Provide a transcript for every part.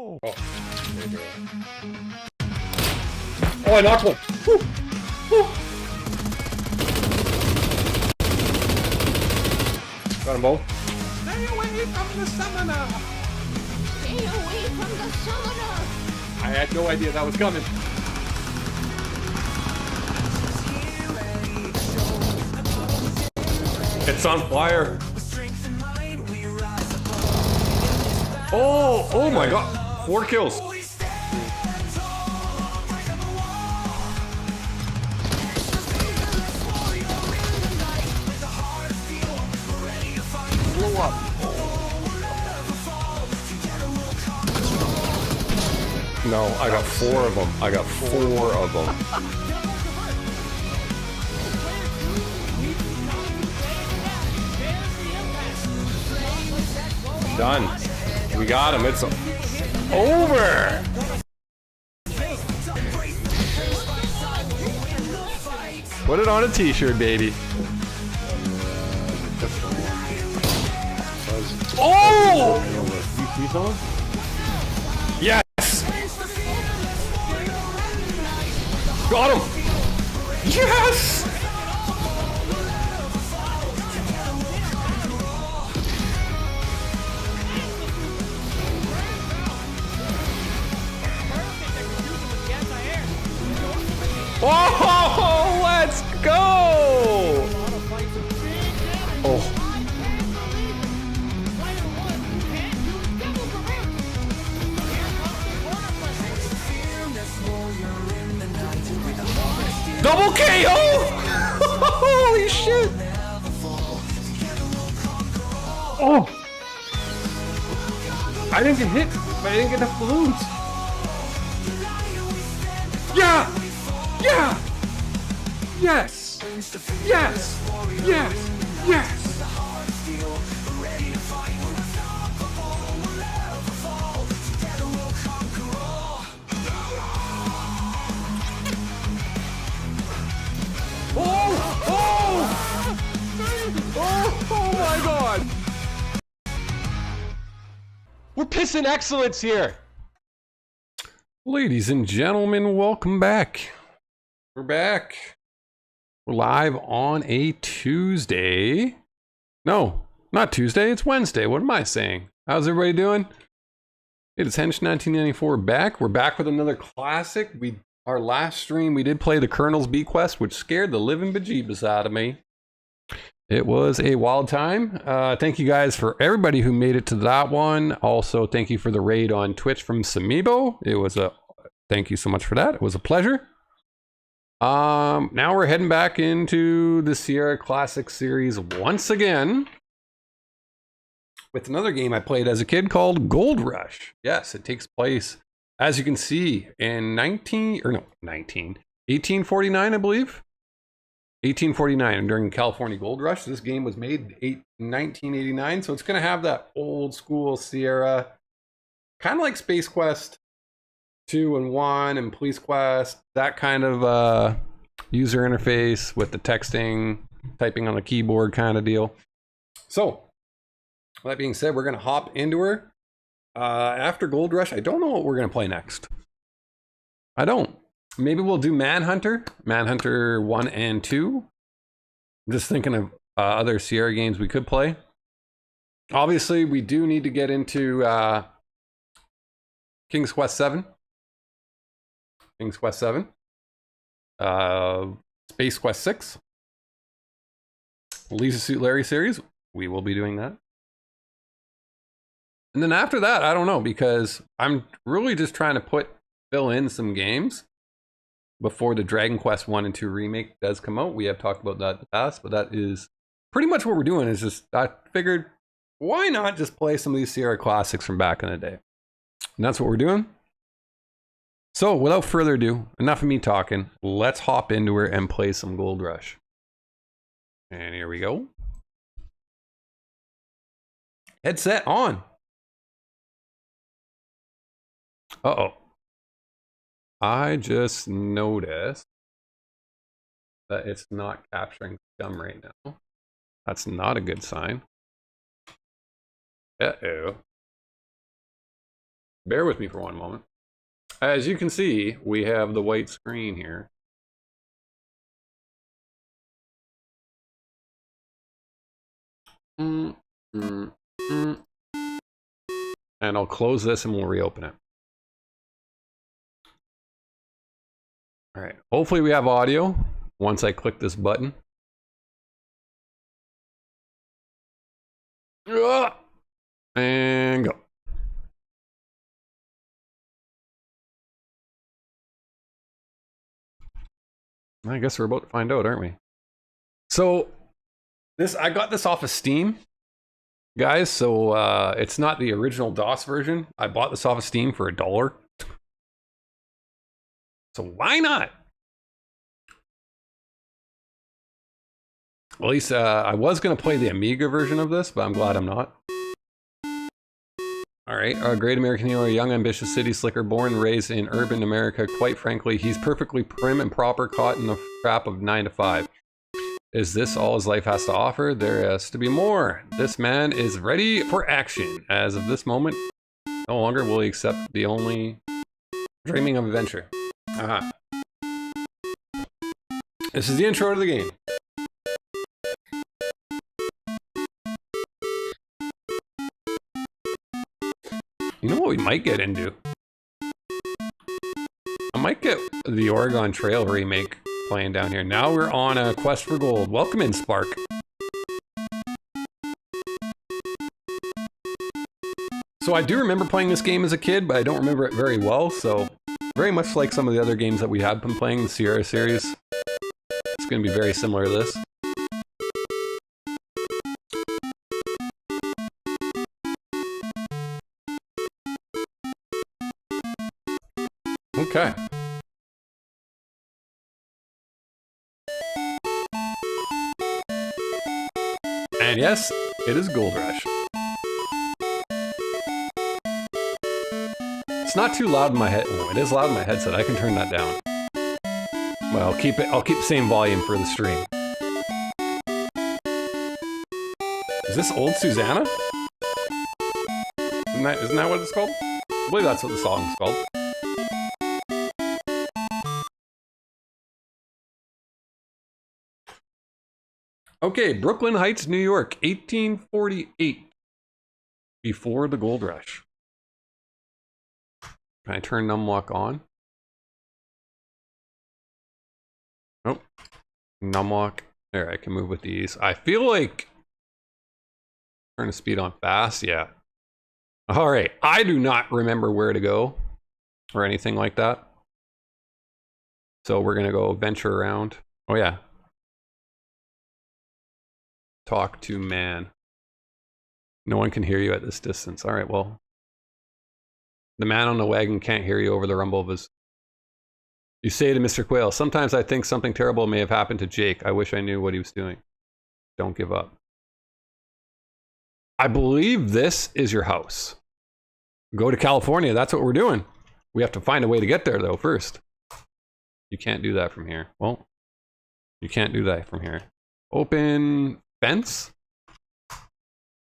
Oh, there you go. Oh, I knocked one. Woo. Woo. Got them both. stay away from the summoner! Stay away from the summoner! I had no idea that was coming. It's on fire. Oh, oh my god. 4 kills. Blow up. No, I got 4 of them. I got 4 of them. Done. We got him. It's over. Put it on a t-shirt, baby. Oh! You see someone? Yes! Got him! Yes! Oh, let's go! Oh. Double KO! Holy shit! Oh! I didn't get hit, but I didn't get enough balloons. Yeah! Yeah! Yes! Yes! Yes! Yes! Oh! Oh! Oh! Oh my god! We're pissing excellence here! Ladies and gentlemen, welcome back. We're back. We're live on a Tuesday. No, not Tuesday, it's Wednesday. What am I saying? How's everybody doing? It is Hench 1994 back. We're back with another classic. Our last stream, we did play the Colonel's Bequest, which scared the living bejeebus out of me. It was a wild time. Thank you guys for everybody who made it to that one. Also, thank you for the raid on Twitch from Samibo. It was a thank you so much for that. It was a pleasure. Now we're heading back into the Sierra Classic series once again with another game I played as a kid called Gold Rush. Yes, it takes place, as you can see, in 1849, I believe. 1849, during the California Gold Rush. This game was made in 1989, so it's going to have that old school Sierra, kind of like Space Quest 2 and 1 and Police Quest, that kind of user interface with the texting, typing on the keyboard kind of deal. So, that being said, we're going to hop into her. After Gold Rush, I don't know what we're going to play next. I don't. Maybe we'll do Manhunter 1 and 2. I'm just thinking of other Sierra games we could play. Obviously, we do need to get into King's Quest 7. King's Quest 7. Space Quest 6. Leisure Suit Larry series. We will be doing that. And then after that, I don't know, because I'm really just trying to fill in some games before the Dragon Quest 1 and 2 remake does come out. We have talked about that in the past, but that is pretty much what we're doing. Is just, I figured, why not just play some of these Sierra classics from back in the day? And that's what we're doing. So without further ado, enough of me talking. Let's hop into her and play some Gold Rush. And here we go. Headset on. Uh-oh. I just noticed that it's not capturing scum right now. That's not a good sign. Uh-oh. Bear with me for one moment. As you can see, we have the white screen here. And I'll close this and we'll reopen it. All right, hopefully we have audio once I click this button. And go. I guess we're about to find out, aren't we? So I got this off of Steam, guys. So it's not the original DOS version. I bought this off of Steam for $1. So why not? At least I was going to play the Amiga version of this, but I'm glad I'm not. All right, a great American hero, a young, ambitious city slicker, born and raised in urban America. Quite frankly, he's perfectly prim and proper, caught in the trap of 9 to 5. Is this all his life has to offer? There has to be more. This man is ready for action. As of this moment, no longer will he accept the only dreaming of adventure. Aha. This is the intro to the game. You know what we might get into? I might get the Oregon Trail remake playing down here. Now we're on a quest for gold. Welcome in, Spark. So I do remember playing this game as a kid, but I don't remember it very well, so very much like some of the other games that we have been playing, the Sierra series. It's going to be very similar to this. Okay. And yes, it is Gold Rush. It's not too loud in my head. Oh, it is loud in my headset. I can turn that down. Well, I'll keep the same volume for the stream. Is this Old Susanna? Isn't that what it's called? I believe that's what the song's called. Okay, Brooklyn Heights, New York, 1848. Before the Gold Rush. Can I turn numlock on? Nope. Numlock. There, I can move with these. I feel like... Turn the speed on fast, yeah. Alright, I do not remember where to go. Or anything like that. So we're gonna go venture around. Oh yeah. Talk to man. No one can hear you at this distance. All right, well. The man on the wagon can't hear you over the rumble of his... You say to Mr. Quayle, sometimes I think something terrible may have happened to Jake. I wish I knew what he was doing. Don't give up. I believe this is your house. Go to California. That's what we're doing. We have to find a way to get there, though, first. You can't do that from here. Well, you can't do that from here. Open... Fence?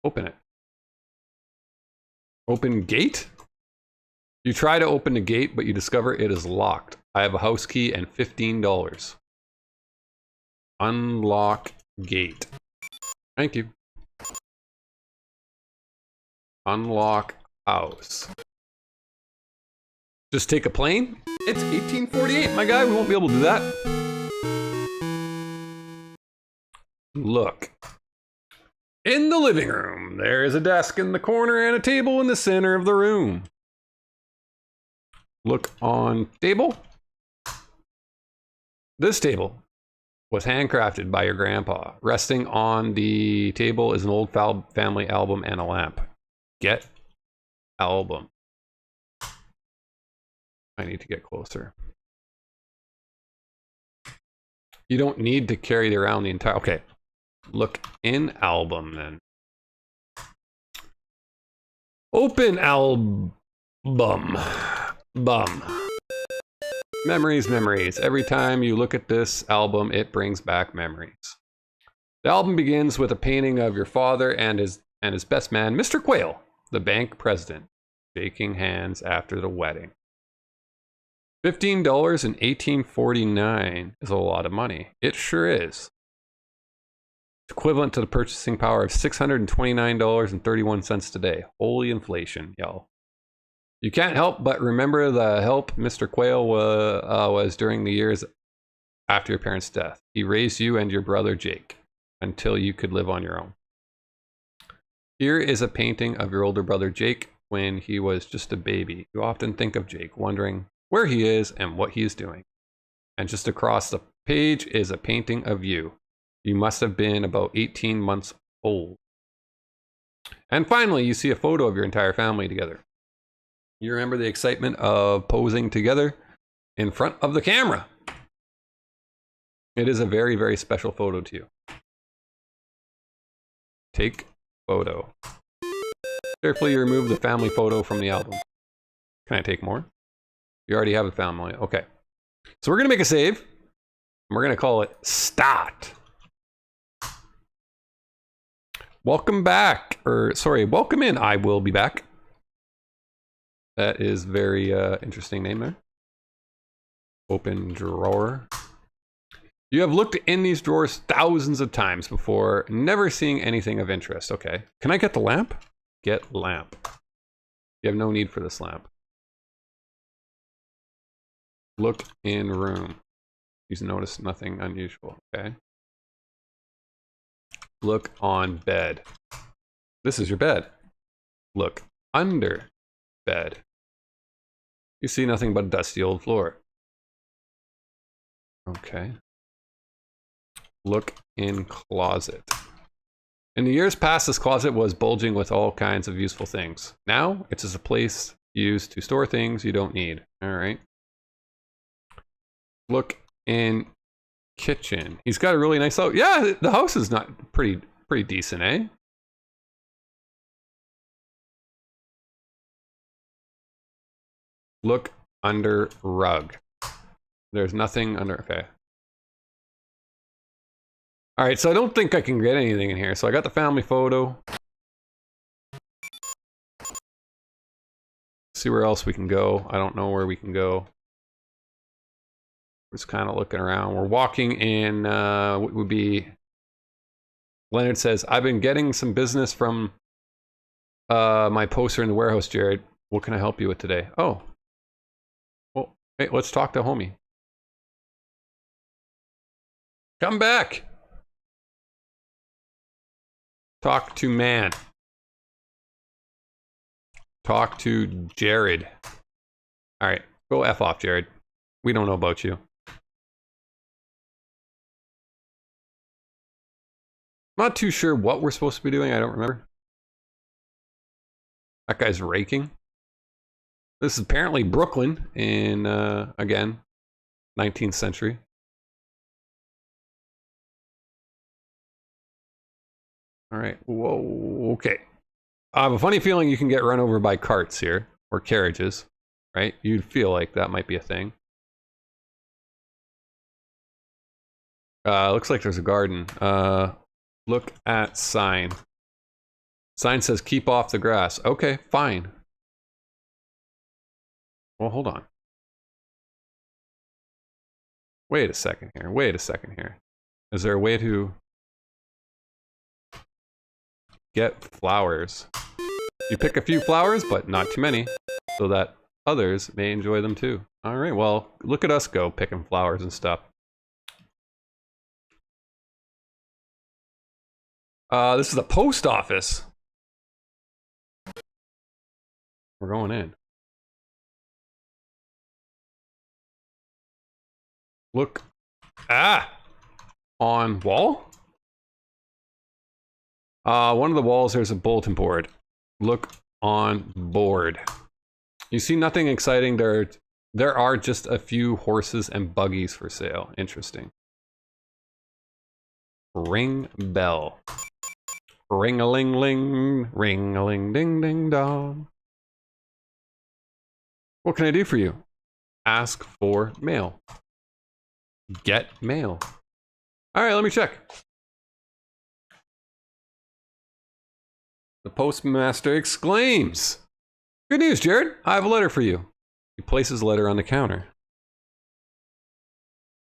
Open it. Open gate? You try to open the gate, but you discover it is locked. I have a house key and $15. Unlock gate. Thank you. Unlock house. Just take a plane? It's 1848, my guy. We won't be able to do that. Look. In the living room, there is a desk in the corner and a table in the center of the room. Look on table. This table was handcrafted by your grandpa. Resting on the table is an old family album and a lamp. Get album. I need to get closer. You don't need to carry it around the entire... Okay. Look in album then. Open album. Bum. Memories, memories. Every time you look at this album, it brings back memories. The album begins with a painting of your father and his best man, Mr. Quayle, the bank president. shaking hands after the wedding. $15 in 1849 is a lot of money. It sure is. It's equivalent to the purchasing power of $629.31 today. Holy inflation, y'all. You can't help but remember the help Mr. Quayle was during the years after your parents' death. He raised you and your brother Jake until you could live on your own. Here is a painting of your older brother Jake when he was just a baby. You often think of Jake, wondering where he is and what he is doing. And just across the page is a painting of you. You must have been about 18 months old. And finally, you see a photo of your entire family together. You remember the excitement of posing together in front of the camera. It is a very, very special photo to you. Take photo. Carefully remove the family photo from the album. Can I take more? You already have a family. Okay. So we're going to make a save. And we're going to call it Start. Welcome back. Welcome in. I will be back. That is very interesting name there. Open drawer. You have looked in these drawers thousands of times before, never seeing anything of interest. Okay. Can I get the lamp? Get lamp. You have no need for this lamp. Look in room. You notice nothing unusual. Okay. Look on bed. This is your bed. Look under bed. You see nothing but a dusty old floor. Okay. Look in closet. In the years past, this closet was bulging with all kinds of useful things. Now, it's just a place used to store things you don't need. All right. Look in kitchen. He's got a really nice house. Yeah, the house is not pretty decent, eh? Look under rug. There's nothing under. Okay. All right, so I don't think I can get anything in here. So I got the family photo. See where else we can go. I don't know where we can go. We're just kind of looking around. We're walking in what would be. Leonard says, I've been getting some business from my poster in the warehouse, Jared. What can I help you with today? Oh. Well, hey, let's talk to homie. Come back. Talk to man. Talk to Jared. All right, go F off, Jared. We don't know about you. Not too sure what we're supposed to be doing. I don't remember. That guy's raking. This is apparently Brooklyn in, again, 19th century. All right. Whoa. Okay. I have a funny feeling you can get run over by carts here, or carriages, right? You'd feel like that might be a thing. Looks like there's a garden. Look at sign. Sign says keep off the grass. Okay, fine. Well, hold on. Wait a second here. Wait a second here. Is there a way to get flowers? You pick a few flowers, but not too many, so that others may enjoy them too. All right, well, look at us go picking flowers and stuff. This is the post office. We're going in. Look. Ah! On wall? One of the walls, there's a bulletin board. Look on board. You see nothing exciting. There are just a few horses and buggies for sale. Interesting. Ring bell. Ring-a-ling-ling, ring-a-ling-ding-ding-dong. What can I do for you? Ask for mail. Get mail. All right, let me check. The postmaster exclaims, Good news, Jared. I have a letter for you. He places the letter on the counter.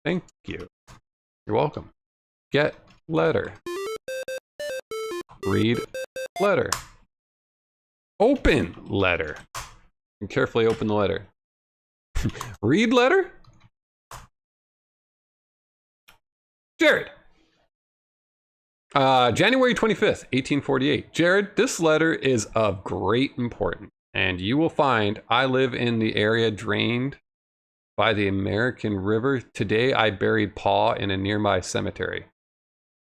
Thank you. You're welcome. Get letter. Read letter. Open letter. And carefully open the letter. Read letter? Jared. January 25th, 1848. Jared, this letter is of great importance, and you will find I live in the area drained by the American River. Today I buried Pa in a nearby cemetery.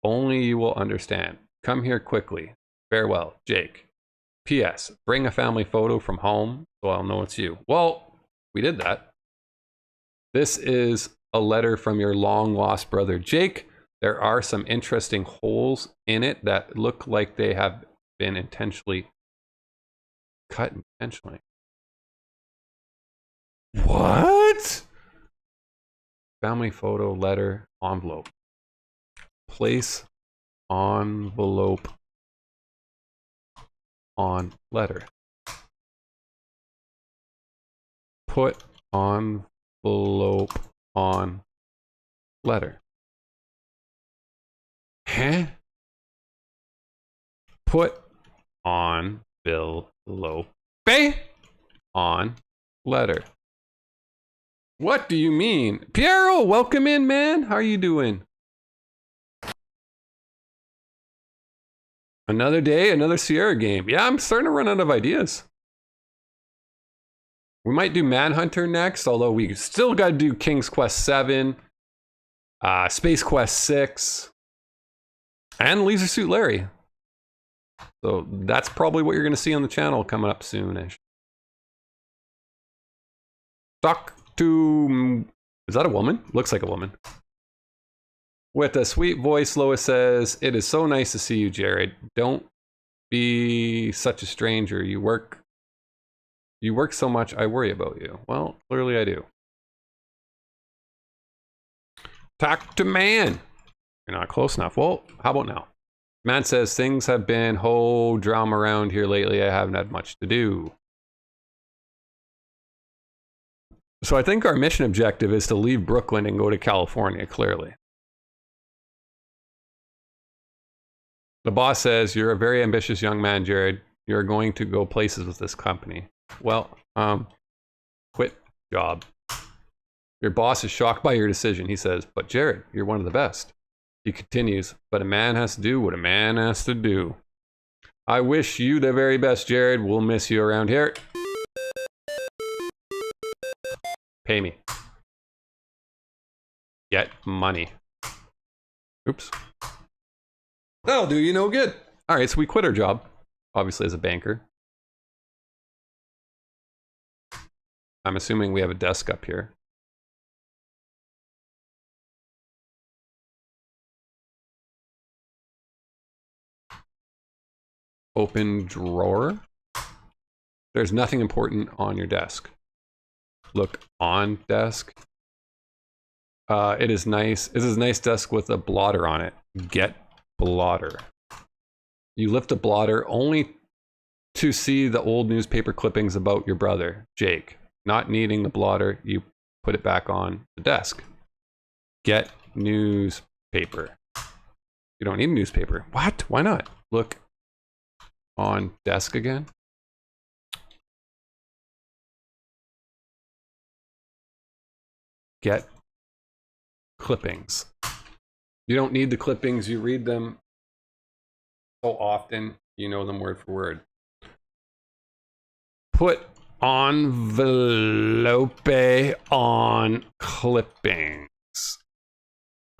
Only you will understand. Come here quickly. Farewell, Jake. P.S. Bring a family photo from home so I'll know it's you. Well, we did that. This is a letter from your long-lost brother, Jake. There are some interesting holes in it that look like they have been intentionally cut intentionally. What? Family photo, letter, envelope. Place envelope on letter. Put envelope on letter. Huh? Put on envelope on letter. What do you mean? Piero, welcome in, man. How are you doing? Another day, another Sierra game. Yeah, I'm starting to run out of ideas. We might do Manhunter next, although we still got to do King's Quest 7, Space Quest 6, and Leisure Suit Larry. So that's probably what you're going to see on the channel coming up soonish. Talk to... Is that a woman? Looks like a woman. With a sweet voice, Lois says, "It is so nice to see you, Jared. Don't be such a stranger. You work so much, I worry about you." Well, clearly I do. Talk to man. You're not close enough. Well, how about now? Man says, "Things have been whole drama around here lately. I haven't had much to do." So I think our mission objective is to leave Brooklyn and go to California, clearly. The boss says, "You're a very ambitious young man, Jared. You're going to go places with this company." Well, quit job. Your boss is shocked by your decision. He says, "But Jared, you're one of the best." He continues, "But a man has to do what a man has to do." I wish you the very best, Jared. We'll miss you around here. Pay me. Get money. Oops. That'll do you no good. All right, so we quit our job, obviously, as a banker. I'm assuming we have a desk up here. Open drawer. There's nothing important on your desk. Look on desk. It is nice. This is a nice desk with a blotter on it. Get blotter. You lift a blotter only to see the old newspaper clippings about your brother, Jake. Not needing the blotter, you put it back on the desk. Get newspaper. You don't need a newspaper. What? Why not? Look on desk again. Get clippings. You don't need the clippings. You read them so often, you know them word for word. Put envelope on clippings.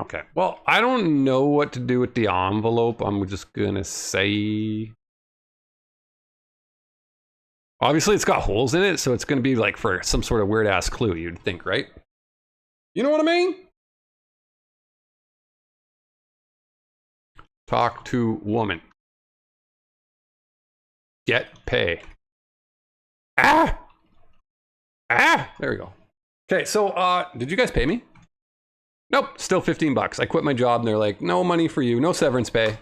Okay, well, I don't know what to do with the envelope. I'm just gonna say... Obviously, it's got holes in it, so it's gonna be like for some sort of weird-ass clue, you'd think, right? You know what I mean? Talk to woman. Get pay. Ah! Ah! There we go. Okay, so, did you guys pay me? Nope, still 15 bucks. I quit my job and they're like, no money for you, no severance pay.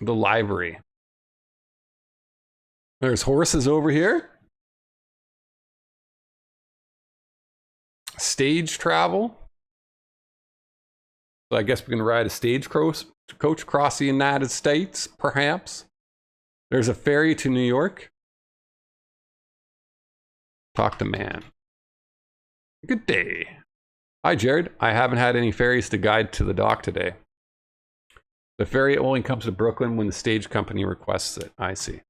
The library. There's horses over here. Stage travel. So I guess we can ride a stagecoach across the United States, perhaps. There's a ferry to New York. Talk to man. Good day. Hi, Jared. I haven't had any ferries to guide to the dock today. The ferry only comes to Brooklyn when the stage company requests it. I see.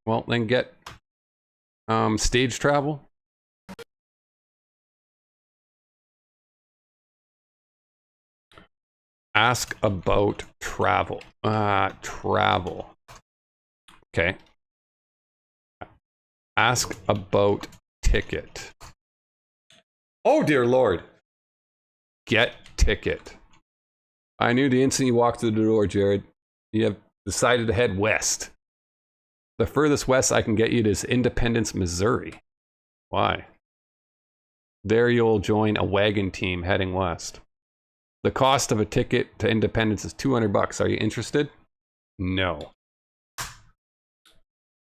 Well, then get stage travel. Ask about travel. Travel. Okay. Ask about ticket. Oh, dear Lord. Get ticket. I knew the instant you walked through the door, Jared. You have decided to head west. The furthest west I can get you is Independence, Missouri. Why? There you'll join a wagon team heading west. The cost of a ticket to Independence is $200. Are you interested? No.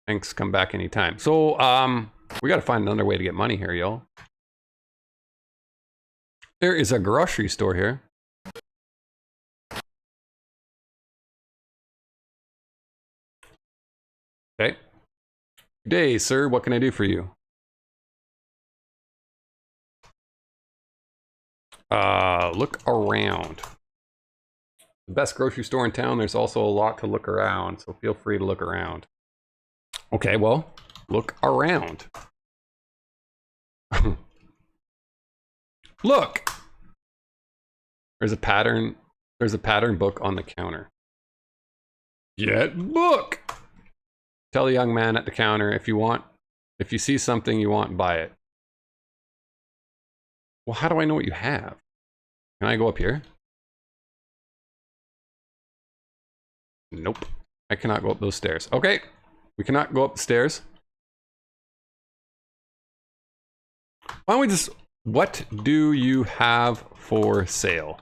Thanks, come back anytime. So, we gotta find another way to get money here, y'all. There is a grocery store here. Okay. Good day, sir. What can I do for you? Look around. The best grocery store in town. There's also a lot to look around, so feel free to look around. Okay, well, look around. Look! There's a pattern book on the counter. Get book! Tell the young man at the counter if you see something you want, buy it. Well, how do I know what you have? Can I go up here? Nope. I cannot go up those stairs. Okay. We cannot go up the stairs. Why don't we just... What do you have for sale?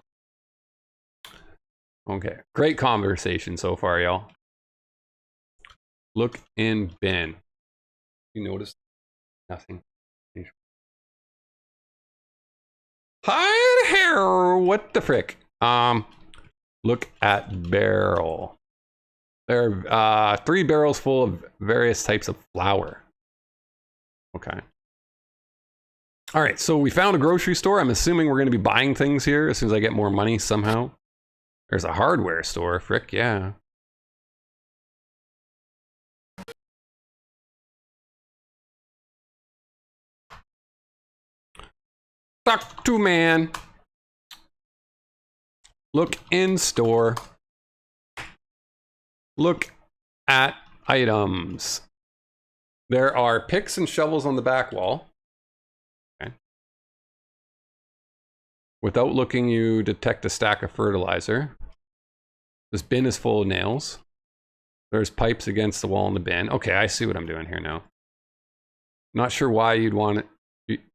Okay. Great conversation so far, y'all. Look in bin. You notice nothing. Hi here. What the frick? Look at barrel. There are 3 barrels full of various types of flour. Okay. All right, so we found a grocery store. I'm assuming we're going to be buying things here as soon as I get more money somehow. There's a hardware store. Frick, yeah. Talk to man. Look in store. Look at items. There are picks and shovels on the back wall. Okay. Without looking, you detect a stack of fertilizer. This bin is full of nails. There's pipes against the wall in the bin. Okay, I see what I'm doing here now. Not sure why you'd want it.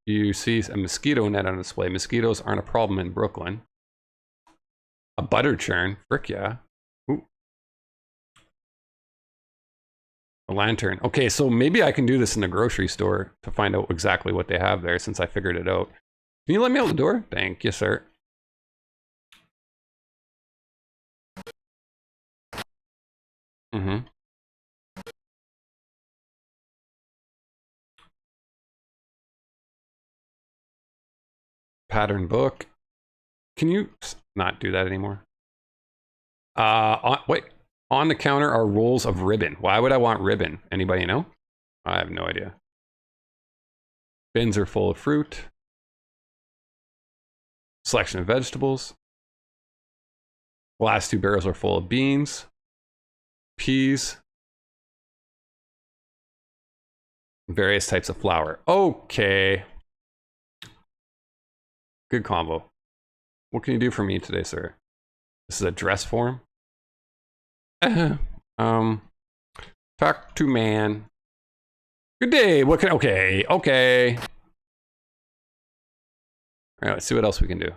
You see a mosquito net on display. Mosquitoes aren't a problem in Brooklyn. A butter churn. Frick yeah. Ooh. A lantern. Okay, so maybe I can do this in the grocery store to find out exactly what they have there since I figured it out. Can you let me out the door? Thank you, sir. Mm-hmm. Pattern book. Can you not do that anymore? Wait. On the counter are rolls of ribbon. Why would I want ribbon? Anybody know? I have no idea. Bins are full of fruit. Selection of vegetables. The last 2 barrels are full of beans. Peas. Various types of flour. Okay. Good combo. What can you do for me today, sir? This is a dress form. Talk to man. Good day. What can? Okay. All right. Let's see what else we can do.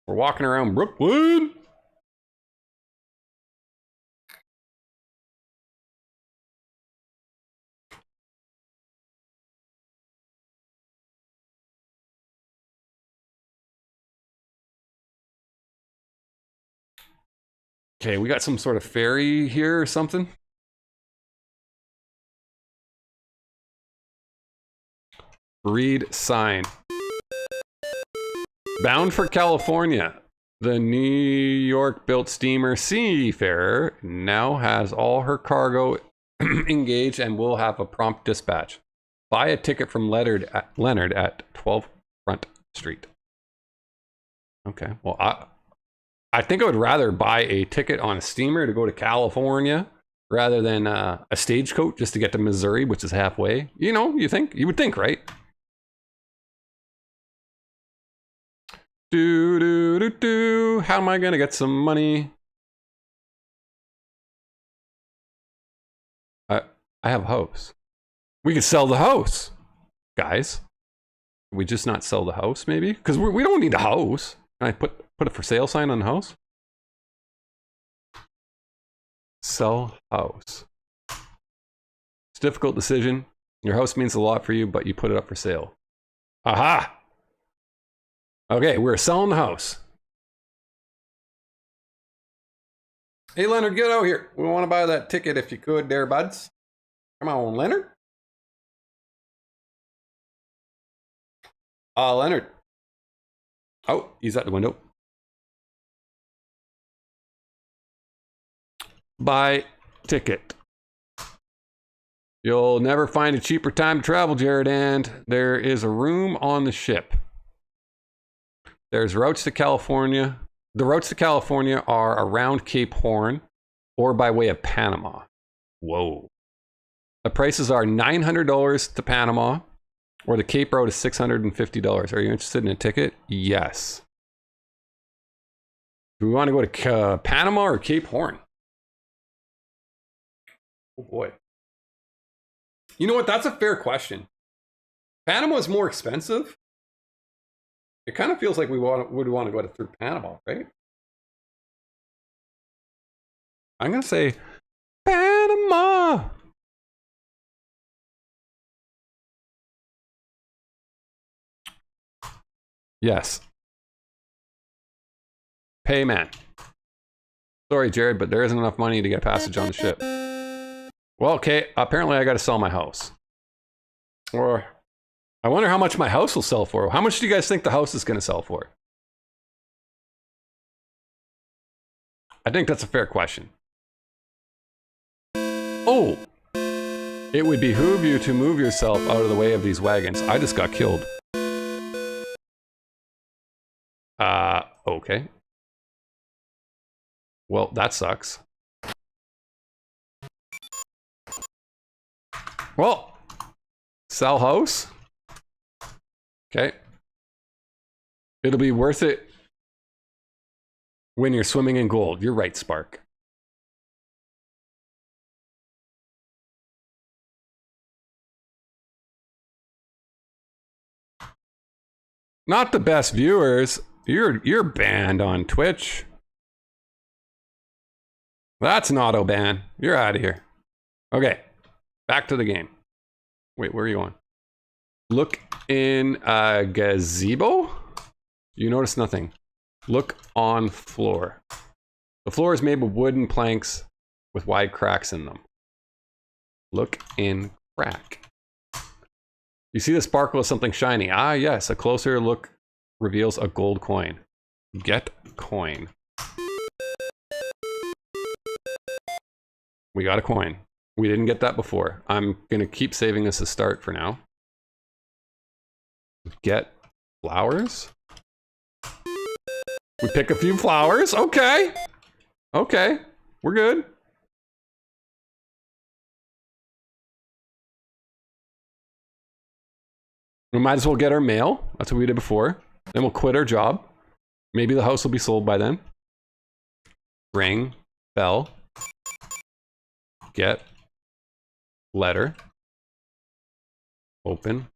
We're walking around Brooklyn. Okay, we got some sort of ferry here or something. Read sign. Bound for California. The New York-built steamer Seafarer now has all her cargo engaged and will have a prompt dispatch. Buy a ticket from Leonard at 12 Front Street. Okay, well, I think I would rather buy a ticket on a steamer to go to California rather than a stagecoach just to get to Missouri, which is halfway. You know, you would think, right? How am I gonna get some money? I have a house. We could sell the house, guys. We just not sell the house, maybe? Because we don't need a house. Can I put a for sale sign on the house? Sell house. It's a difficult decision. Your house means a lot for you, but you put it up for sale. Aha! Okay, we're selling the house. Hey, Leonard, get out here. We want to buy that ticket if you could there, buds. Come on, Leonard. Leonard. Oh, he's at the window. Buy ticket. You'll never find a cheaper time to travel, Jared, and there is a room on the ship. There's routes to California. The routes to California are around Cape Horn or by way of Panama. Whoa. The prices are $900 to Panama, or the Cape route is $650. Are you interested in a ticket? Yes. Do we want to go to Panama or Cape Horn? Oh boy. You know what? That's a fair question. Panama is more expensive. It kind of feels like we would want to go through Panama, right? I'm going to say Panama. Yes. Pay man. Sorry, Jared, but there isn't enough money to get passage on the ship. Well, okay, apparently I got to sell my house. Or I wonder how much my house will sell for. How much do you guys think the house is going to sell for? I think that's a fair question. Oh! It would behoove you to move yourself out of the way of these wagons. I just got killed. Okay. Well, that sucks. Well, sell house. Okay. It'll be worth it when you're swimming in gold. You're right, Spark. Not the best viewers. You're banned on Twitch. That's an auto ban. You're out of here. Okay. Back to the game. Wait, where are you going? Look in a gazebo? You notice nothing. Look on floor. The floor is made with wooden planks with wide cracks in them. Look in crack. You see the sparkle of something shiny. Ah, yes. A closer look reveals a gold coin. Get coin. We got a coin. We didn't get that before. I'm gonna keep saving this as start for now. Get flowers. We pick a few flowers. Okay. Okay. We're good. We might as well get our mail. That's what we did before. Then we'll quit our job. Maybe the house will be sold by then. Ring. Bell. Get. Letter. Open.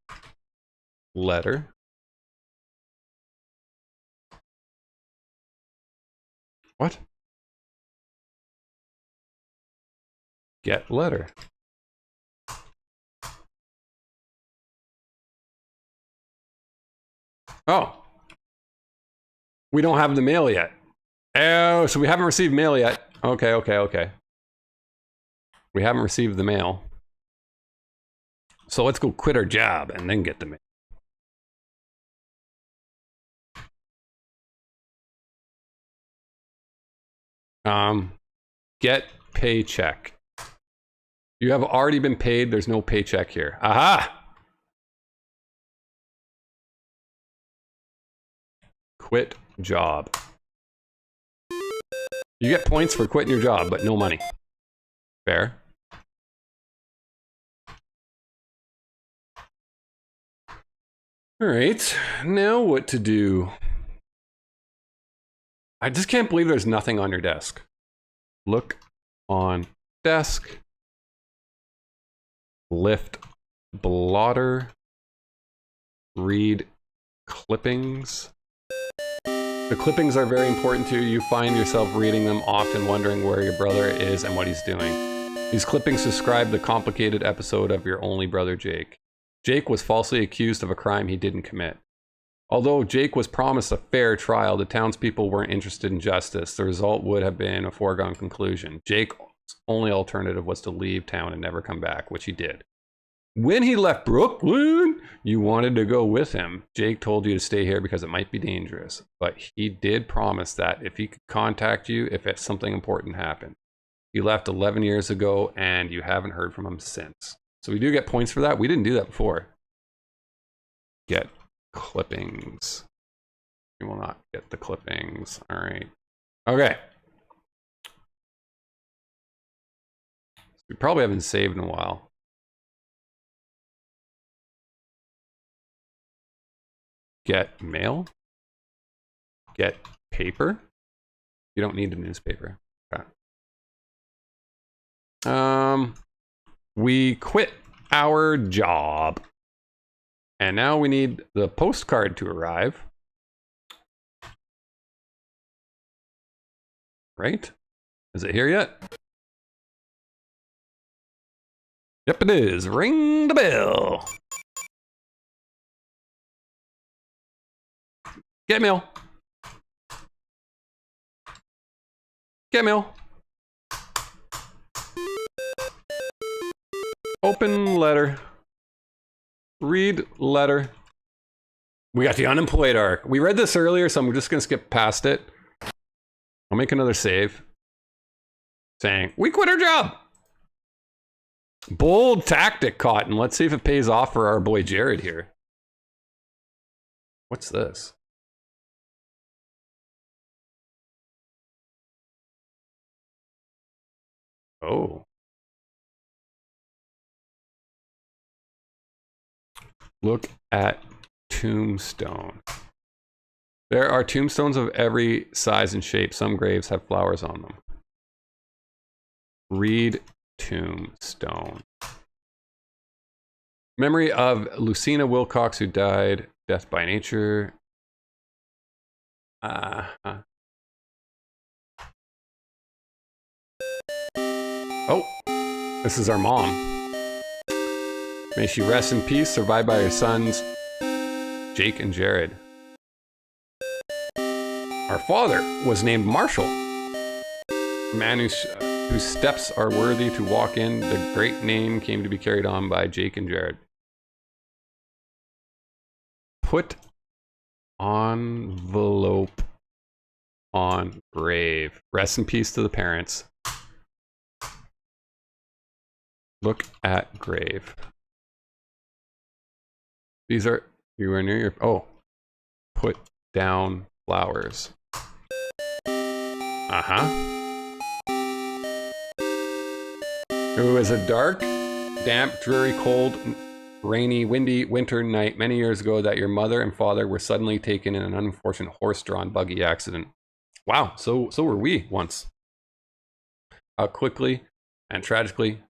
Letter. What? Get letter. Oh. We don't have the mail yet. Oh, so we haven't received mail yet. Okay. We haven't received the mail. So let's go quit our job and then get the mail. Get paycheck. You have already been paid. There's no paycheck here. Aha! Quit job. You get points for quitting your job, but no money. Fair. All right, now what to do? I just can't believe there's nothing on your desk. Look on desk. Lift blotter. Read clippings. The clippings are very important to you. You find yourself reading them, often wondering where your brother is and what he's doing. These clippings describe the complicated episode of your only brother, Jake. Jake was falsely accused of a crime he didn't commit. Although Jake was promised a fair trial, the townspeople weren't interested in justice. The result would have been a foregone conclusion. Jake's only alternative was to leave town and never come back, which he did. When he left Brooklyn, you wanted to go with him. Jake told you to stay here because it might be dangerous, but he did promise that if he could contact you if something important happened. He left 11 years ago and you haven't heard from him since. So we do get points for that. We didn't do that before. Get clippings. We will not get the clippings. All right. Okay. We probably haven't saved in a while. Get mail. Get paper. You don't need a newspaper. Okay. We quit our job. And now we need the postcard to arrive. Right? Is it here yet? Yep, it is. Ring the bell. Get mail. Get mail. Open letter. Read letter. We got the unemployed arc. We read this earlier, so I'm just going to skip past it. I'll make another save. Saying, we quit our job. Bold tactic, Cotton. Let's see if it pays off for our boy Jared here. What's this? Oh. Look at tombstone. There are tombstones of every size and shape. Some graves have flowers on them. Read tombstone. Memory of Lucina Wilcox, who died death by nature. Oh, this is our mom. May she rest in peace, survived by her sons, Jake and Jared. Our father was named Marshall, a man whose steps are worthy to walk in. The great name came to be carried on by Jake and Jared. Put envelope on grave. Rest in peace to the parents. Look at grave. These are, you are near your, oh. Put down flowers. Uh-huh. It was a dark, damp, dreary, cold, rainy, windy winter night many years ago that your mother and father were suddenly taken in an unfortunate horse-drawn buggy accident. Wow, so were we once. How quickly and tragically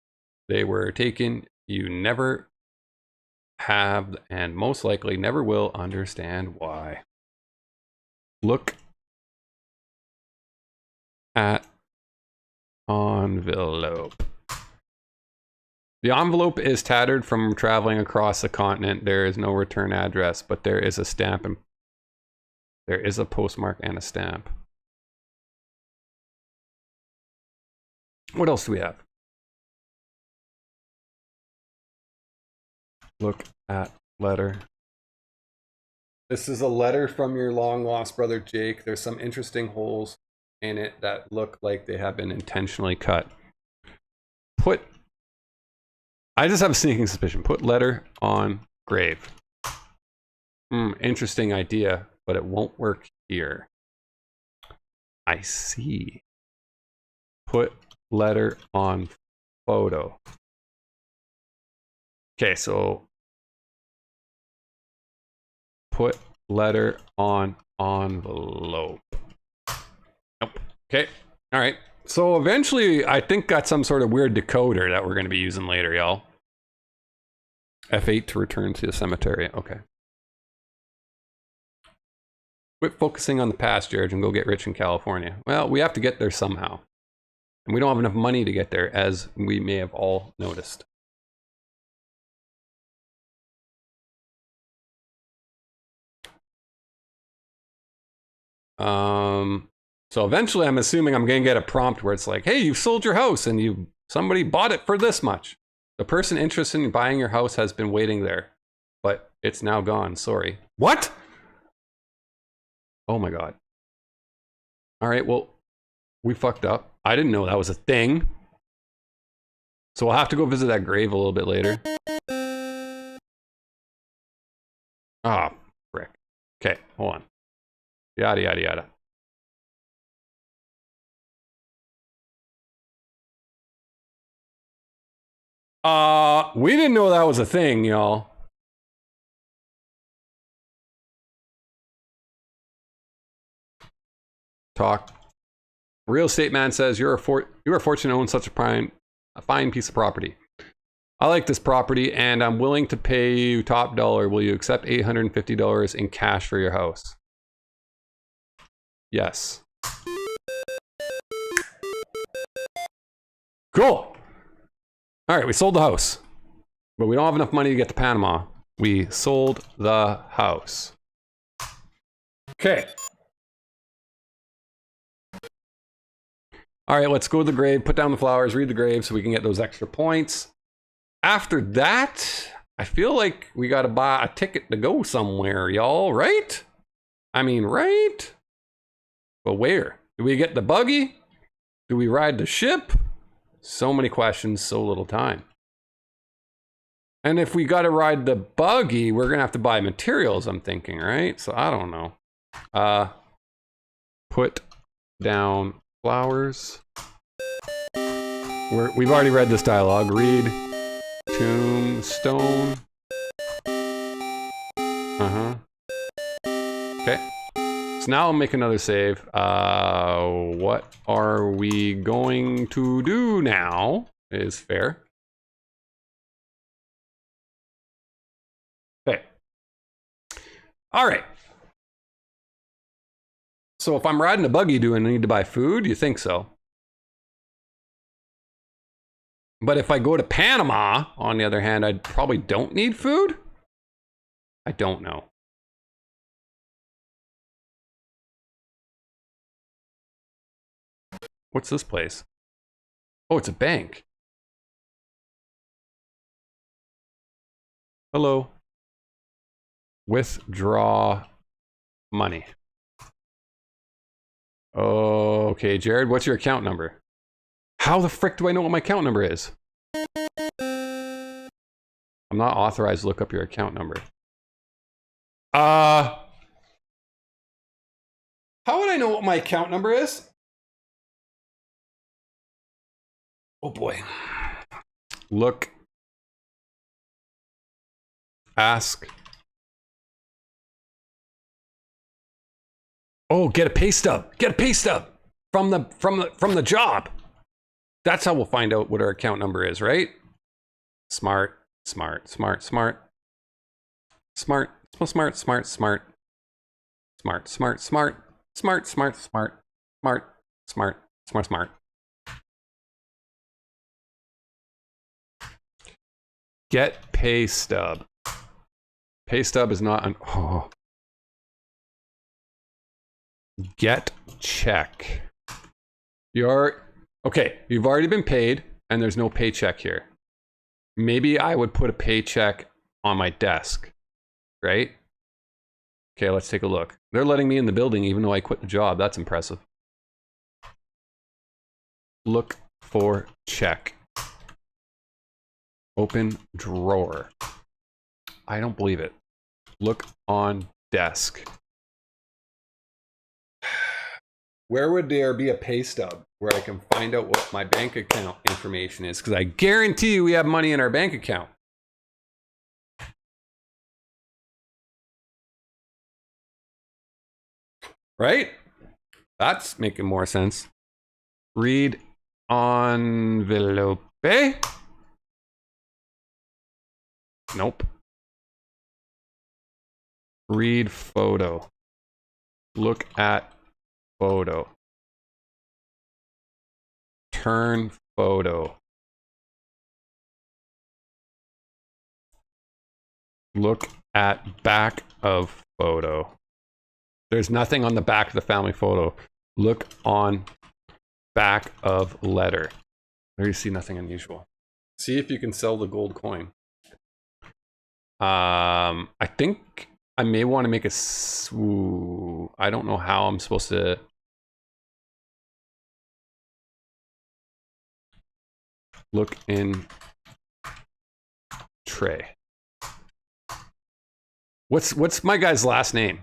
they were taken, you never have and most likely never will understand why. Look at envelope. The envelope is tattered from traveling across the continent. There is no return address, but there is a stamp and there is a postmark and a stamp. What else do we have? Look at letter. This is a letter from your long lost brother Jake. There's some interesting holes in it that look like they have been intentionally cut. I just have a sneaking suspicion. Put letter on grave. Interesting idea, but it won't work here. I see. Put letter on photo. Okay, so put letter on envelope. Nope. Okay. All right. So eventually, I think got some sort of weird decoder that we're going to be using later, y'all. F8 to return to the cemetery. Okay. Quit focusing on the past, George, and go get rich in California. Well, we have to get there somehow. And we don't have enough money to get there, as we may have all noticed. So eventually I'm assuming I'm going to get a prompt where it's like, hey, you've sold your house and somebody bought it for this much. The person interested in buying your house has been waiting there, but it's now gone. Sorry. What? Oh my God. All right, well, we fucked up. I didn't know that was a thing. So we'll have to go visit that grave a little bit later. Ah, frick. Okay, hold on. Yada, yada, yada. We didn't know that was a thing, y'all. Talk. Real estate man says you are fortunate to own such a fine piece of property. I like this property and I'm willing to pay you top dollar. Will you accept $850 in cash for your house? Yes. Cool. All right, we sold the house, but we don't have enough money to get to Panama. We sold the house. Okay. All right, let's go to the grave, put down the flowers, read the grave so we can get those extra points. After that, I feel like we got to buy a ticket to go somewhere, y'all, right? I mean, right? But where? Do we get the buggy? Do we ride the ship? So many questions, so little time. And if we got to ride the buggy, we're going to have to buy materials, I'm thinking, right? So I don't know. Put down flowers. We've already read this dialogue. Read tombstone. Okay. So now I'll make another save. What are we going to do now? Is fair. Okay. All right. So if I'm riding a buggy, do I need to buy food? You think so? But if I go to Panama, on the other hand, I probably don't need food? I don't know. What's this place? Oh, it's a bank. Hello. Withdraw money. Okay, Jared, what's your account number? How the frick do I know what my account number is? I'm not authorized to look up your account number. How would I know what my account number is? Oh boy. Look. Ask. Oh, get a pay stub. Get a pay stub from the job. That's how we'll find out what our account number is, right? Smart, smart, smart, smart. Smart, smart, smart, smart. Smart, smart, smart. Smart, smart, smart. Smart, smart, smart, smart. Get pay stub. Pay stub is not an Get check. Okay, you've already been paid and there's no paycheck here. Maybe I would put a paycheck on my desk, right? Okay, let's take a look. They're letting me in the building even though I quit the job. That's impressive. Look for check. Open drawer. I don't believe it. Look on desk. Where would there be a pay stub where I can find out what my bank account information is? Because I guarantee you we have money in our bank account. Right? That's making more sense. Read envelope. Nope. Read photo. Look at photo. Turn photo. Look at back of photo. There's nothing on the back of the family photo. Look on back of letter. There you see nothing unusual. See if you can sell the gold coin. I think I may want to make a... Ooh, I don't know how I'm supposed to... Look in tray. What's my guy's last name?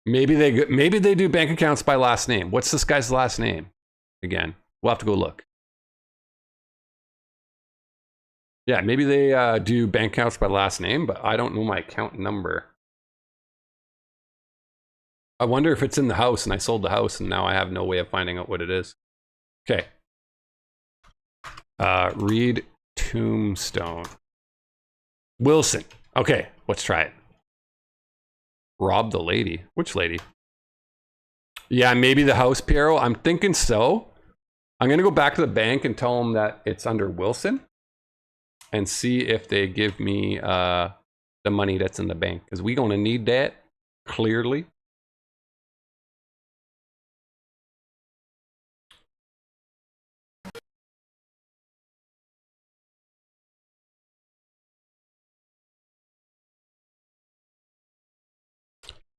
Maybe they do bank accounts by last name. What's this guy's last name? Again, we'll have to go look. Yeah, maybe they do bank accounts by last name, but I don't know my account number. I wonder if it's in the house and I sold the house and now I have no way of finding out what it is. Okay. Read tombstone. Wilson. Okay, let's try it. Rob the lady. Which lady? Yeah, maybe the house, Piero. I'm thinking so. I'm going to go back to the bank and tell them that it's under Wilson and see if they give me the money that's in the bank. Because we're going to need that, clearly.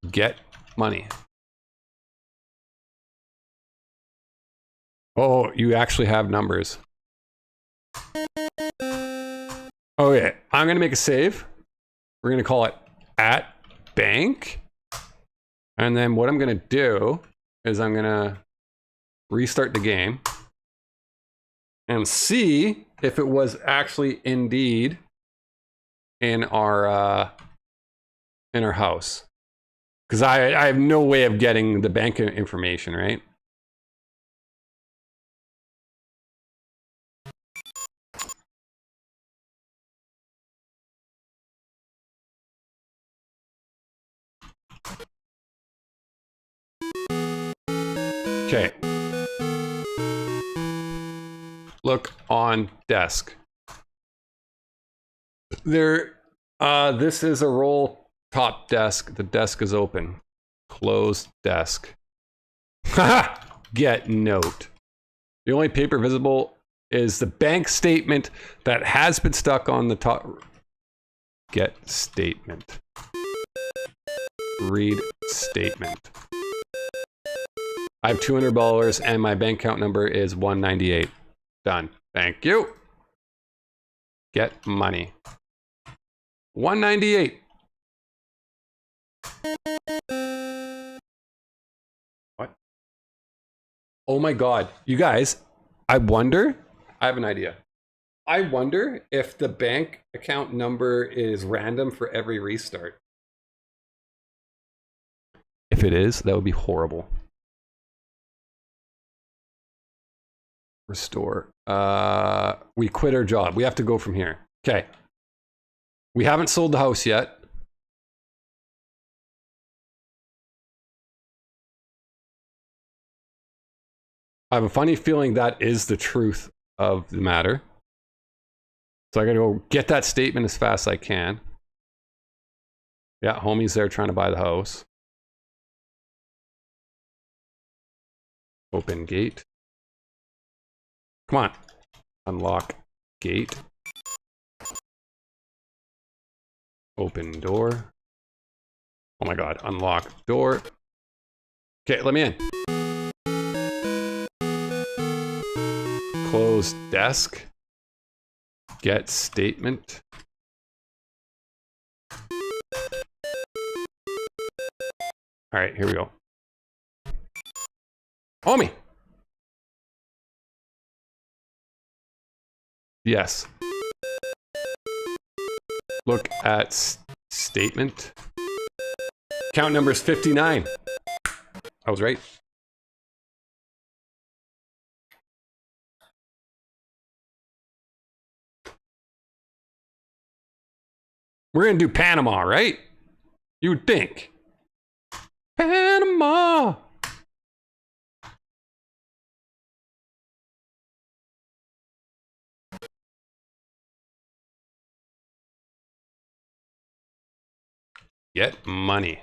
Get money. Oh, you actually have numbers. Okay, I'm gonna make a save. We're gonna call it at bank. And then what I'm gonna do is I'm gonna restart the game and see if it was actually indeed in our house. Because I have no way of getting the bank information, right? Okay. Look on desk. There, this is a roll top desk. The desk is open. Closed desk. Haha! Get note. The only paper visible is the bank statement that has been stuck on the top. Get statement. Read statement. I have $200 and my bank account number is 198. Done. Thank you. Get money. 198. What? Oh my God. You guys, I wonder, I have an idea. I wonder if the bank account number is random for every restart. If it is, that would be horrible. Restore. We quit our job. We have to go from here. Okay. We haven't sold the house yet. I have a funny feeling that is the truth of the matter. So I gotta go get that statement as fast as I can. Yeah, homie's there trying to buy the house. Open gate. Come on. Unlock gate. Open door. Oh my god, unlock door. Okay, let me in. Close desk. Get statement. All right, here we go. Homie. Yes. Look at statement. Count number is 59. I was right. We're gonna do Panama, right? You would think. Panama. Get money.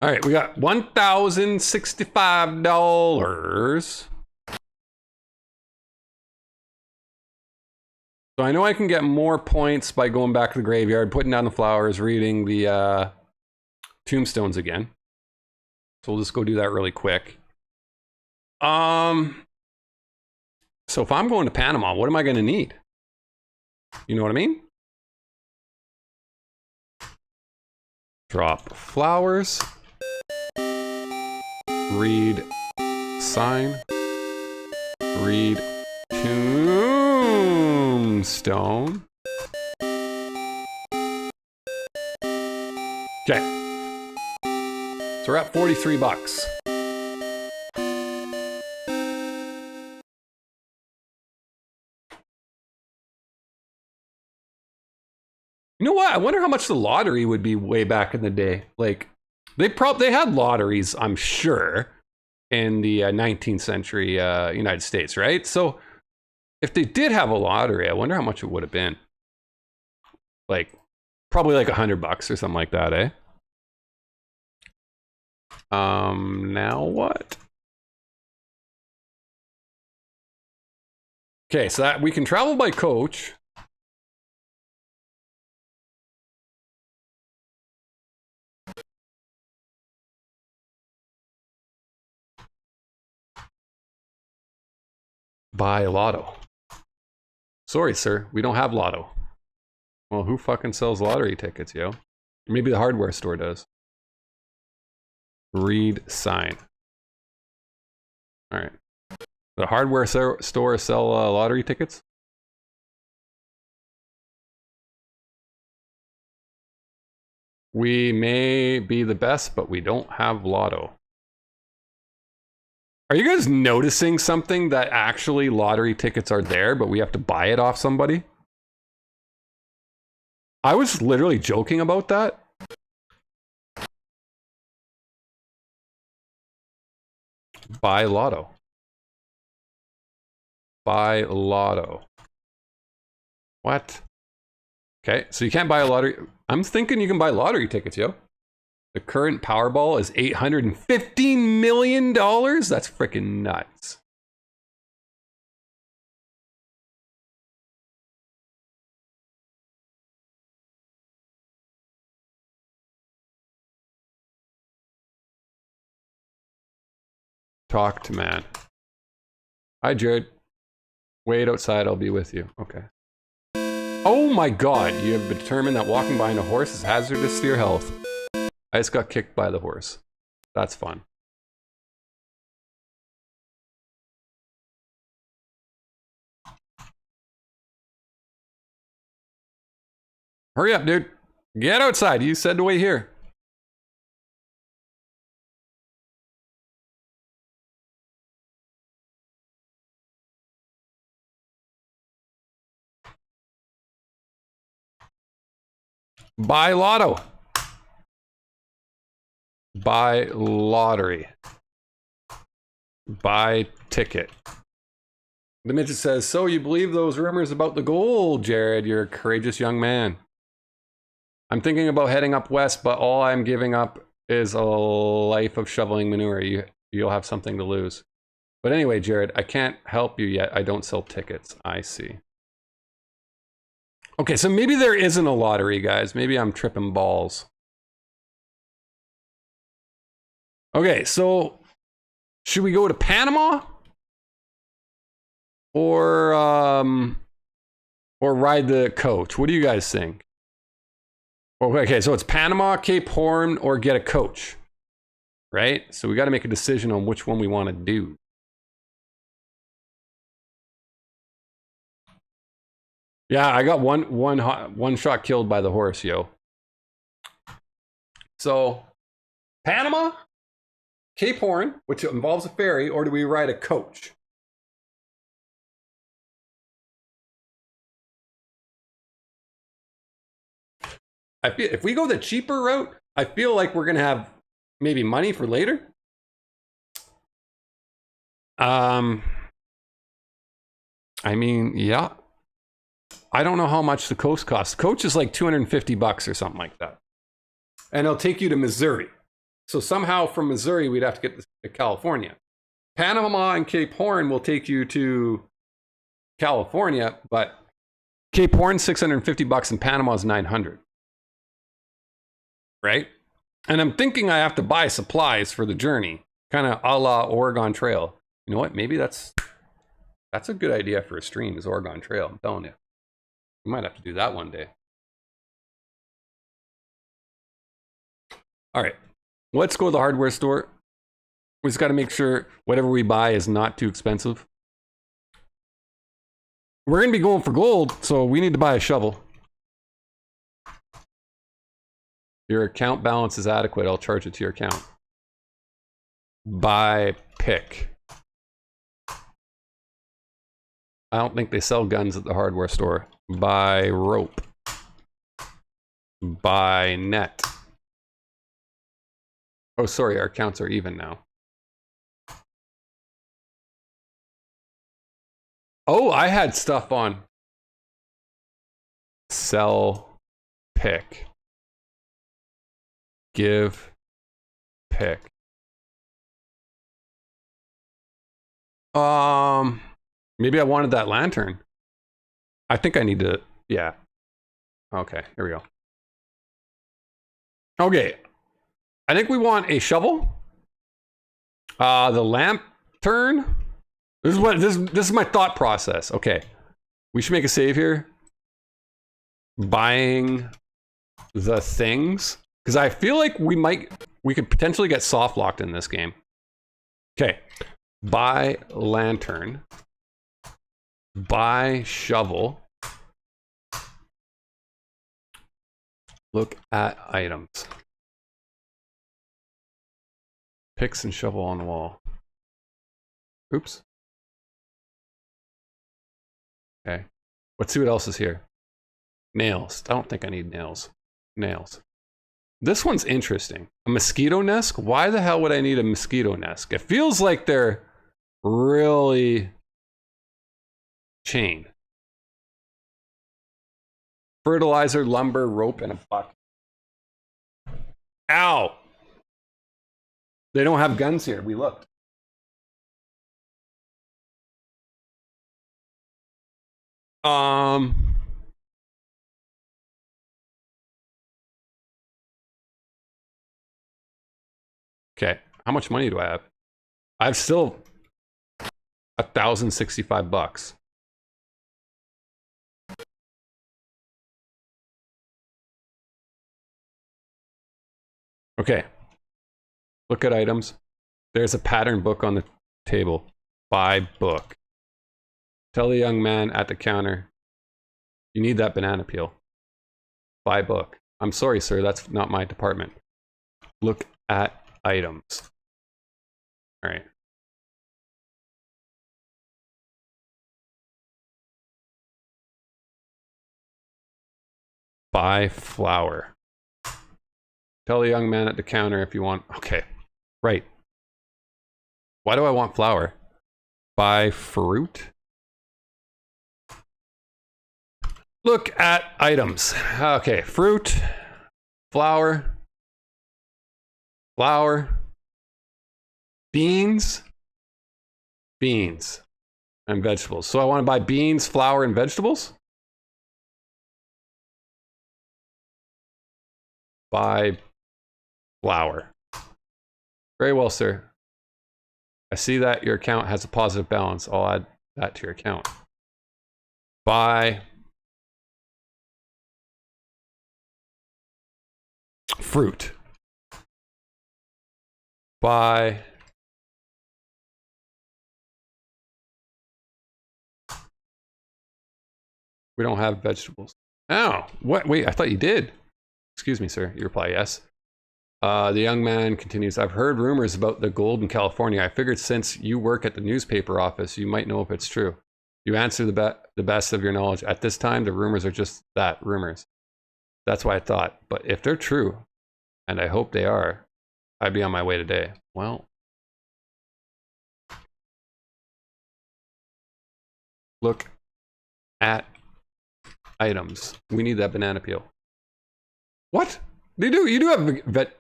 All right, we got $1,065. So I know I can get more points by going back to the graveyard, putting down the flowers, reading the tombstones again. So we'll just go do that really quick. So if I'm going to Panama, what am I going to need? You know what I mean? Drop flowers. Read sign. Read tombstone. Okay. So we're at 43 bucks. You know what? I wonder how much the lottery would be way back in the day. Like, they had lotteries, I'm sure, in the 19th century United States, right? So if they did have a lottery, I wonder how much it would have been. Like, probably like $100 or something like that, eh? Now what? Okay, so that we can travel by coach. Buy lotto. Sorry, sir, we don't have lotto. Well, who fucking sells lottery tickets, yo? Maybe the hardware store does. Read sign. All right. The hardware store sell lottery tickets? We may be the best, but we don't have lotto. Are you guys noticing something that actually lottery tickets are there, but we have to buy it off somebody? I was literally joking about that. Buy lotto. Buy lotto. What? Okay, so you can't buy a lottery. I'm thinking you can buy lottery tickets, yo. The current Powerball is $815 million? That's freaking nuts. Talk to man. Hi, Jared. Wait outside, I'll be with you. Okay. Oh my god, you have determined that walking behind a horse is hazardous to your health. I just got kicked by the horse. That's fun. Hurry up, dude. Get outside. You said to wait here. Buy lotto. Buy lottery. Buy ticket. The midget says, so you believe those rumors about the gold, Jared? You're a courageous young man. I'm thinking about heading up west, but all I'm giving up is a life of shoveling manure. You'll have something to lose. But anyway, Jared, I can't help you yet. I don't sell tickets. I see. Okay, so maybe there isn't a lottery, guys. Maybe I'm tripping balls. Okay, so should we go to Panama? Or ride the coach? What do you guys think? Okay, so it's Panama, Cape Horn, or get a coach, right? So we got to make a decision on which one we want to do. Yeah, I got one shot killed by the horse, yo. So, Panama, Cape Horn, which involves a ferry, or do we ride a coach? I feel if we go the cheaper route, I feel like we're gonna have maybe money for later. I mean, yeah. I don't know how much the coach costs. Coach is like $250 or something like that. And it'll take you to Missouri. So somehow from Missouri, we'd have to get to California. Panama and Cape Horn will take you to California, but Cape Horn $650 and Panama is $900. Right? And I'm thinking I have to buy supplies for the journey, kind of a la Oregon Trail. You know what? Maybe that's a good idea for a stream, is Oregon Trail. I'm telling you. We might have to do that one day. All right. Let's go to the hardware store. We just got to make sure whatever we buy is not too expensive. We're going to be going for gold, so we need to buy a shovel. Your account balance is adequate. I'll charge it to your account. Buy pick. I don't think they sell guns at the hardware store. Buy rope. Buy net. Oh, sorry, our accounts are even now. Oh, I had stuff on. Sell pick. Give pick. Maybe I wanted that lantern. I think I need to, yeah. Okay, here we go. Okay. I think we want a shovel. The lantern. This is my thought process. Okay. We should make a save here. Buying the things. Because I feel like we could potentially get soft locked in this game. Okay. Buy lantern. Buy shovel. Look at items. Picks and shovel on the wall. Oops. Okay. Let's see what else is here. Nails. I don't think I need nails. Nails. This one's interesting. A mosquito nest? Why the hell would I need a mosquito nest? It feels like they're really chain. Fertilizer, lumber, rope, and a bucket. Ow! They don't have guns here. We looked. Okay, how much money do I have? I have still $1,065. Okay. Look at items. There's a pattern book on the table. Buy book. Tell the young man at the counter, you need that banana peel. Buy book. I'm sorry, sir, that's not my department. Look at items. All right. Buy flour. Tell the young man at the counter if you want. Okay, right. Why do I want flour? Buy fruit. Look at items. Okay, fruit. flour, flour, beans, beans, and vegetables. So I want to buy beans, flour, and vegetables. Buy flour. Very well, sir. I see that your account has a positive balance. I'll add that to your account. Buy fruit. Buy we don't have vegetables. Oh, what? Wait, I thought you did. Excuse me, sir. You reply yes. The young man continues, I've heard rumors about the gold in California. I figured since you work at the newspaper office, you might know if it's true. You answer the best of your knowledge. At this time, the rumors are just that, rumors. That's what I thought. But if they're true, and I hope they are, I'd be on my way today. Well, look at items. We need that banana peel. What? You do have a vet.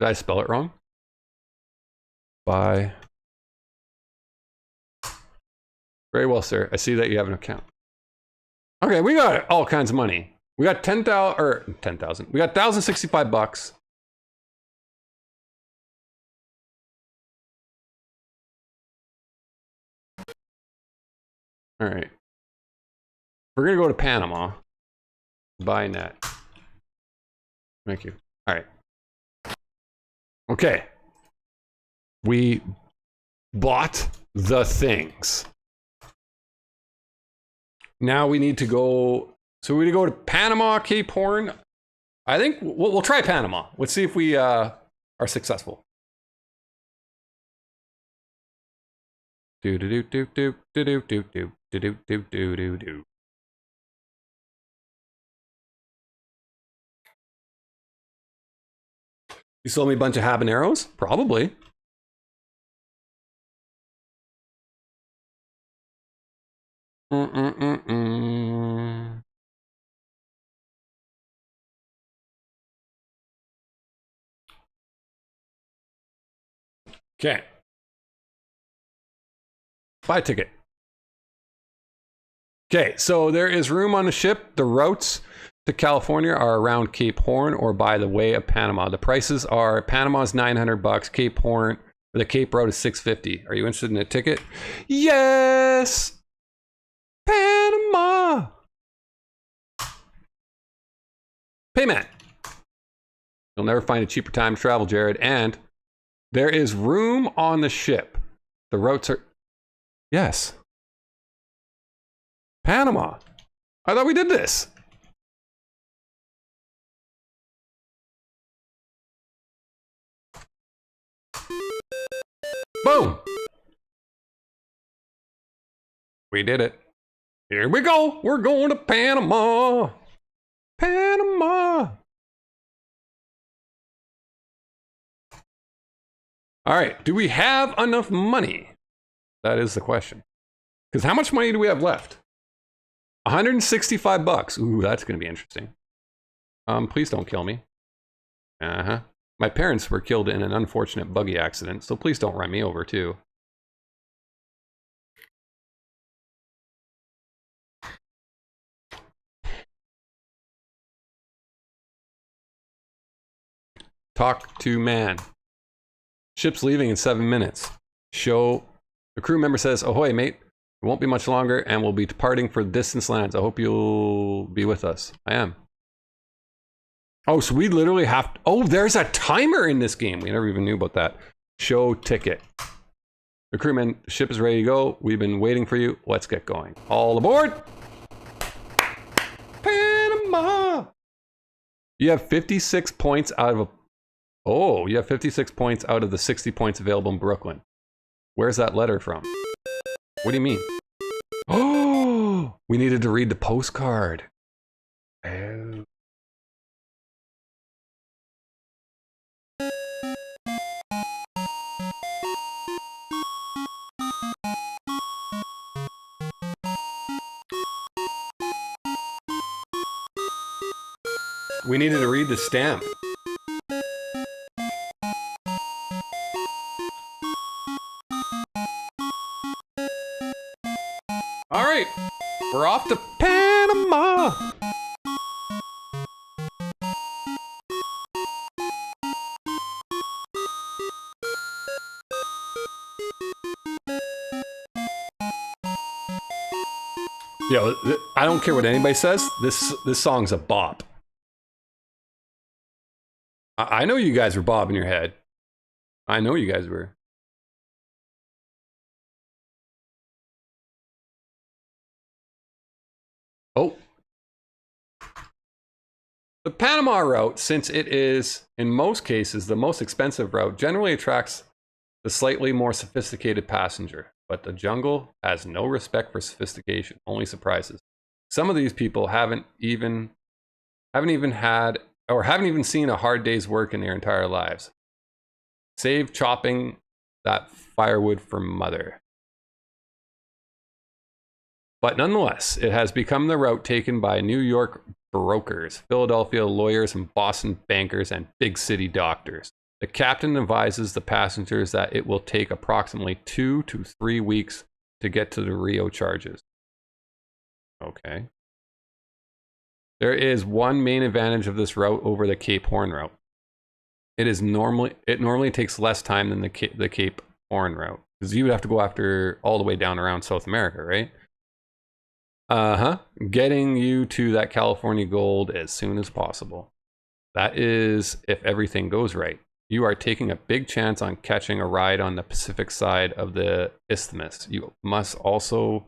Did I spell it wrong? Buy. Very well, sir. I see that you have an account. Okay, we got all kinds of money. We got 10,000 or 10,000. We got 1,065 bucks. All right. We're gonna go to Panama. Buy net. Thank you. All right. Okay. We bought the things. Now we need to go. So we need to go to Panama, Cape Horn. I think we'll try Panama. Let's see if we are successful. Do do do do do do do do do do do do do do. You sold me a bunch of habaneros? Probably. Okay. Buy a ticket. Okay, so there is room on the ship. The routes to California are around Cape Horn or by the way of Panama. The prices are Panama's 900 bucks, Cape Horn, the Cape route is 650. Are you interested in a ticket? Yes! Panama! Payment. You'll never find a cheaper time to travel, Jared. And there is room on the ship. The routes are... Yes. Panama. I thought we did this. Boom. We did it. Here we go. We're going to Panama. Panama. All right. Do we have enough money? That is the question. Because how much money do we have left? 165 bucks. Ooh, that's going to be interesting. Please don't kill me. Uh-huh. My parents were killed in an unfortunate buggy accident, so please don't run me over too. Talk to man. Ship's leaving in 7 minutes. Show. The crew member says, ahoy, mate. It won't be much longer, and we'll be departing for distant lands. I hope you'll be with us. I am. Oh, so we literally have to... Oh, there's a timer in this game. We never even knew about that. Show ticket. The crewman, ship is ready to go. We've been waiting for you. Let's get going. All aboard! Panama! You have 56 points out of a... Oh, you have 56 points out of the 60 points available in Brooklyn. Where's that letter from? What do you mean? Oh, we needed to read the postcard. Oh. We needed to read the stamp. All right, we're off to Panama. Yo, I don't care what anybody says. This song's a bop. I know you guys were bobbing your head. I know you guys were. Oh. The Panama route, since it is, in most cases, the most expensive route, generally attracts the slightly more sophisticated passenger. But the jungle has no respect for sophistication, only surprises. Some of these people haven't even seen a hard day's work in their entire lives. Save chopping that firewood for mother. But nonetheless, it has become the route taken by New York brokers, Philadelphia lawyers, and Boston bankers, and big city doctors. The captain advises the passengers that it will take approximately 2 to 3 weeks to get to the Rio charges. Okay. There is one main advantage of this route over the Cape Horn route. It normally takes less time than the Cape Horn route, because you would have to go after all the way down around South America, right? Getting you to that California gold as soon as possible. That is if everything goes right. You are taking a big chance on catching a ride on the Pacific side of the isthmus. You must also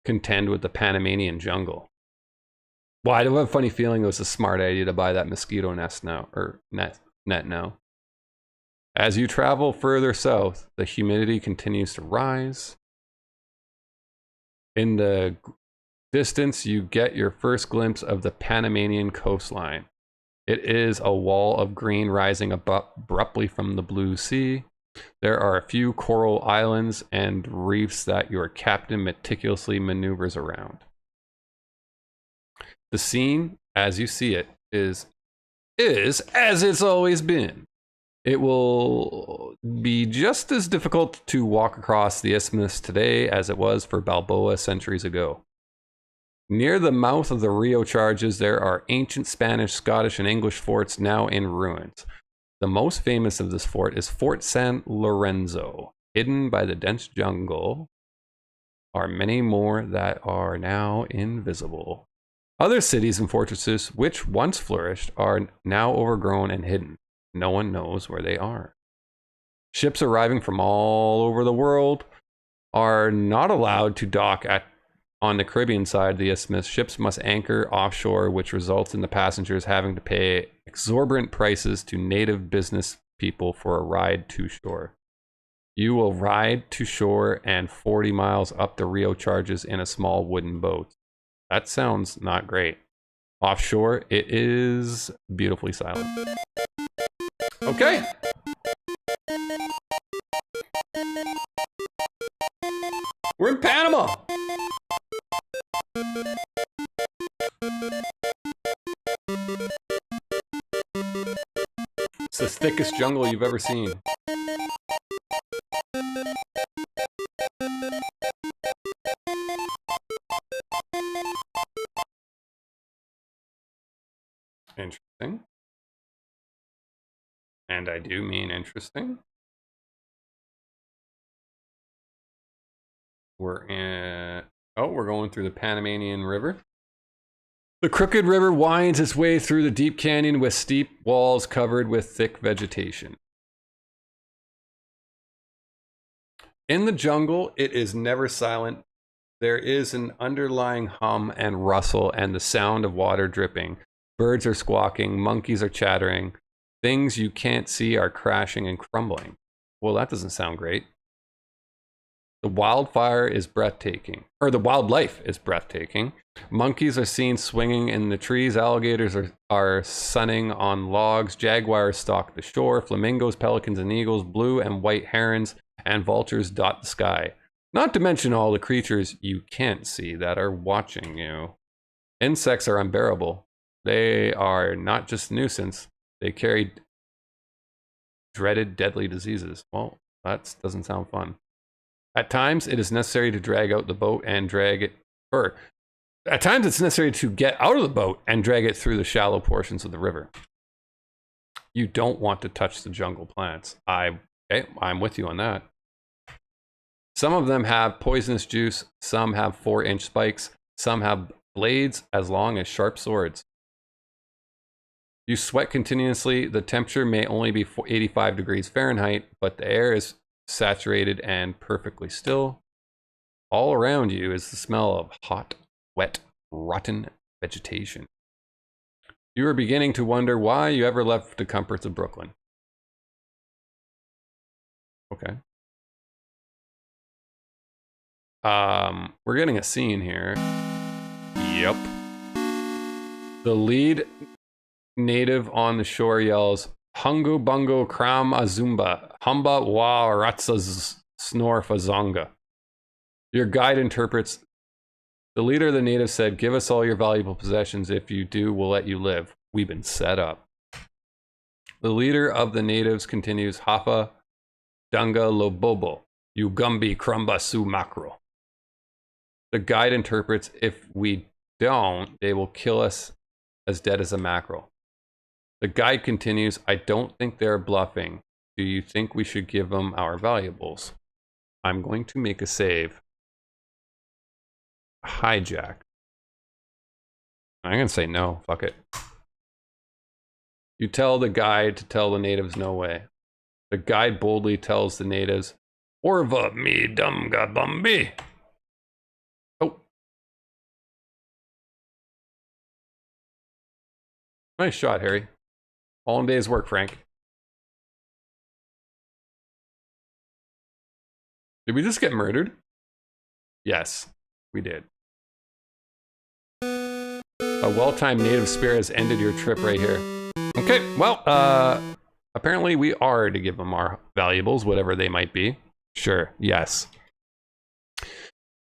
contend with the Panamanian jungle. Well, I do have a funny feeling it was a smart idea to buy that mosquito nest now, or net now. As you travel further south, the humidity continues to rise. In the distance, you get your first glimpse of the Panamanian coastline. It is a wall of green rising abruptly from the blue sea. There are a few coral islands and reefs that your captain meticulously maneuvers around. The scene, as you see it, is as it's always been. It will be just as difficult to walk across the isthmus today as it was for Balboa centuries ago. Near the mouth of the Rio charges, there are ancient Spanish, Scottish, and English forts now in ruins. The most famous of this fort is Fort San Lorenzo. Hidden by the dense jungle are many more that are now invisible. Other cities and fortresses which once flourished are now overgrown and hidden. No one knows where they are. Ships arriving from all over the world are not allowed to dock on the Caribbean side of the isthmus. Ships must anchor offshore, which results in the passengers having to pay exorbitant prices to native business people for a ride to shore. You will ride to shore and 40 miles up the Rio charges in a small wooden boat. That sounds not great. Offshore, it is beautifully silent. Okay. We're in Panama. It's the thickest jungle you've ever seen. Interesting. And I do mean interesting. We're going through the Panamanian River. The crooked river winds its way through the deep canyon with steep walls covered with thick vegetation. In the jungle, it is never silent. There is an underlying hum and rustle and the sound of water dripping. Birds are squawking, monkeys are chattering. Things you can't see are crashing and crumbling. Well, that doesn't sound great. The wildlife is breathtaking. Monkeys are seen swinging in the trees. Alligators are sunning on logs. Jaguars stalk the shore. Flamingos, pelicans, and eagles, blue and white herons, and vultures dot the sky. Not to mention all the creatures you can't see that are watching you. Insects are unbearable. They are not just a nuisance. They carry dreaded deadly diseases. Well, that doesn't sound fun. At times, it is necessary to drag out the boat and drag it, or at times it's necessary to get out of the boat and drag it through the shallow portions of the river. You don't want to touch the jungle plants. I'm with you on that. Some of them have poisonous juice, some have 4-inch spikes, some have blades as long as sharp swords. You sweat continuously. The temperature may only be 85 degrees Fahrenheit, but the air is saturated and perfectly still. All around you is the smell of hot, wet, rotten vegetation. You are beginning to wonder why you ever left the comforts of Brooklyn. Okay. We're getting a scene here. Yep. The lead native on the shore yells, "Hungu bungo kram azumba, humba wa ratsa snorfazonga." Your guide interprets. The leader of the natives said, "Give us all your valuable possessions. If you do, we'll let you live. We've been set up." The leader of the natives continues, "Hafa dunga lobobo, ugumbi krumba su makro." The guide interprets, "If we don't, they will kill us as dead as a mackerel." The guide continues, "I don't think they're bluffing. Do you think we should give them our valuables?" I'm going to make a save. Hijack. I'm going to say no. Fuck it. You tell the guide to tell the natives no way. The guide boldly tells the natives, "Orva mi dumga bumbi." Oh. Nice shot, Harry. All in day's work, Frank. Did we just get murdered? Yes, we did. A well-timed native spear has ended your trip right here. Okay, well, apparently we are to give them our valuables, whatever they might be. Sure, yes.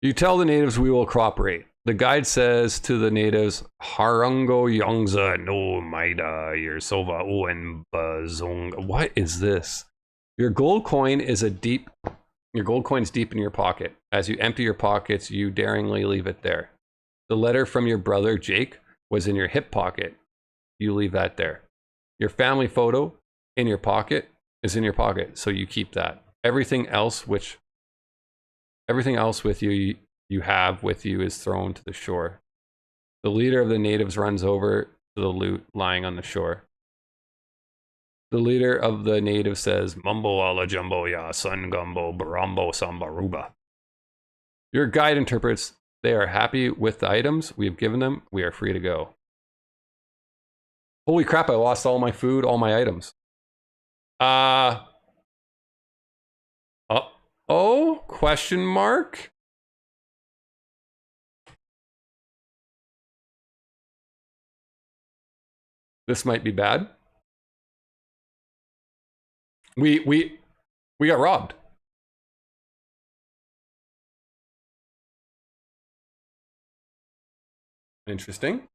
You tell the natives we will cooperate. The guide says to the natives, "Harango yongza no maida yersova uen bazong." What is this? Your gold coin is deep in your pocket. As you empty your pockets, you daringly leave it there. The letter from your brother Jake was in your hip pocket. You leave that there. Your family photo in your pocket is in your pocket, so you keep that. Everything else with you have with you is thrown to the shore. The leader of the natives runs over to the loot lying on the shore. The leader of the natives says, "Mumbo ala jumbo ya sun gumbo barambo sambaruba." Your guide interprets, "They are happy with the items we have given them. We are free to go." Holy crap, I lost all my food, all my items. Oh, question mark? This might be bad. We got robbed. Interesting.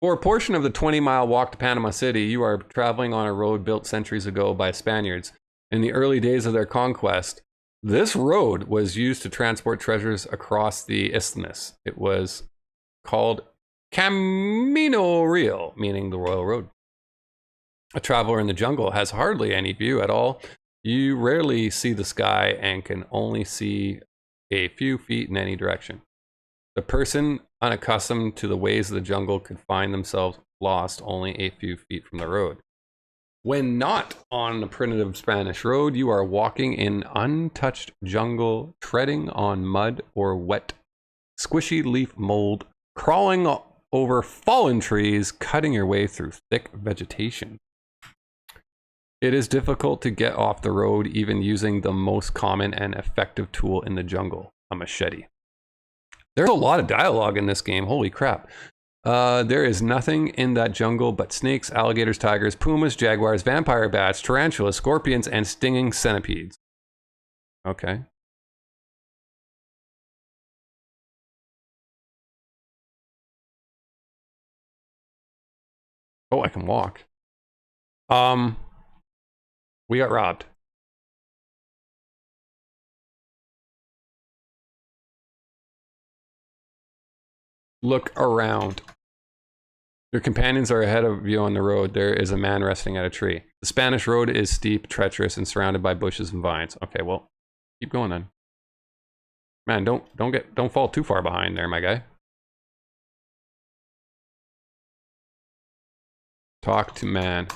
For a portion of the 20-mile walk to Panama City, you are traveling on a road built centuries ago by Spaniards. In the early days of their conquest, this road was used to transport treasures across the isthmus. It was called Camino Real, meaning the Royal Road. A traveler in the jungle has hardly any view at all. You rarely see the sky and can only see a few feet in any direction. The person unaccustomed to the ways of the jungle could find themselves lost only a few feet from the road. When not on the primitive Spanish road, you are walking in untouched jungle, treading on mud or wet, squishy leaf mold, crawling over fallen trees, cutting your way through thick vegetation. It is difficult to get off the road even using the most common and effective tool in the jungle, a machete. There's a lot of dialogue in this game, holy crap. There is nothing in that jungle but snakes, alligators, tigers, pumas, jaguars, vampire bats, tarantulas, scorpions, and stinging centipedes. Okay. Oh, I can walk. We got robbed. Look around. Your companions are ahead of you on the road. There is a man resting at a tree. The Spanish road is steep, treacherous, and surrounded by bushes and vines. Okay, well, keep going then. Man, don't fall too far behind there, my guy. Talk to man.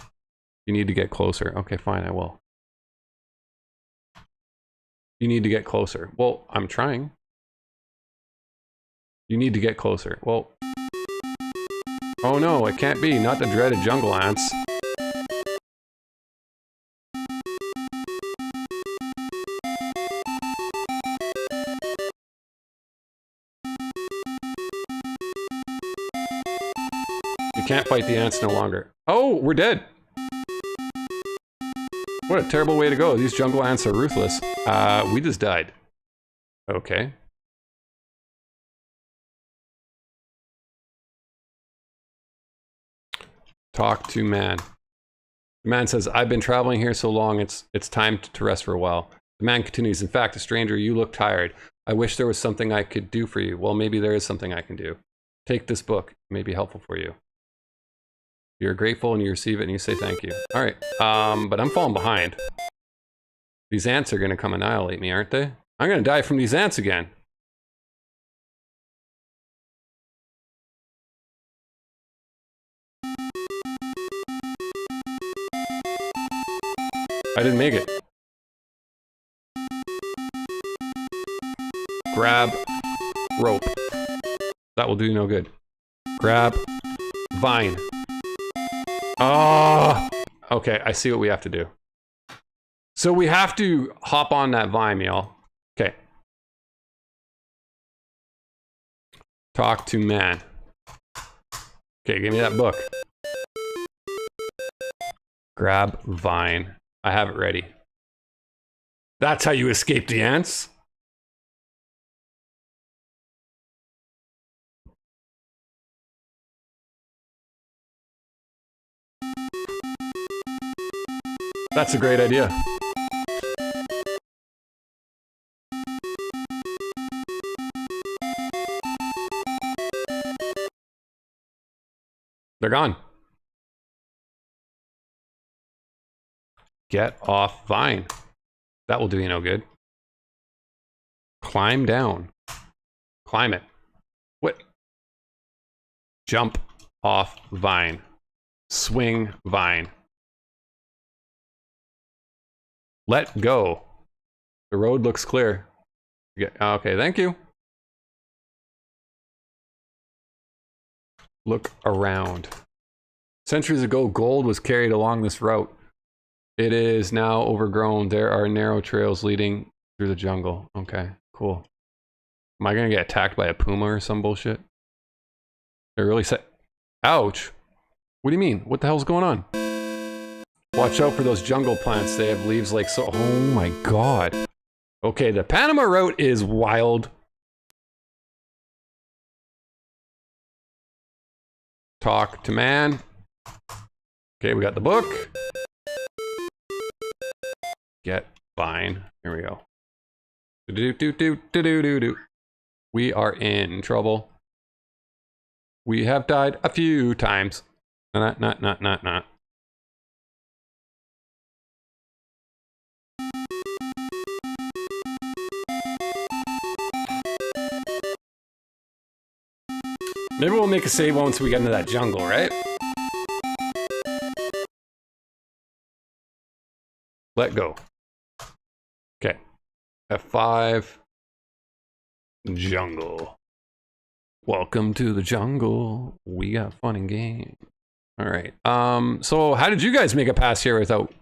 You need to get closer. Okay, fine, I will. You need to get closer. Well, I'm trying. You need to get closer. Well. Oh no, it can't be. Not the dreaded jungle ants. You can't fight the ants no longer. Oh, we're dead. What a terrible way to go. These jungle ants are ruthless. We just died. Okay. Talk to man. The man says, I've been traveling here so long, it's time to rest for a while. The man continues, in fact, a stranger, you look tired. I wish there was something I could do for you. Well, maybe there is something I can do. Take this book. It may be helpful for you. You're grateful and you receive it and you say thank you. All right, but I'm falling behind. These ants are gonna come annihilate me, aren't they? I'm gonna die from these ants again. I didn't make it. Grab rope. That will do no good. Grab vine. Oh, okay, I see what we have to do. So we have to hop on that vine, y'all. Okay. Talk to man. Okay, give me that book. Grab vine. I have it ready. That's how you escape the ants. That's a great idea. They're gone. Get off vine. That will do you no good. Climb down. Climb it. What? Jump off vine. Swing vine. Let go. The road looks clear. Okay, thank you. Look around. Centuries ago, gold was carried along this route. It is now overgrown. There are narrow trails leading through the jungle. Okay, cool. Am I gonna get attacked by a puma or some bullshit? They're really set. Ouch. What do you mean? What the hell's going on? Watch out for those jungle plants. They have leaves like so. Oh my god. Okay, the Panama route is wild. Talk to man. Okay, we got the book. Get vine. Here we go. Do. We are in trouble. We have died a few times. Not. Maybe we'll make a save once we get into that jungle, right? Let go. Okay. F5. Jungle. Welcome to the jungle. We got fun and games. All right. So how did you guys make it past here without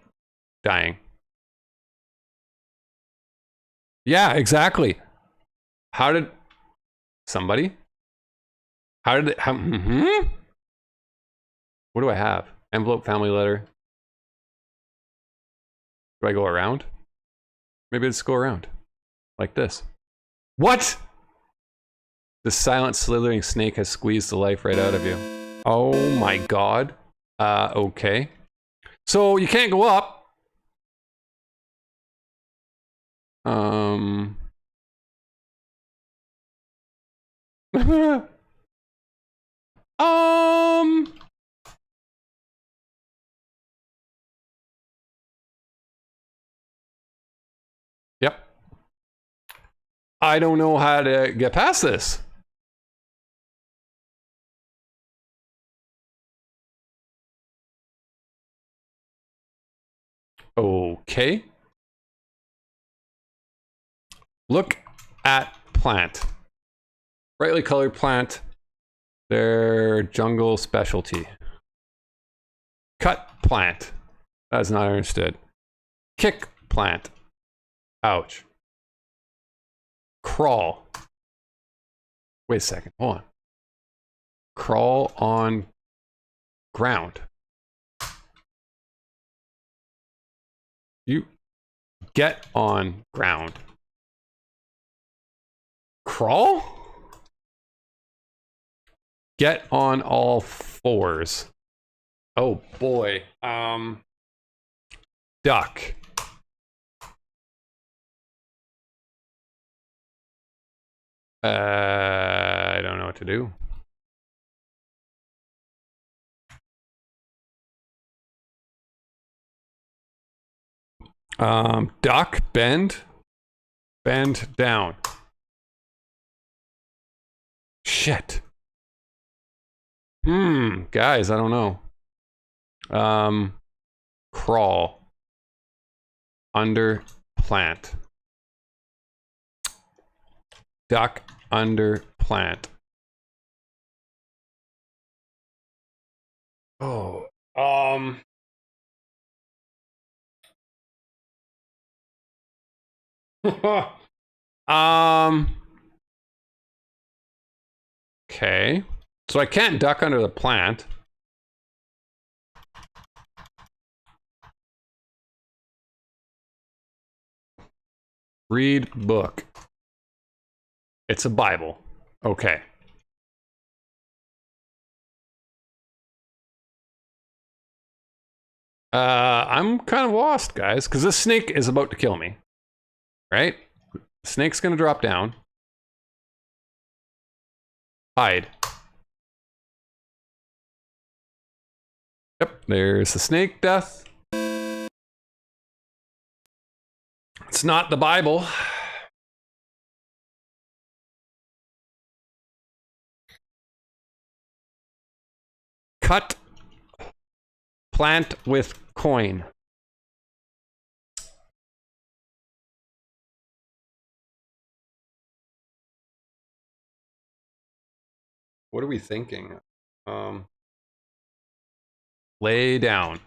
dying? Yeah, exactly. How did somebody? How did it? What do I have? Envelope, family letter. Do I go around? Maybe let's go around. Like this. What? The silent slithering snake has squeezed the life right out of you. Oh my god. Okay. So you can't go up. Yep. I don't know how to get past this. Okay. Look at plant. Brightly colored plant. Their jungle specialty. Cut plant. That's not understood. Kick plant. Ouch. Crawl. Wait a second. Hold on. Crawl on ground. You get on ground. Crawl? Get on all fours. Oh boy. Duck. I don't know what to do. Duck, bend down. Shit. Guys, I don't know. Crawl. Under plant. Duck under plant. Oh, okay. So I can't duck under the plant. Read book. It's a Bible. Okay. I'm kind of lost, guys, because this snake is about to kill me. Right? The snake's gonna drop down. Hide. Yep, there's the snake death. It's not the Bible. Cut plant with coin. What are we thinking? Lay down.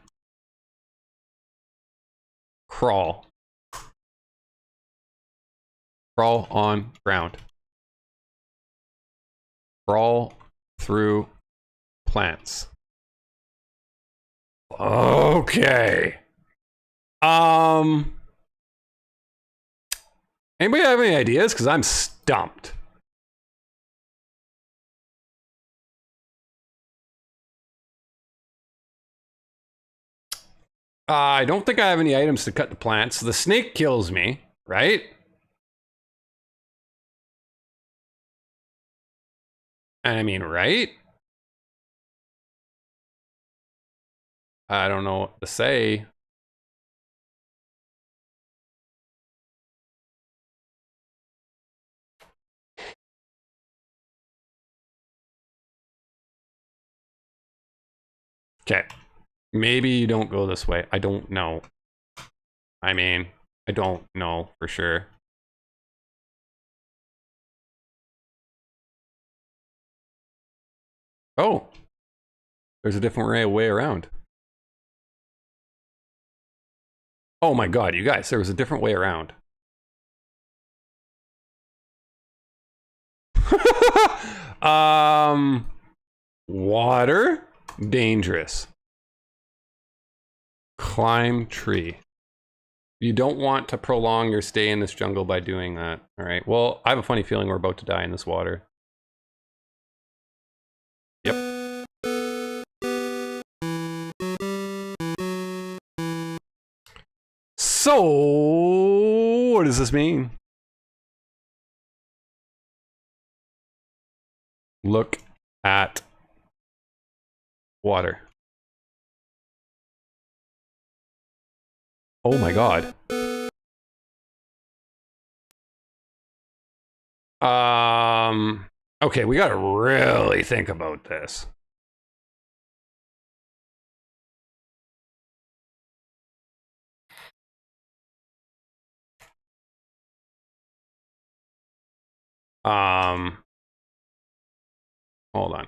Crawl. Crawl on ground. Crawl through plants. Okay. Anybody have any ideas? Because I'm stumped. I don't think I have any items to cut the plants. The snake kills me, right? I mean, right? I don't know what to say. Okay. Maybe you don't go this way. I don't know. I mean, I don't know for sure. Oh, there's a different way around. Oh my God, you guys, there was a different way around. Water, dangerous. Climb tree. You don't want to prolong your stay in this jungle by doing that. All right, well, I have a funny feeling we're about to die in this water. Yep. So, what does this mean? Look at water. Oh my god. Okay, we gotta really think about this. Hold on.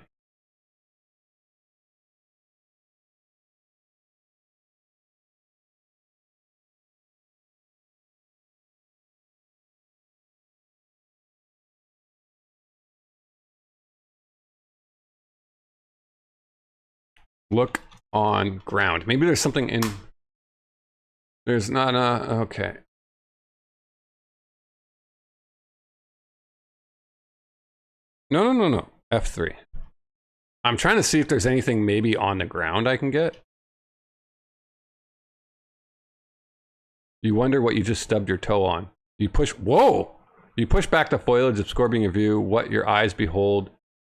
Look on ground. Maybe there's something in... There's not a... Okay. No. F3. I'm trying to see if there's anything maybe on the ground I can get. You wonder what you just stubbed your toe on. You push... Whoa! You push back the foliage, absorbing your view. What your eyes behold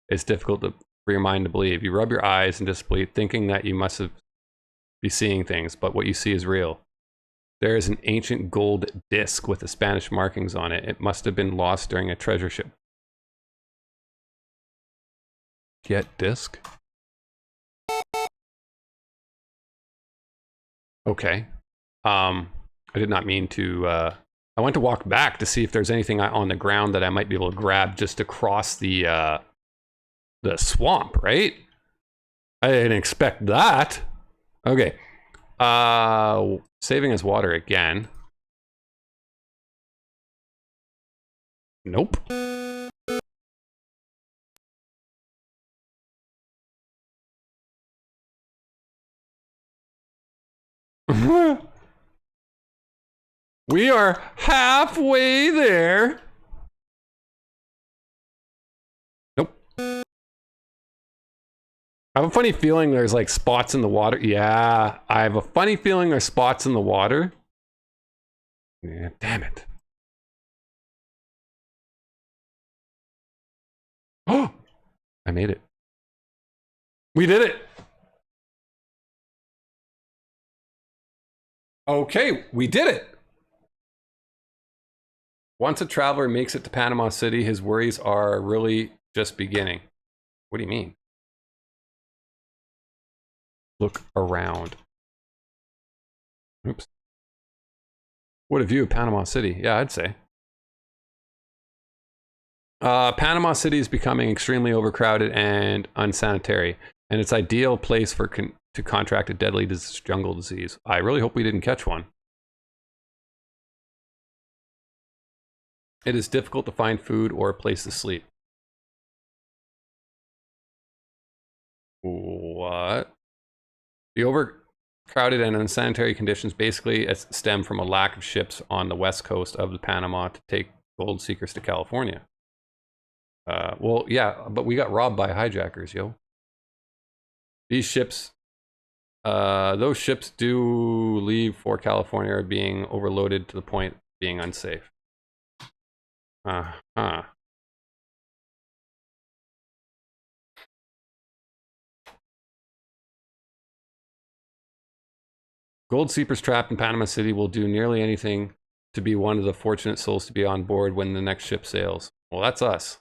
is difficult for your mind to believe. You rub your eyes in disbelief, thinking that you must be seeing things, but what you see is real. There is an ancient gold disc with the Spanish markings on it. It must have been lost during a treasure ship. Get disc? Okay. I did not mean to... I went to walk back to see if there's anything on the ground that I might be able to grab just across the swamp, right? I didn't expect that. Okay. Saving us water again. Nope. We are halfway there. Nope. I have a funny feeling there's like spots in the water. Yeah, I have a funny feeling there's spots in the water. Yeah, damn it. Oh, I made it. We did it. Okay, we did it. Once a traveler makes it to Panama City, his worries are really just beginning. What do you mean? Look around. Oops. What a view of Panama City. Yeah, I'd say. Panama City is becoming extremely overcrowded and unsanitary, and it's ideal place for to contract a deadly jungle disease. I really hope we didn't catch one. It is difficult to find food or a place to sleep. What? The overcrowded and unsanitary conditions basically stem from a lack of ships on the west coast of the Panama to take gold seekers to California. Well, yeah, but we got robbed by hijackers, yo. These ships, those ships do leave for California are being overloaded to the point of being unsafe. Uh-huh. Gold seekers trapped in Panama City will do nearly anything to be one of the fortunate souls to be on board when the next ship sails. Well, that's us.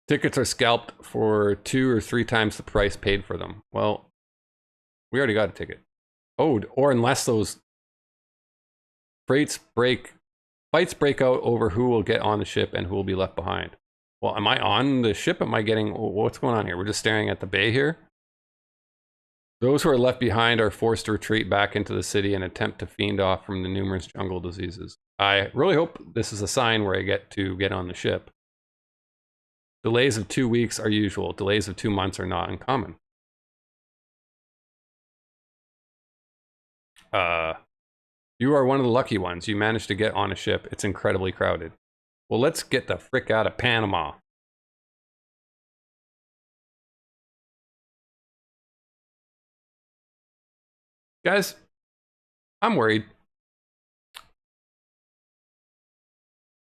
Tickets are scalped for 2 or 3 times the price paid for them. Well, we already got a ticket. Oh, or unless those fights break out over who will get on the ship and who will be left behind. Well, am I on the ship? Am I getting... What's going on here? We're just staring at the bay here? Those who are left behind are forced to retreat back into the city and attempt to fend off from the numerous jungle diseases. I really hope this is a sign where I get to get on the ship. Delays of 2 weeks are usual. Delays of 2 months are not uncommon. You are one of the lucky ones. You managed to get on a ship. It's incredibly crowded. Well, let's get the frick out of Panama. Guys, I'm worried.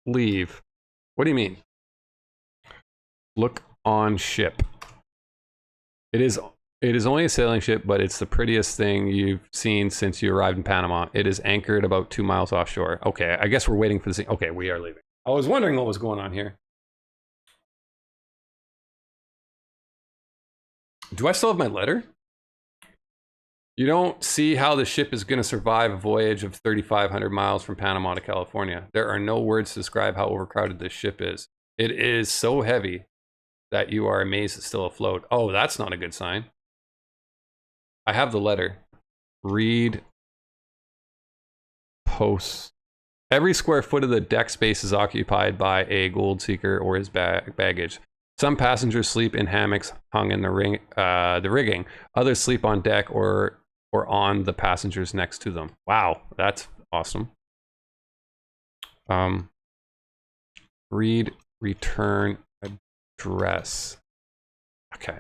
Leave. What do you mean? Look on ship. It is only a sailing ship, but it's the prettiest thing you've seen since you arrived in Panama. It is anchored about 2 miles offshore. Okay, I guess we're waiting for this. Okay, we are leaving. I was wondering what was going on here. Do I still have my letter? You don't see how the ship is going to survive a voyage of 3,500 miles from Panama to California. There are no words to describe how overcrowded this ship is. It is so heavy that you are amazed it's still afloat. Oh, that's not a good sign. I have the letter. Read. Post. Every square foot of the deck space is occupied by a gold seeker or his baggage. Some passengers sleep in hammocks hung in the rigging. Others sleep on deck or on the passengers next to them. Wow, that's awesome. Read return address. Okay.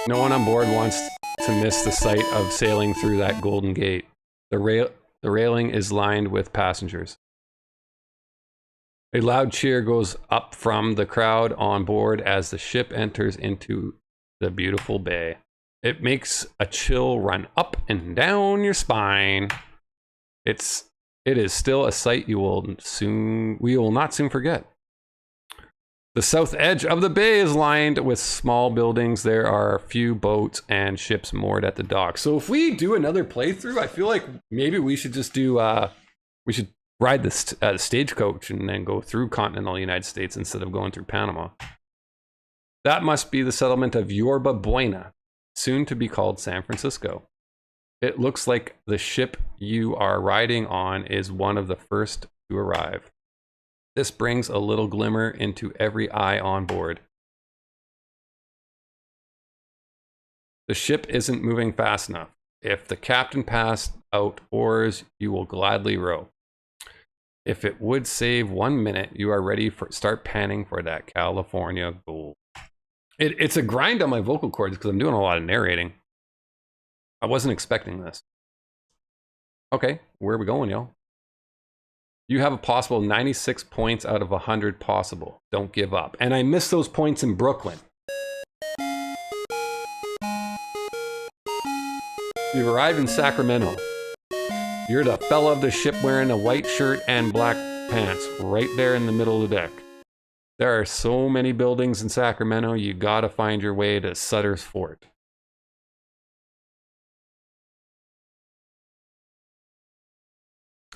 No one on board wants to miss the sight of sailing through that golden gate. The railing is lined with passengers. A loud cheer goes up from the crowd on board as the ship enters into the beautiful bay. It makes a chill run up and down your spine. It is still a sight we will not soon forget. The south edge of the bay is lined with small buildings. There are a few boats and ships moored at the dock. So if we do another playthrough, I feel like maybe we should just do, we should ride the stagecoach and then go through continental United States instead of going through Panama. That must be the settlement of Yorba Buena, soon to be called San Francisco. It looks like the ship you are riding on is one of the first to arrive. This brings a little glimmer into every eye on board. The ship isn't moving fast enough. If the captain passed out oars, you will gladly row. If it would save 1 minute, you are ready for start panning for that California gold. It's a grind on my vocal cords because I'm doing a lot of narrating. I wasn't expecting this. Okay, where are we going, y'all? You have a possible 96 points out of 100 possible. Don't give up. And I missed those points in Brooklyn. You've arrived in Sacramento. You're the fella of the ship wearing a white shirt and black pants right there in the middle of the deck. There are so many buildings in Sacramento, you gotta find your way to Sutter's Fort.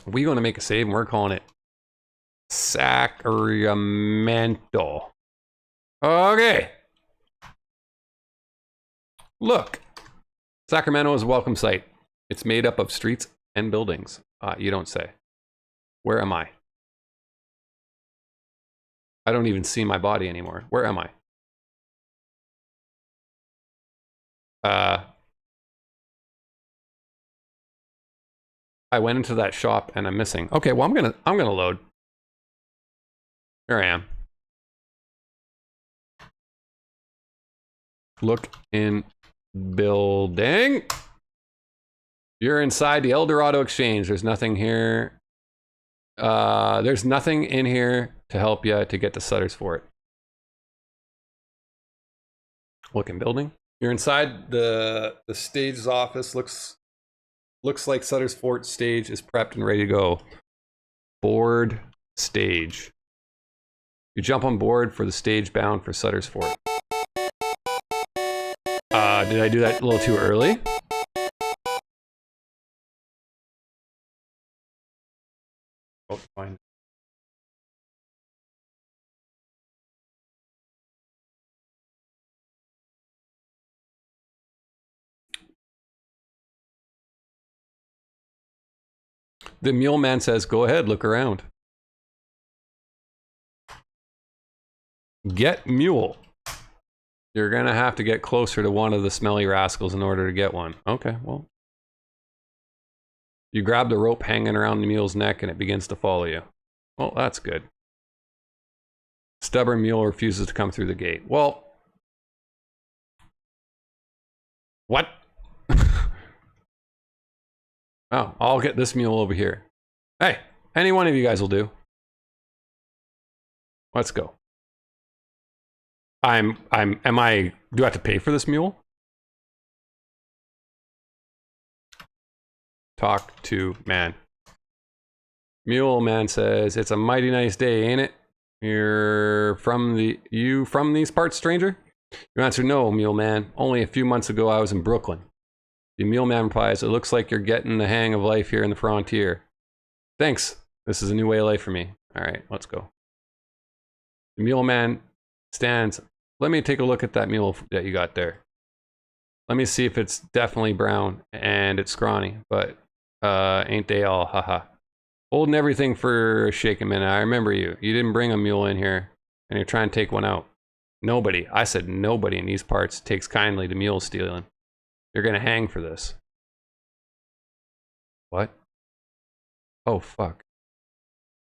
We're going to make a save and we're calling it Sacramento. Okay. Look. Sacramento is a welcome sight. It's made up of streets and buildings. You don't say. Where am I? I don't even see my body anymore. Where am I? I went into that shop and I'm missing. Okay, well I'm gonna load. Here I am. Look in building. You're inside the El Dorado Exchange. There's nothing here. There's nothing in here to help you to get to Sutter's Fort. Look in building. You're inside the stage's office. Looks like Sutter's Fort stage is prepped and ready to go. Board stage. You jump on board for the stage bound for Sutter's Fort. Did I do that a little too early? Oh, fine. The mule man says, go ahead, look around. Get mule. You're gonna have to get closer to one of the smelly rascals in order to get one. Okay, well. You grab the rope hanging around the mule's neck and it begins to follow you. Well, that's good. Stubborn mule refuses to come through the gate. Well, What? Oh, I'll get this mule over here. Hey, any one of you guys will do. Let's go. Do I have to pay for this mule? Talk to man. Mule man says, it's a mighty nice day, ain't it? You from these parts, stranger? You answer, no, mule man. Only a few months ago I was in Brooklyn. The mule man replies, it looks like you're getting the hang of life here in the frontier. Thanks. This is a new way of life for me. All right, let's go. The mule man stands. Let me take a look at that mule that you got there. Let me see if it's definitely brown and it's scrawny, but ain't they all, haha. Holding everything for a shaking minute. I remember you. You didn't bring a mule in here and you're trying to take one out. Nobody, I said nobody in these parts takes kindly to mule stealing. You're gonna hang for this. What? Oh, fuck.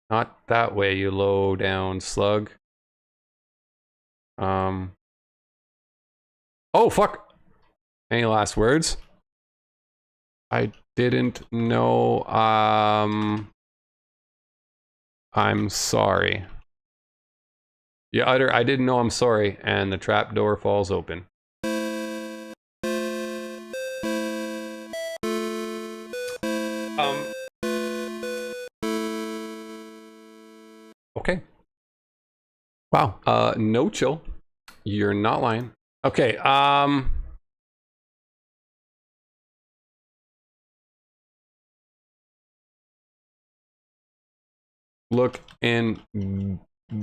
Not that way, you low down slug. Oh, fuck. Any last words? I didn't know, I'm sorry. You utter, I didn't know I'm sorry, and the trap door falls open. Okay. Wow. No chill. You're not lying. Okay, look in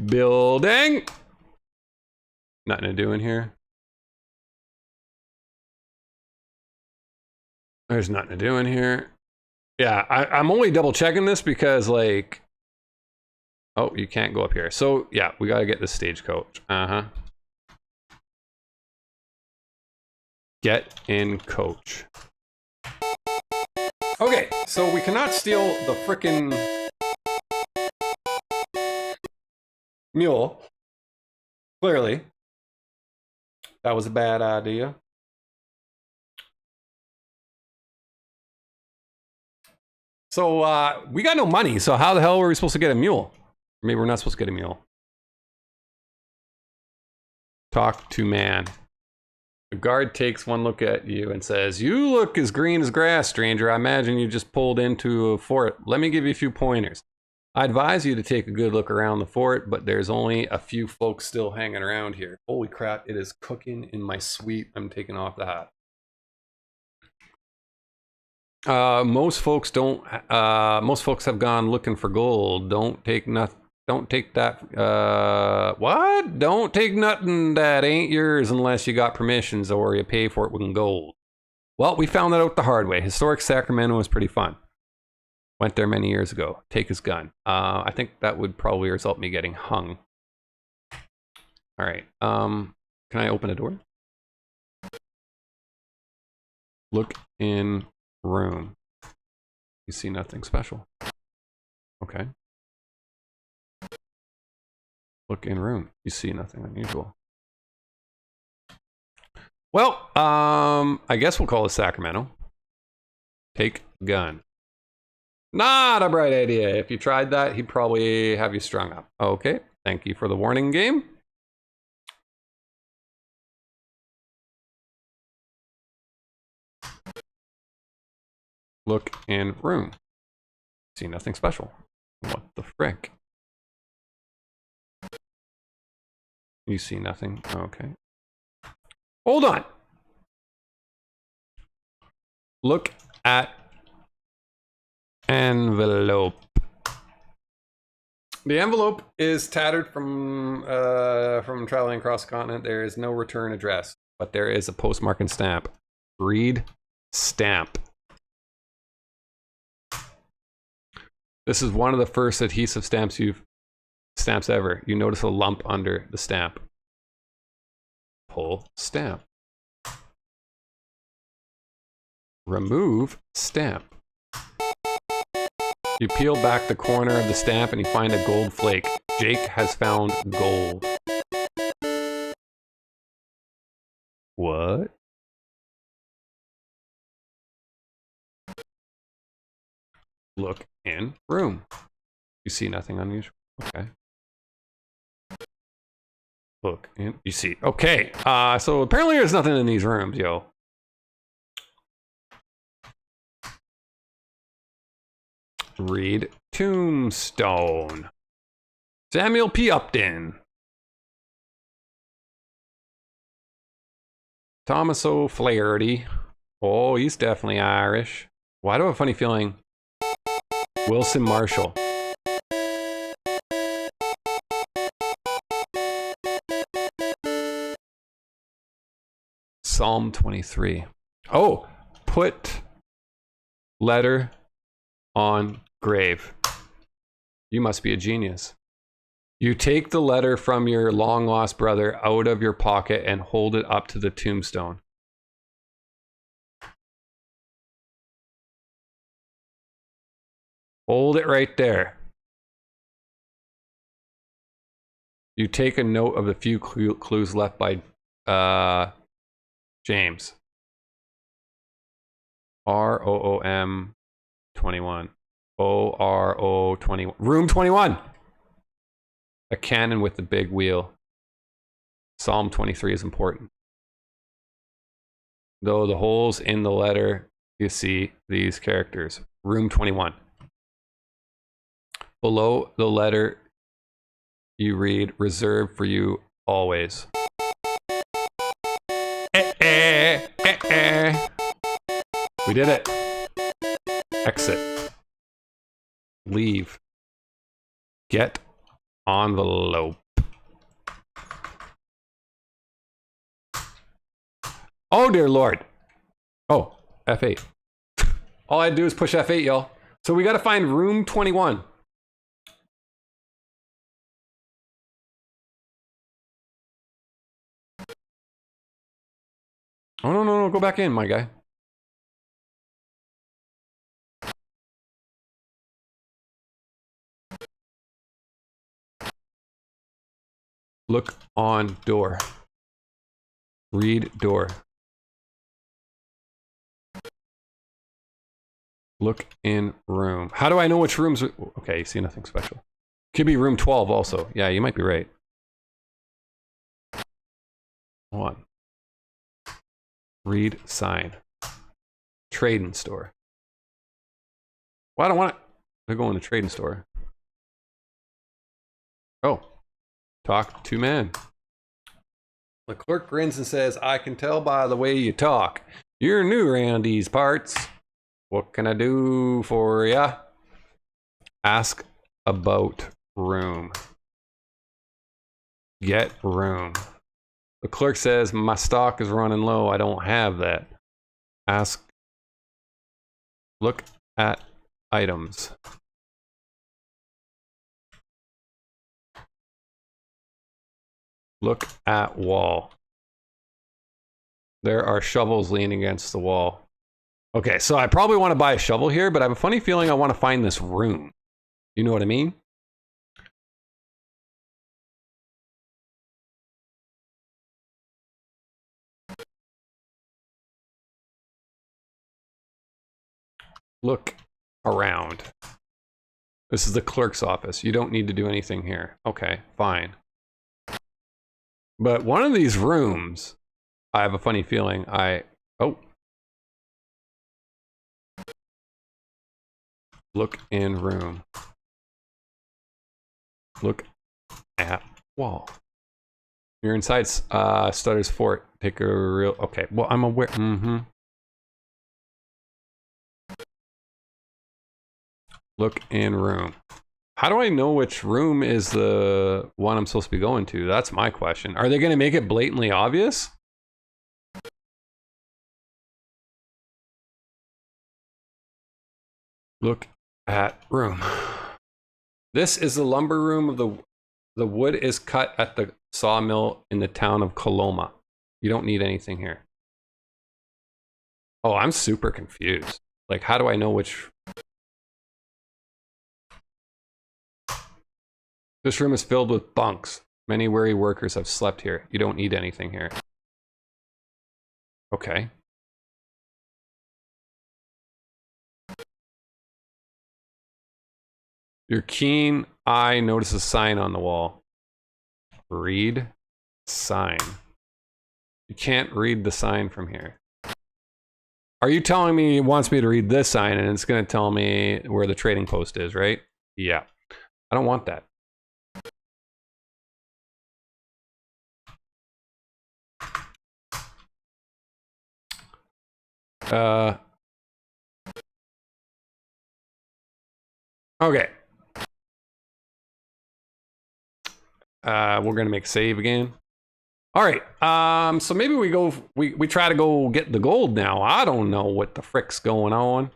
building. Nothing to do in here. There's nothing to do in here. Yeah, I'm only double checking this because, like, oh, you can't go up here. So yeah, we gotta get this stagecoach. Get in coach. Okay, so we cannot steal the frickin' mule. Clearly. That was a bad idea. So, we got no money, so how the hell were we supposed to get a mule? Maybe we're not supposed to get a mule. Talk to man. The guard takes one look at you and says, you look as green as grass, stranger. I imagine you just pulled into a fort. Let me give you a few pointers. I advise you to take a good look around the fort, but there's only a few folks still hanging around here. Holy crap, it is cooking in my suite. I'm taking off the hat. Most folks have gone looking for gold. Don't take nothing. Don't take that, what? Don't take nothing that ain't yours unless you got permissions or you pay for it with gold. Well, we found that out the hard way. Historic Sacramento was pretty fun. Went there many years ago. Take his gun. I think that would probably result in me getting hung. All right. Can I open a door? Look in room. You see nothing special. Okay. Look in room. You see nothing unusual. Well, I guess we'll call it Sacramento. Take gun. Not a bright idea. If you tried that, he'd probably have you strung up. Okay. Thank you for the warning game. Look in room. See nothing special. What the frick? You see nothing. Okay. Hold on. Look at envelope. The envelope is tattered from traveling across the continent. There is no return address, but there is a postmark and stamp. Read stamp. This is one of the first adhesive stamps ever. You notice a lump under the stamp. Pull stamp. Remove stamp. You peel back the corner of the stamp and you find a gold flake. Jake has found gold. What? Look in room. You see nothing unusual. Okay. Look in. You see. Okay. So apparently there's nothing in these rooms, yo. Read tombstone. Samuel P. Upton. Thomas O'Flaherty. Oh, he's definitely Irish. Why do I have a funny feeling? Wilson Marshall. Psalm 23. Oh, put letter on grave. You must be a genius. You take the letter from your long lost brother out of your pocket and hold it up to the tombstone. Hold it right there. You take a note of the few clues left by James. ROOM 21. ORO 21. Room 21. A cannon with the big wheel. Psalm 23 is important. Though the holes in the letter, you see these characters. Room 21. Below the letter, you read, reserved for you always. We did it. Exit. Leave. Get envelope. Oh, dear Lord. Oh, F8. All I do is push F8, y'all. So we got to find room 21. Oh, no, go back in, my guy. Look on door. Read door. Look in room. How do I know which rooms? Okay, you see nothing special. Could be room 12 also. Yeah, you might be right. Hold on. Read sign. Trading store. Well, I don't want to go in the trading store. Oh. Talk to man. The clerk grins and says, I can tell by the way you talk. You're new around these parts. What can I do for ya? Ask about room. Get room. The clerk says, my stock is running low. I don't have that. Ask. Look at items. Look at wall. There are shovels leaning against the wall. Okay, so I probably want to buy a shovel here, but I have a funny feeling I want to find this room. You know what I mean? Look around. This is the clerk's office. You don't need to do anything here. Okay, fine. But one of these rooms, I have a funny feeling oh. Look in room. Look at wall. You're inside Stutter's fort. Take a real, okay, well, I'm aware, Look in room. How do I know which room is the one I'm supposed to be going to? That's my question. Are they going to make it blatantly obvious? Look at room. This is the lumber room of the wood is cut at the sawmill in the town of Coloma. You don't need anything here. Oh, I'm super confused. Like, how do I know which? This room is filled with bunks. Many weary workers have slept here. You don't need anything here. Okay. Your keen eye notices a sign on the wall. Read sign. You can't read the sign from here. Are you telling me it wants me to read this sign and it's going to tell me where the trading post is, right? Yeah. I don't want that. Okay. We're gonna make a save again. All right. So maybe we try to go get the gold now. I don't know what the frick's going on.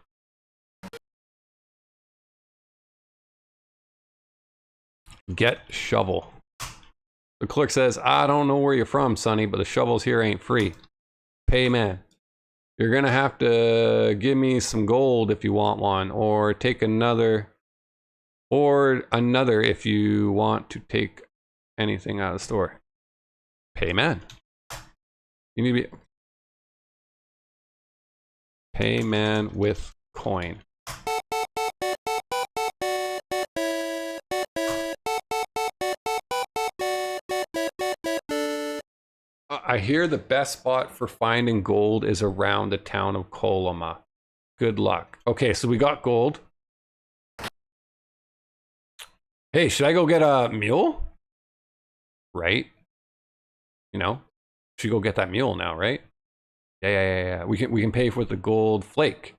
Get shovel. The clerk says, I don't know where you're from, Sonny, but the shovels here ain't free. Pay man. You're gonna have to give me some gold if you want one, or take another, if you want to take anything out of the store. Pay man. You need to be pay man with coin. I hear the best spot for finding gold is around the town of Coloma. Good luck. Okay, so we got gold. Hey, should I go get a mule? Right? You know, should go get that mule now, right? Yeah. We can pay for the gold flake.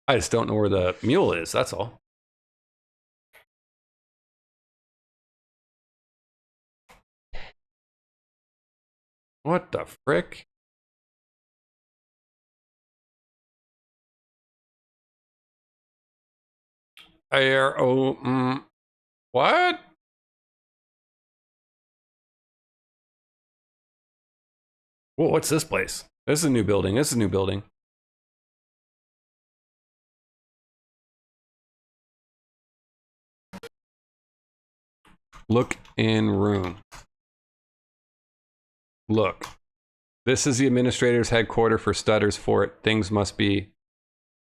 I just don't know where the mule is, that's all. What the frick? What? Whoa, what's this place? This is a new building. This is a new building. Look in room. Look. This is the administrator's headquarters for Stutter's Fort. Things must be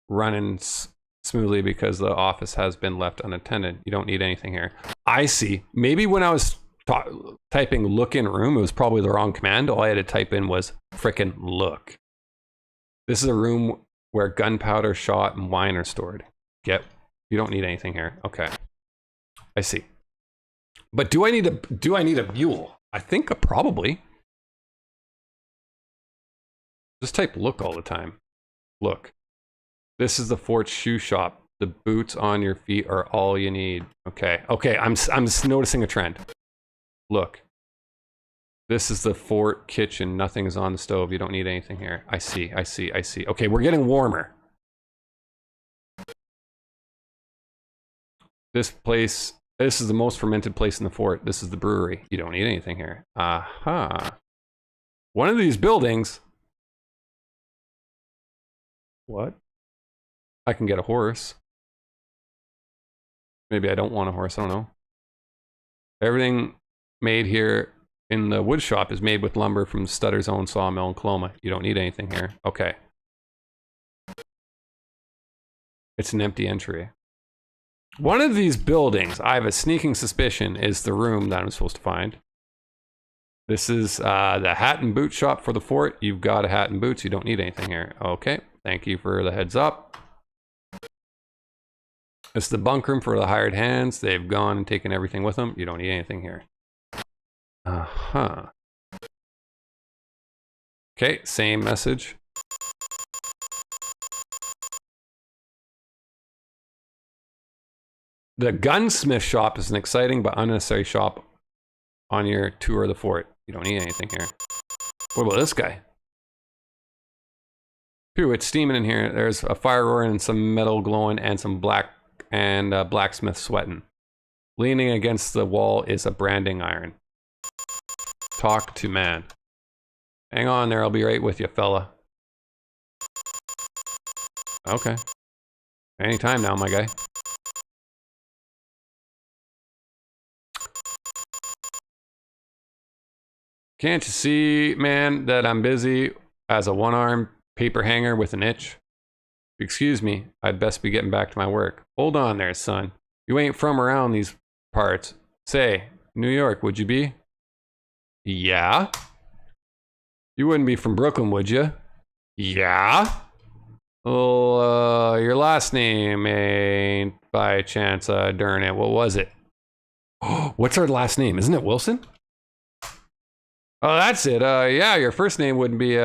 running smoothly because the office has been left unattended. You don't need anything here. I see. Maybe when I was typing look in room, it was probably the wrong command. All I had to type in was frickin' look. This is a room where gunpowder, shot, and wine are stored. Yep. You don't need anything here. Okay. I see. But do I need a mule? I think probably. Just type look all the time. Look. This is the fort's shoe shop. The boots on your feet are all you need. Okay. I'm just noticing a trend. Look. This is the fort kitchen. Nothing is on the stove. You don't need anything here. I see. Okay, we're getting warmer. This is the most fermented place in the fort. This is the brewery. You don't need anything here. Aha. One of these buildings. What? I can get a horse. Maybe I don't want a horse. I don't know. Everything made here in the wood shop is made with lumber from Stutter's own sawmill in Coloma. You don't need anything here. Okay. It's an empty entry. One of these buildings, I have a sneaking suspicion, is the room that I'm supposed to find. This is the hat and boot shop for the fort. You've got a hat and boots. You don't need anything here. Okay. Thank you for the heads up. It's the bunk room for the hired hands. They've gone and taken everything with them. You don't need anything here. Uh-huh. Okay, same message. The gunsmith shop is an exciting but unnecessary shop on your tour of the fort. You don't need anything here. What about this guy? Phew, it's steaming in here. There's a fire roaring and some metal glowing and some blacksmith sweating. Leaning against the wall is a branding iron. Talk to man. Hang on there, I'll be right with you, fella. Okay. Anytime now, my guy. Can't you see, man, that I'm busy as a one-armed paper hanger with an itch? Excuse me, I'd best be getting back to my work. Hold on there, son. You ain't from around these parts. Say, New York, would you be? Yeah. You wouldn't be from Brooklyn, would you? Yeah. Well, your last name ain't by chance, darn it, what was it? Oh, what's her last name? Isn't it Wilson? Oh, that's it. Yeah, your first name wouldn't be,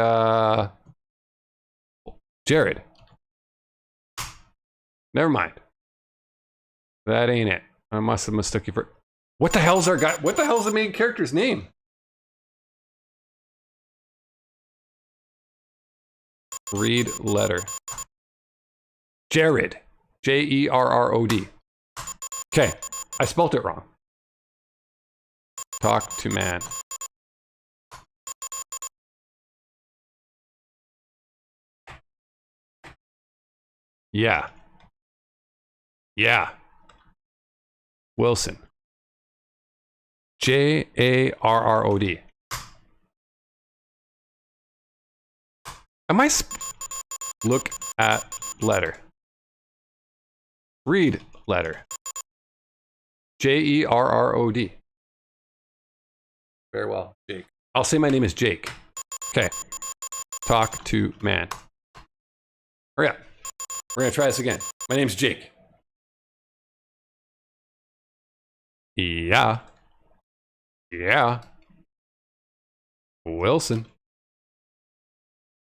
Jared. Never mind. That ain't it. I must have mistook you for... What the hell's our guy? What the hell's the main character's name? Read letter. Jared. Jerrod. Okay, I spelt it wrong. Talk to man. Yeah. Yeah. Wilson. Jarrod. Am I look at letter. Read letter. Jerrod. Very well, Jake. I'll say my name is Jake. Okay. Talk to man. Hurry up. We're gonna try this again. My name's Jake. Yeah. Yeah. Wilson.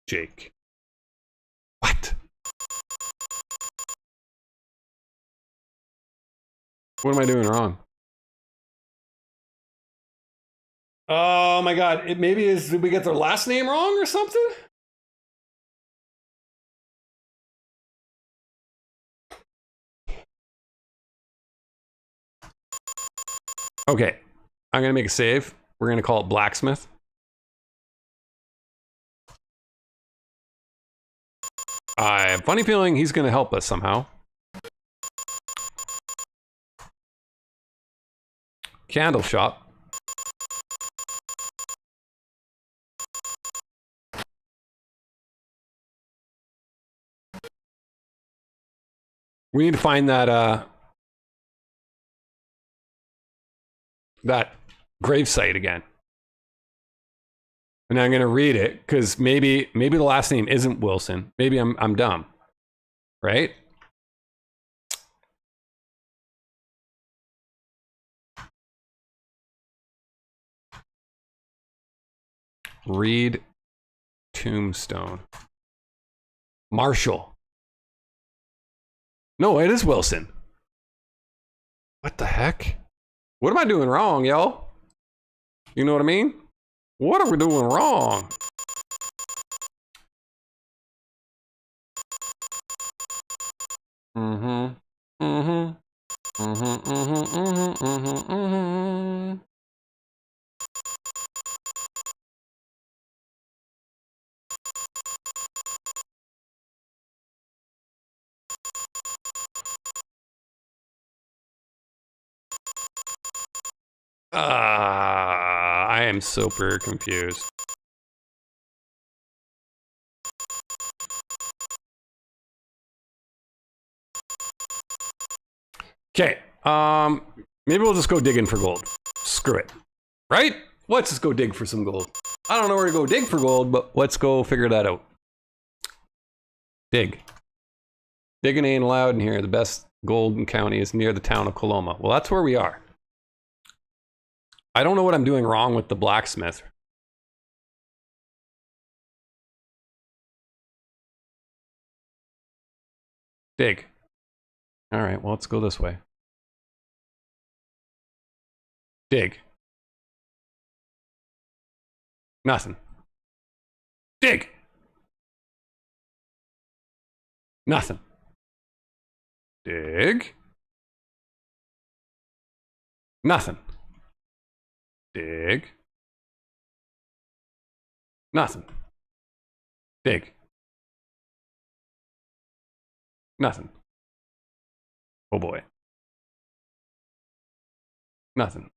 Jake. What? What am I doing wrong? Oh my god, it maybe is, did we get their last name wrong or something? Okay, I'm gonna make a save. We're gonna call it Blacksmith. I have a funny feeling he's gonna help us somehow. Candle shop. We need to find that that gravesite again. And I'm gonna read it because maybe the last name isn't Wilson. Maybe I'm dumb, right? Read tombstone. Marshall. No, it is Wilson. What the heck? What am I doing wrong, yo? You know what I mean? What are we doing wrong? Mm-hmm. Mm-hmm. Mm-hmm. Mm-hmm. Mm-hmm. Mm-hmm. Mm-hmm. I am super confused. Okay, maybe we'll just go digging for gold. Screw it. Right? Let's just go dig for some gold. I don't know where to go dig for gold, but let's go figure that out. Dig. Digging ain't allowed in here. The best gold in county is near the town of Coloma. Well, that's where we are. I don't know what I'm doing wrong with the blacksmith. Dig. All right, well, let's go this way. Dig. Nothing. Dig. Nothing. Dig. Nothing. Dig. Nothing. Dig. Nothing. Oh boy. Nothing.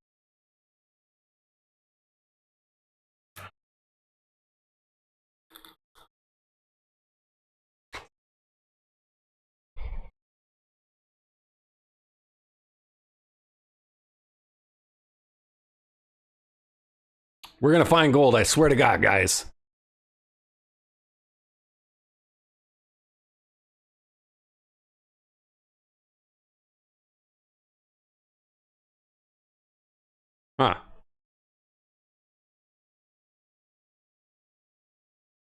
We're gonna find gold, I swear to God, guys. Huh.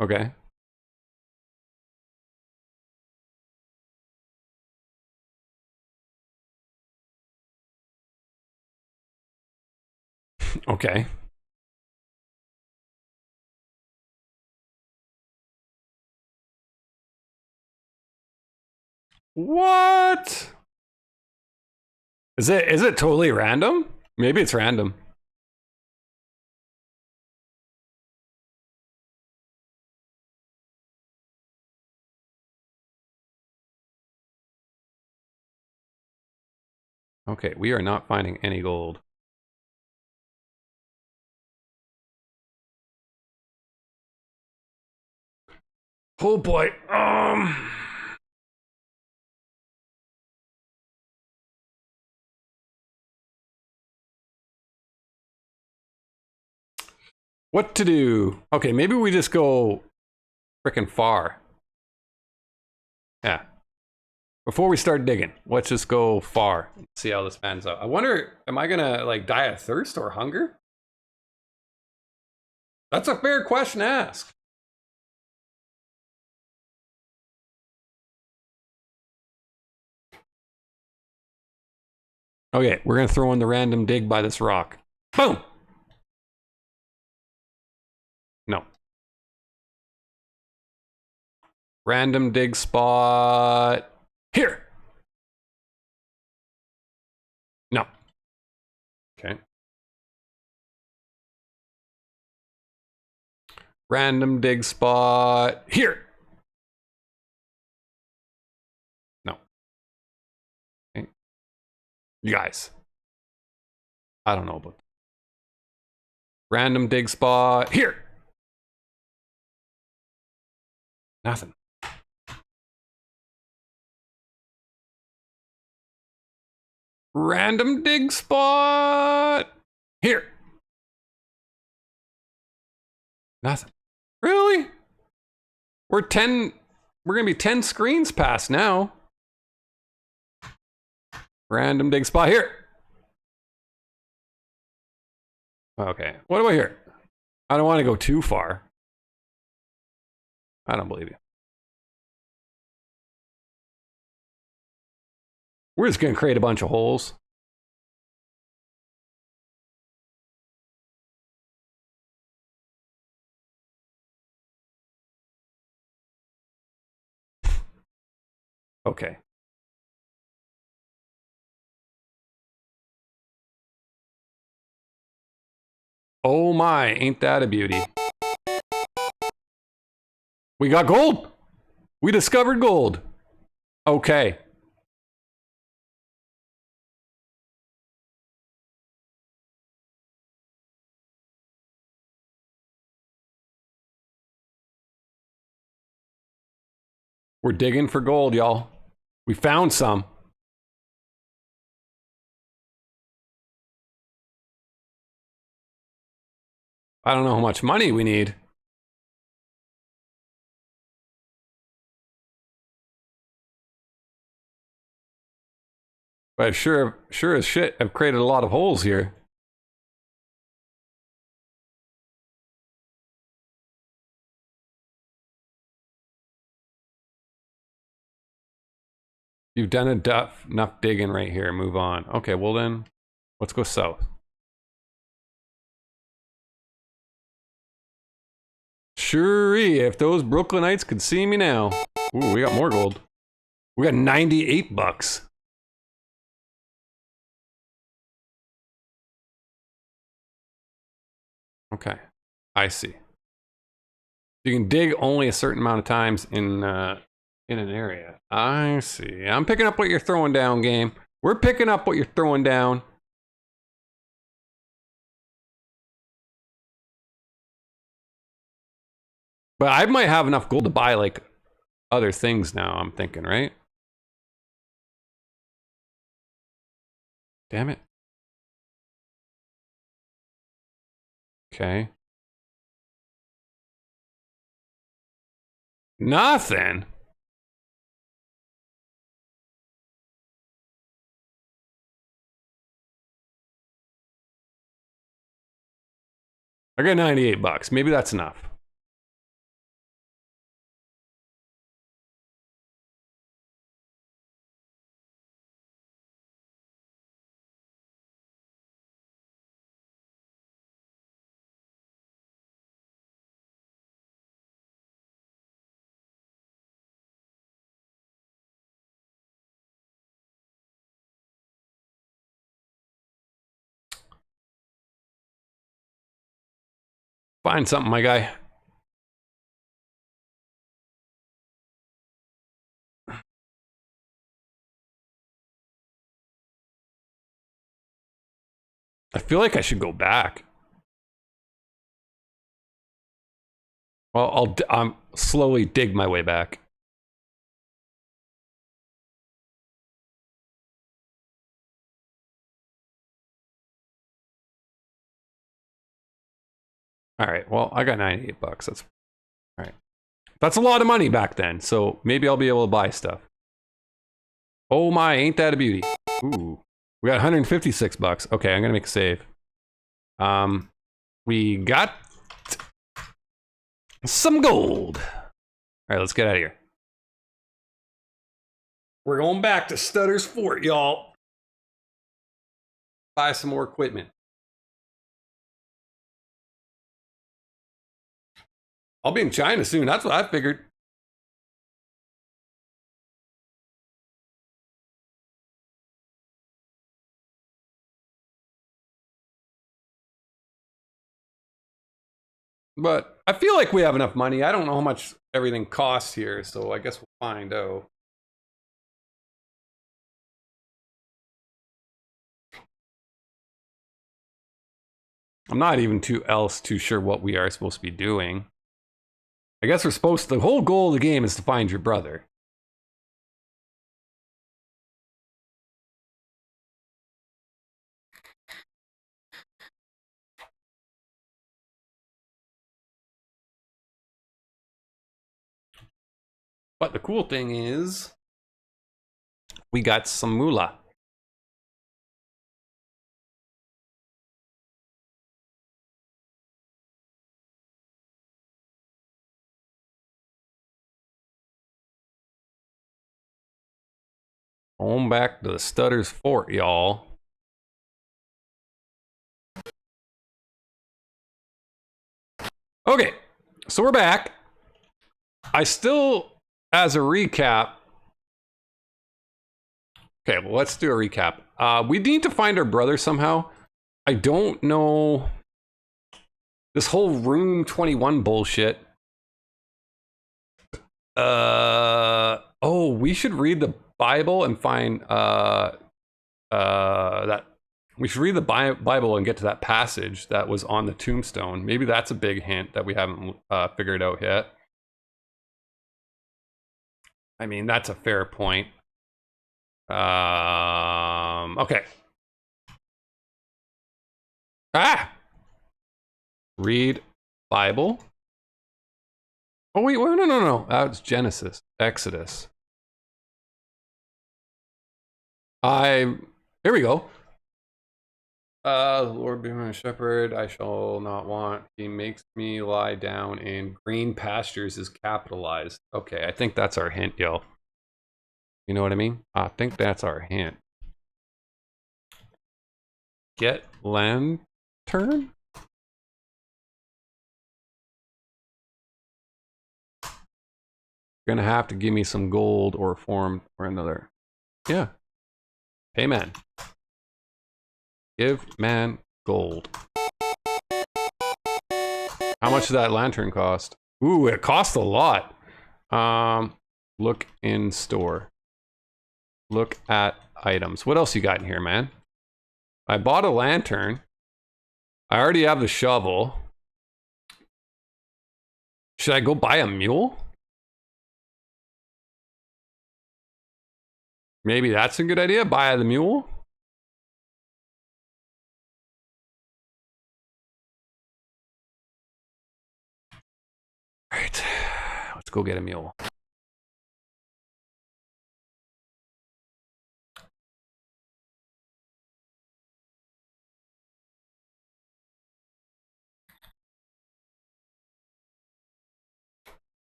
Okay. Okay. What? Is it totally random? Maybe it's random. Okay, we are not finding any gold. Oh boy. What to do? Okay, maybe we just go frickin' far. Yeah. Before we start digging, let's just go far. See how this pans out. I wonder, am I gonna like die of thirst or hunger? That's a fair question to ask. Okay, we're gonna throw in the random dig by this rock. Boom! No. Random dig spot. Here! No. Okay. Random dig spot. Here! No. Okay. You guys. I don't know about that. Random dig spot. Here! Nothing. Random dig spot. Here. Nothing. Really? We're gonna be 10 screens past now. Random dig spot here. Okay. What about here? I don't want to go too far. I don't believe you. We're just gonna create a bunch of holes. Okay. Oh my, ain't that a beauty? We got gold! We discovered gold! Okay. We're digging for gold, y'all. We found some. I don't know how much money we need. But I sure as shit have created a lot of holes here. You've done enough digging right here. Move on. Okay, well then, let's go south. Sure, if those Brooklynites could see me now. Ooh, we got more gold. We got 98 bucks. Okay, I see. You can dig only a certain amount of times in an area. I see. I'm picking up what you're throwing down, game. We're picking up what you're throwing down. But I might have enough gold to buy like other things now, I'm thinking, right? Damn it. Okay. Nothing. I got 98 bucks. Maybe that's enough. Find something, my guy. I feel like I should go back. Well, I'll slowly dig my way back. All right. Well, I got 98 bucks. That's all right. That's a lot of money back then. So maybe I'll be able to buy stuff. Oh my, ain't that a beauty? Ooh, we got 156 bucks. Okay, I'm gonna make a save. We got some gold. All right, let's get out of here. We're going back to Stutter's Fort, y'all. Buy some more equipment. I'll be in China soon. That's what I figured. But I feel like we have enough money. I don't know how much everything costs here, so I guess we'll find out. I'm not even too sure what we are supposed to be doing. I guess we're supposed to, the whole goal of the game is to find your brother. But the cool thing is, we got some moolah. Going back to the Stutter's Fort, y'all. Okay, so we're back. I still, as a recap. Okay, well, let's do a recap. We need to find our brother somehow. I don't know. This whole Room 21 bullshit. Oh, we should read the Bible and find that we should read the Bible and get to that passage that was on the tombstone. Maybe that's a big hint that we haven't figured out yet. I mean, that's a fair point. Okay. Read Bible. Oh wait, no. That's Genesis, Exodus. Here we go. The Lord be my shepherd, I shall not want. He makes me lie down in green pastures is capitalized. Okay, I think that's our hint, yo. You know what I mean? I think that's our hint. Get lantern? You're gonna have to give me some gold or form or another. Yeah. Hey man. Give man gold. How much did that lantern cost? Ooh, it cost a lot. Look in store. Look at items. What else you got in here, man? I bought a lantern. I already have the shovel. Should I go buy a mule? Maybe that's a good idea. Buy the mule. Right. Let's go get a mule.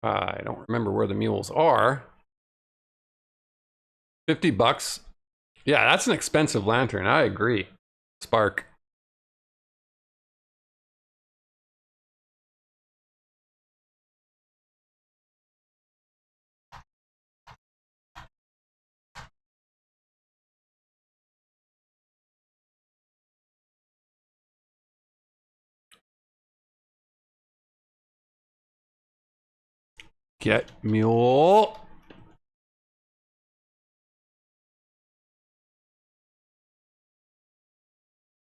I don't remember where the mules are. 50 bucks. Yeah, that's an expensive lantern. I agree. Spark. Get mule.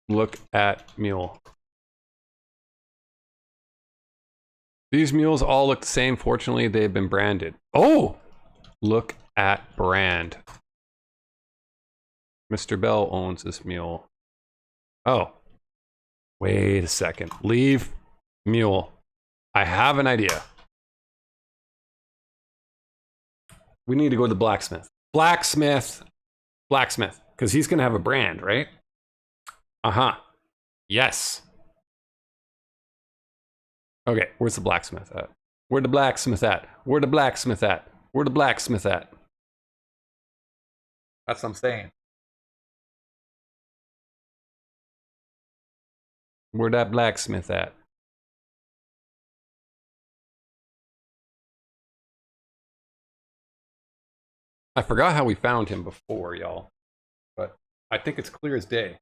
Look at mule. These mules all look the same. Fortunately, they've been branded. Oh! Look at brand. Mr. Bell owns this mule. Oh. Wait a second. Leave mule. I have an idea. We need to go to the blacksmith. Blacksmith. Blacksmith. Because he's going to have a brand, right? Uh-huh. Yes. Okay, where's the blacksmith at? Where the blacksmith at? Where the blacksmith at? Where the blacksmith at? That's what I'm saying. Where that blacksmith at? I forgot how we found him before, y'all. But I think it's clear as day.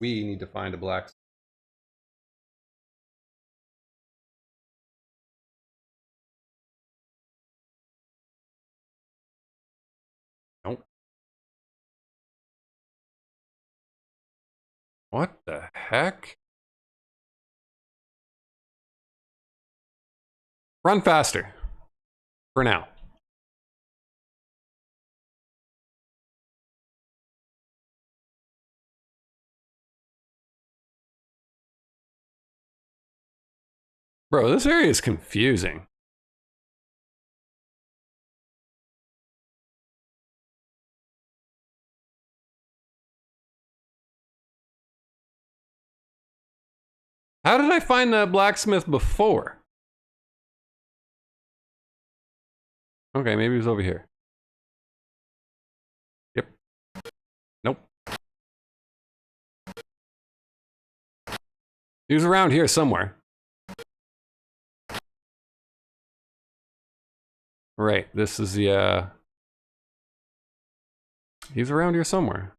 We need to find a blacksmith. Nope. What the heck? Run faster. For now. Bro, this area is confusing. How did I find the blacksmith before? Okay, maybe he was over here. Yep. Nope. He was around here somewhere. Right, this is the, he's around here somewhere.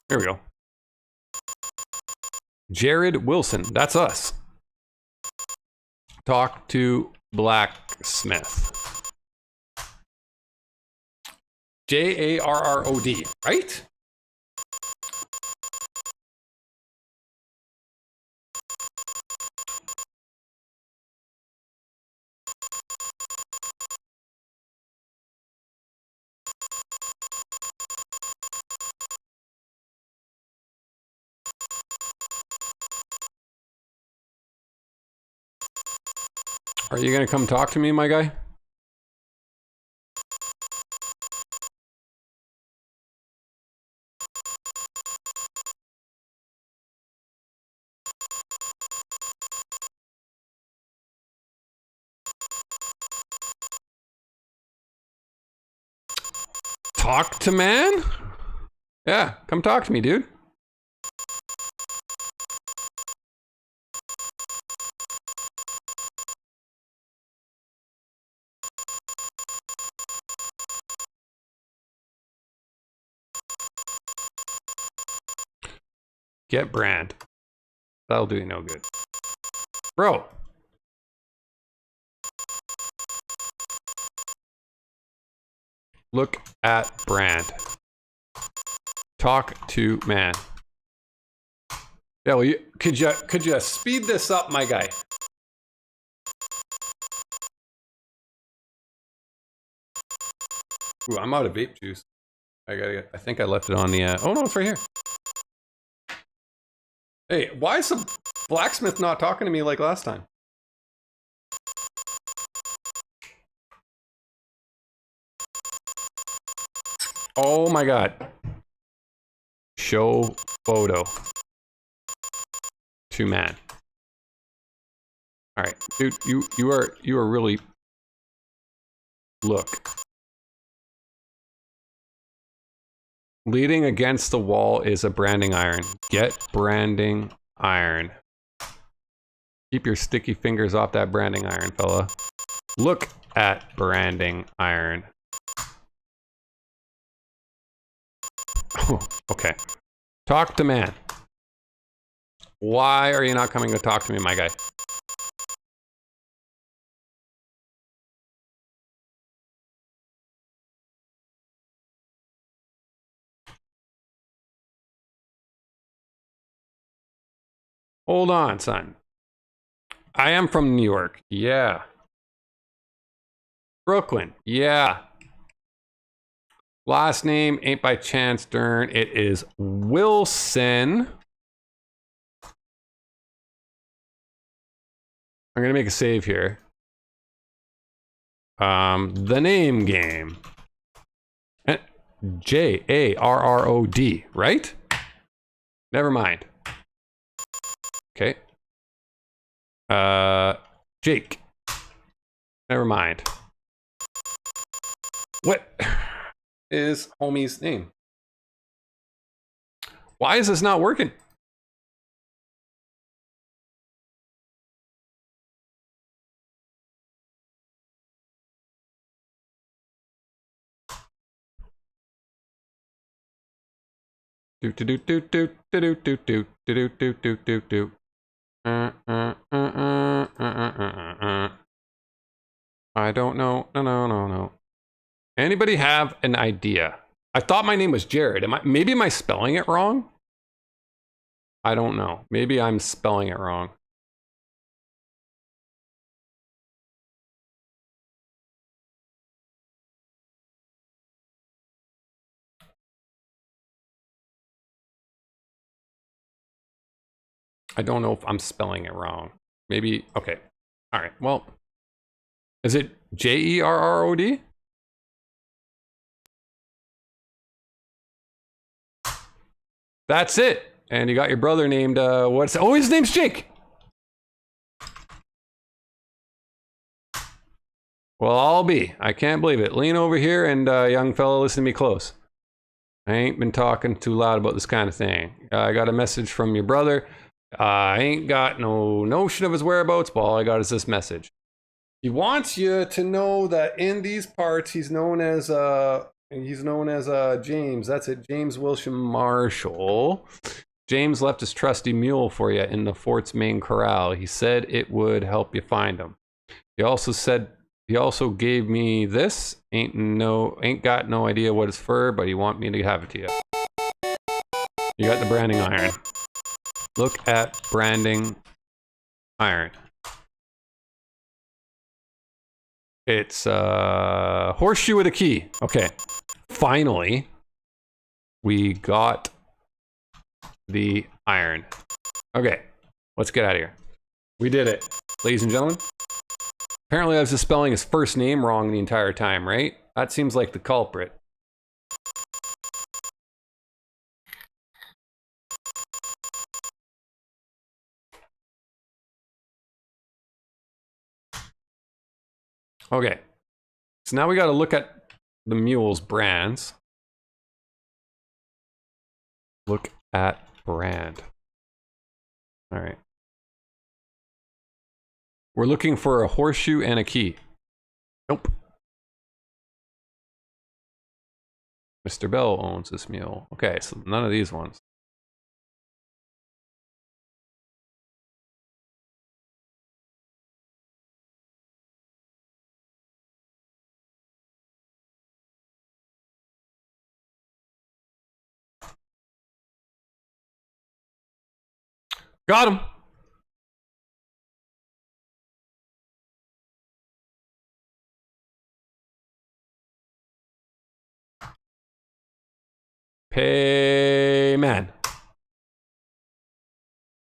Here we go. Jared Wilson, that's us. Talk to blacksmith. Jarrod, right? Are you gonna come talk to me, my guy? Talk to man? Yeah, come talk to me, dude. Get brand. That'll do you no good. Bro. Look at brand. Talk to man. Yeah, well, could you speed this up, my guy? Ooh, I'm out of vape juice. I think I left it on the. Oh no, it's right here. Hey, why is the blacksmith not talking to me like last time? Oh my god. Show photo to man. All right, dude, you are really look. Leading against the wall is a branding iron. Get branding iron. Keep your sticky fingers off that branding iron, fella. Look at branding iron. Oh, okay. Talk to man. Why are you not coming to talk to me, my guy? Hold on, son. I am from New York. Yeah. Brooklyn. Yeah. Last name ain't by chance, Dern. It is Wilson. I'm gonna make a save here. The name game. Jarrod, right? Never mind. Okay. Jake. Never mind. What is homie's name? Why is this not working? Do do do do do do do do do do do do do. I don't know. No. Anybody have an idea? I thought my name was Jared. Maybe am I spelling it wrong? I don't know. Maybe I'm spelling it wrong. I don't know if I'm spelling it wrong. Maybe, okay. All right, well, is it Jerrod? That's it. And you got your brother named, oh, his name's Jake. Well, I'll be. I can't believe it. Lean over here and, young fella, listen to me close. I ain't been talking too loud about this kind of thing. I got a message from your brother. I ain't got no notion of his whereabouts, but all I got is this message. He wants you to know that in these parts, he's known as James. That's it, James Wilson Marshall. James left his trusty mule for you in the fort's main corral. He said it would help you find him. He also gave me this. Ain't got no idea what it's for, but he want me to have it to you. You got the branding iron. Look at branding iron. It's a horseshoe with a key. Okay. Finally, we got the iron. Okay, let's get out of here. We did it, ladies and gentlemen. Apparently I was just spelling his first name wrong the entire time, right? That seems like the culprit. Okay, so now we got to look at the mule's brands. Look at brand. All right. We're looking for a horseshoe and a key. Nope. Mr. Bell owns this mule. Okay, so none of these ones. Got him. Pay man.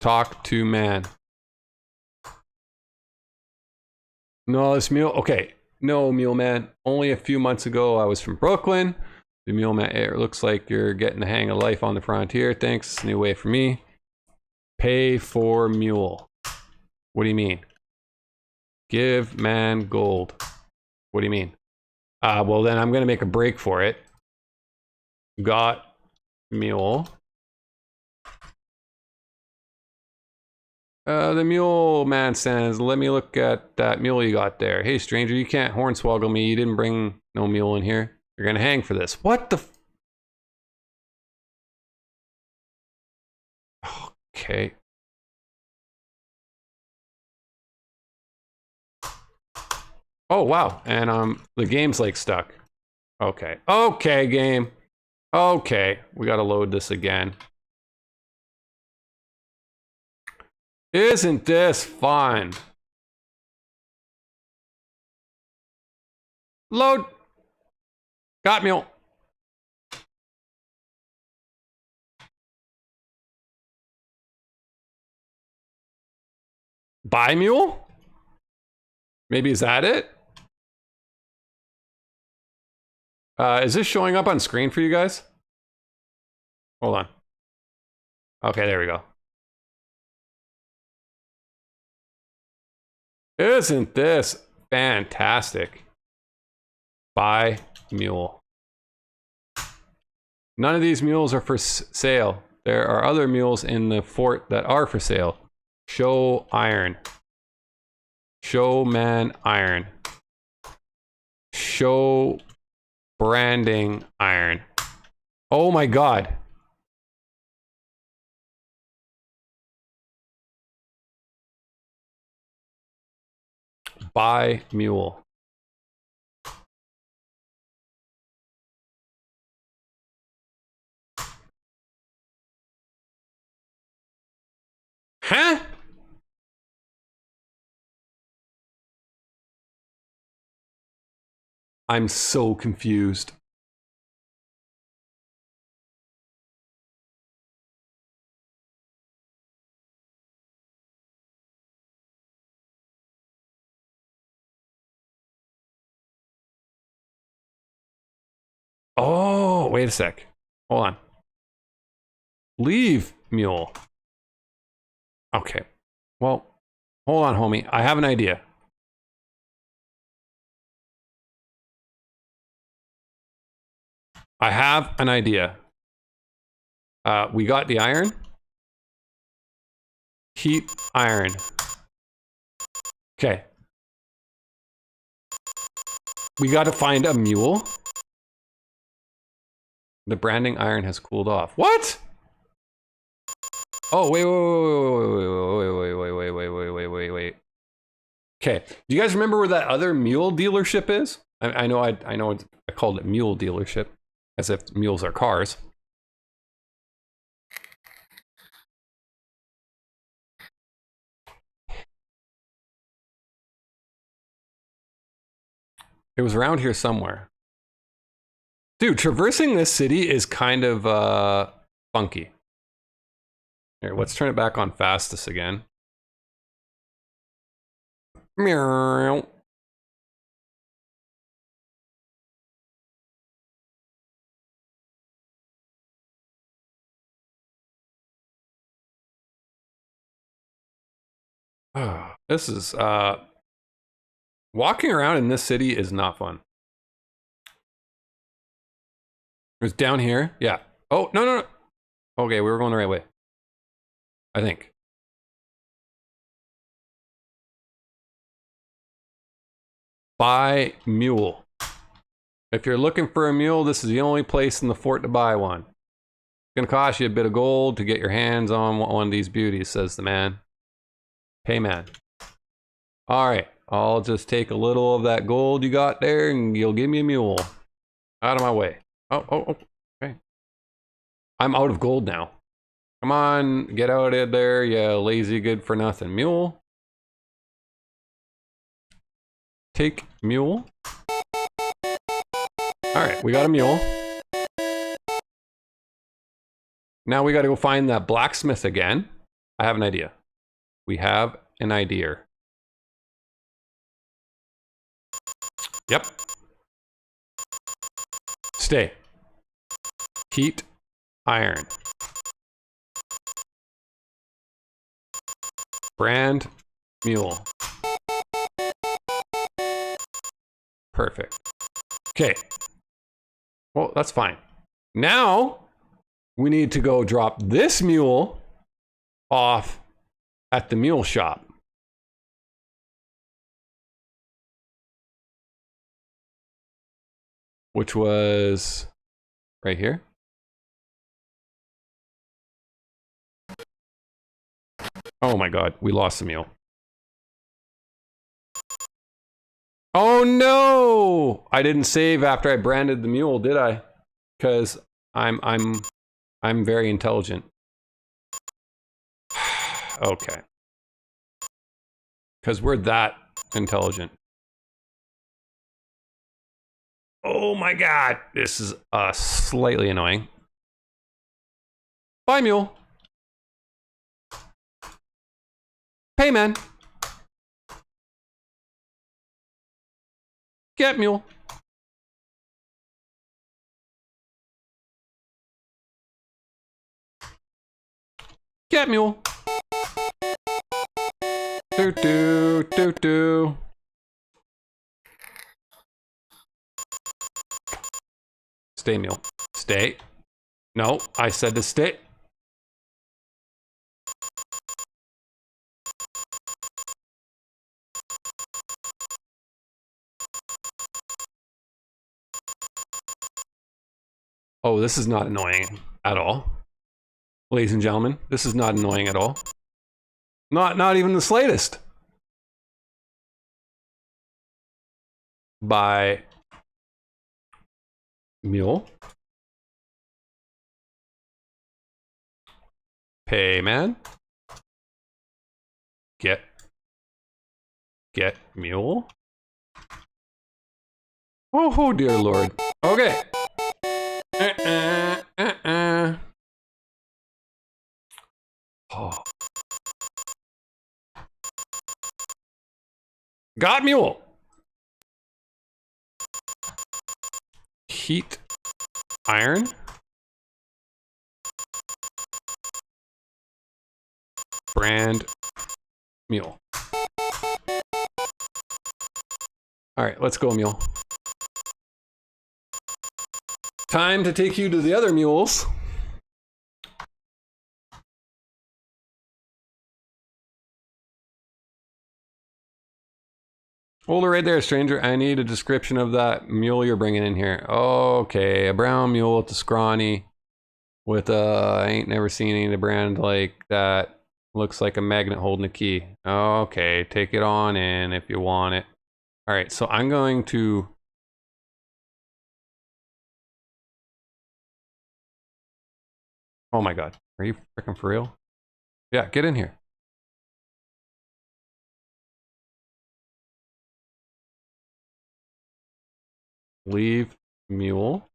Talk to man. No, this mule. Okay. No, mule man. Only a few months ago, I was from Brooklyn. The mule man. It looks like you're getting the hang of life on the frontier. Thanks. New way for me. Pay for mule. What do you mean? Give man gold. What do you mean? Well, then I'm going to make a break for it. Got mule. The mule man says, let me look at that mule you got there. Hey, stranger, you can't hornswoggle me. You didn't bring no mule in here. You're going to hang for this. What the Okay. Oh, wow. And the game's like stuck. Okay. Okay, game. Okay. We got to load this again. Isn't this fun? Load. Got mule. Buy mule? Maybe is that it? Is this showing up on screen for you guys? Hold on. Okay, there we go. Isn't this fantastic? Buy mule. None of these mules are for sale. There are other mules in the fort that are for sale. Show iron. Show man iron. Show branding iron. Oh my god. Buy mule. Huh? I'm so confused. Oh, wait a sec. Hold on. Leave mule. Okay. Well, hold on, homie. I have an idea. I have an idea. We got the iron. Heat iron. Okay. We got to find a mule. The branding iron has cooled off. What? Oh, wait. Okay. Do you guys remember where that other mule dealership is? I know I called it mule dealership, as if mules are cars. It was around here somewhere. Dude, traversing this city is kind of funky. Here, let's turn it back on fastest again. Meow. This is walking around in this city is not fun. It was down here. Yeah. Oh, no. Okay, we were going the right way. I think. Buy mule. If you're looking for a mule, this is the only place in the fort to buy one. It's gonna cost you a bit of gold to get your hands on one of these beauties, says the man. Hey, man. All right, I'll just take a little of that gold you got there and you'll give me a mule. Out of my way. Oh, okay. I'm out of gold now. Come on, get out of there, you lazy good for nothing mule. Take mule. All right, we got a mule. Now we got to go find that blacksmith again. I have an idea. We have an idea. Yep. Stay. Heat, iron. Brand, mule. Perfect. Okay. Well, that's fine. Now, we need to go drop this mule off at the mule shop. Which was right here. Oh my God, we lost the mule. Oh no! I didn't save after I branded the mule, did I? Because I'm very intelligent. Okay. Because we're that intelligent. Oh my God, this is slightly annoying. Bye, mule. Pay, man. Get, mule. Get, mule. Do do do do. Stay, mule. Stay. No, I said to stay. Oh, this is not annoying at all. Ladies and gentlemen, this is not annoying at all. Not even the slightest. By mule. Pay, man. Get mule. Oh dear Lord. Okay. Oh. Got mule. Heat, iron. Brand, mule. All right, let's go, mule. Time to take you to the other mules. Hold it right there, stranger. I need a description of that mule you're bringing in here. Okay, a brown mule with a scrawny. With I ain't never seen any brand like that. Looks like a magnet holding a key. Okay, take it on in if you want it. All right, so I'm going to. Oh my God, are you freaking for real? Yeah, get in here. Leave mule.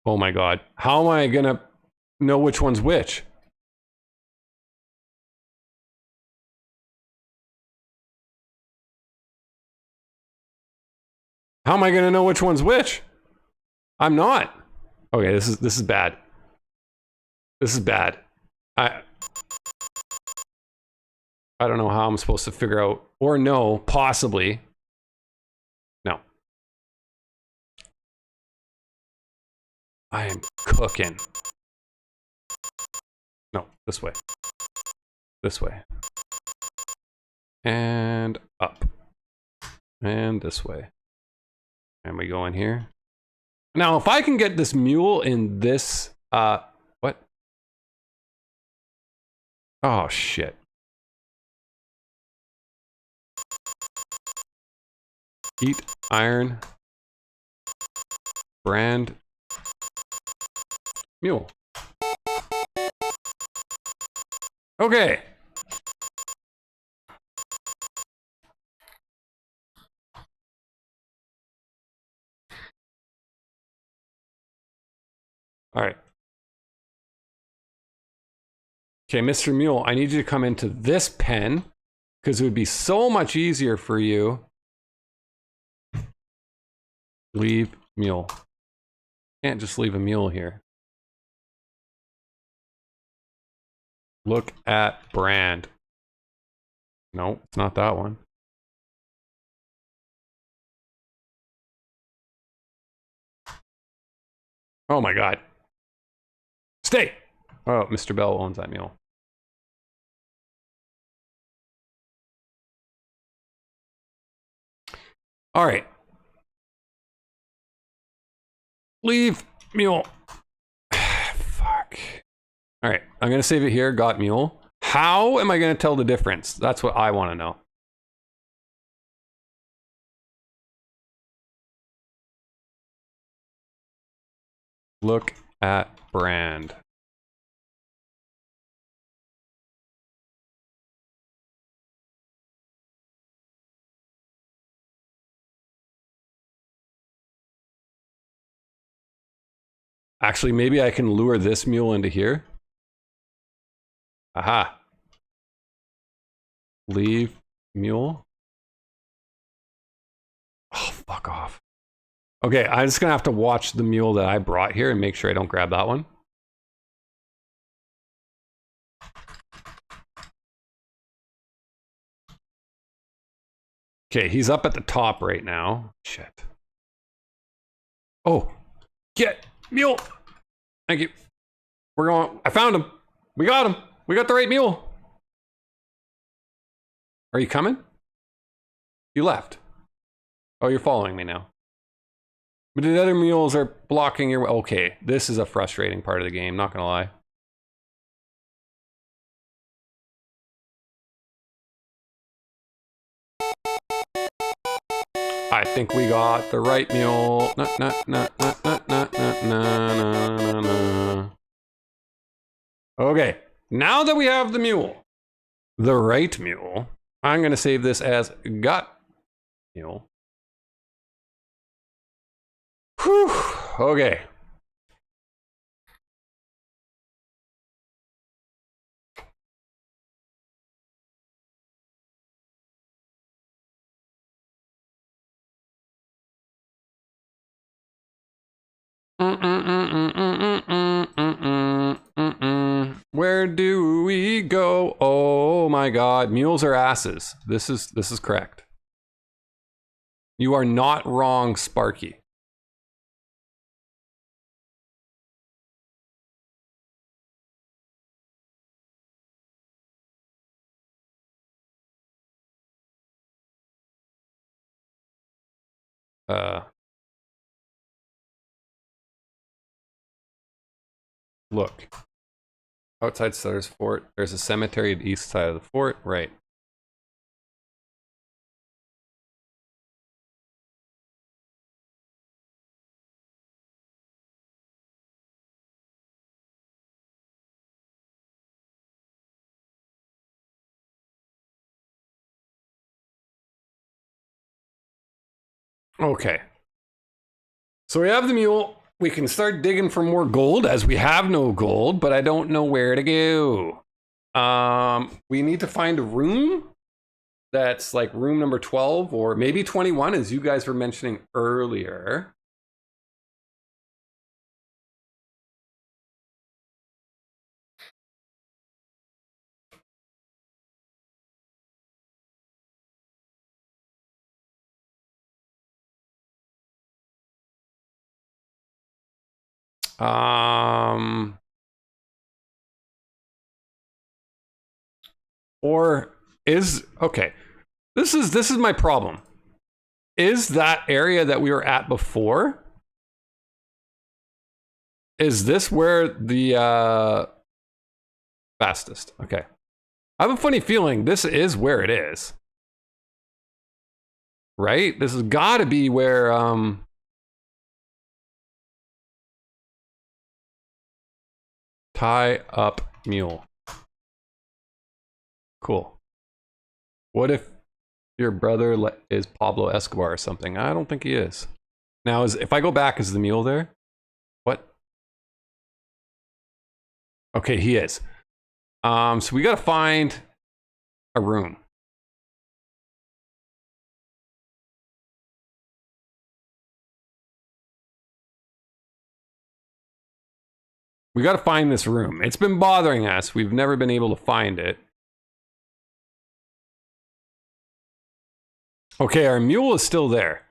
Oh my God, how am I gonna know which one's which? How am I gonna know which one's which? I'm not. Okay, this is bad. This is bad. I don't know how I'm supposed to figure out, or no, possibly. No. I am cooking. No, this way. This way. And up. And this way. And we go in here. Now, if I can get this mule in this, what? Oh, shit. Heat, iron, brand, mule. Okay. All right. Okay, Mr. Mule, I need you to come into this pen because it would be so much easier for you. Leave mule. Can't just leave a mule here. Look at brand. No, it's not that one. Oh my God. Stay. Oh, Mr. Bell owns that mule. All right. Leave mule. Fuck. All right, I'm gonna save it here. Got mule. How am I gonna tell the difference? That's what I want to know. Look at brand. Actually, maybe I can lure this mule into here. Aha. Leave mule. Oh, fuck off. Okay, I'm just gonna have to watch the mule that I brought here and make sure I don't grab that one. Okay, he's up at the top right now. Shit. Oh, get mule. Thank you. We're going. I found him. We got him. We got the right mule. Are you coming? You left. Oh, you're following me now. But the other mules are blocking your way. Okay, this is a frustrating part of the game, not gonna lie. I think we got the right mule. Okay, now that we have the mule, the right mule, I'm gonna save this as got mule. Whew, okay. Where do we go? Oh my God, mules are asses. This is correct. You are not wrong, Sparky. Look. Outside Sutter's Fort. There's a cemetery at the east side of the fort. Right. Okay. So we have the mule. We can start digging for more gold as we have no gold, but I don't know where to go. We need to find a room that's like room number 12 or maybe 21, as you guys were mentioning earlier. Or is okay. This is my problem. Is that area that we were at before? Is this where the fastest? Okay. I have a funny feeling this is where it is. Right? This has got to be where tie up mule. Cool. What if your brother is Pablo Escobar or something? I don't think he is. Now, if I go back, is the mule there? What? Okay, he is. So we gotta find a room. We gotta find this room. It's been bothering us. We've never been able to find it. Okay, our mule is still there.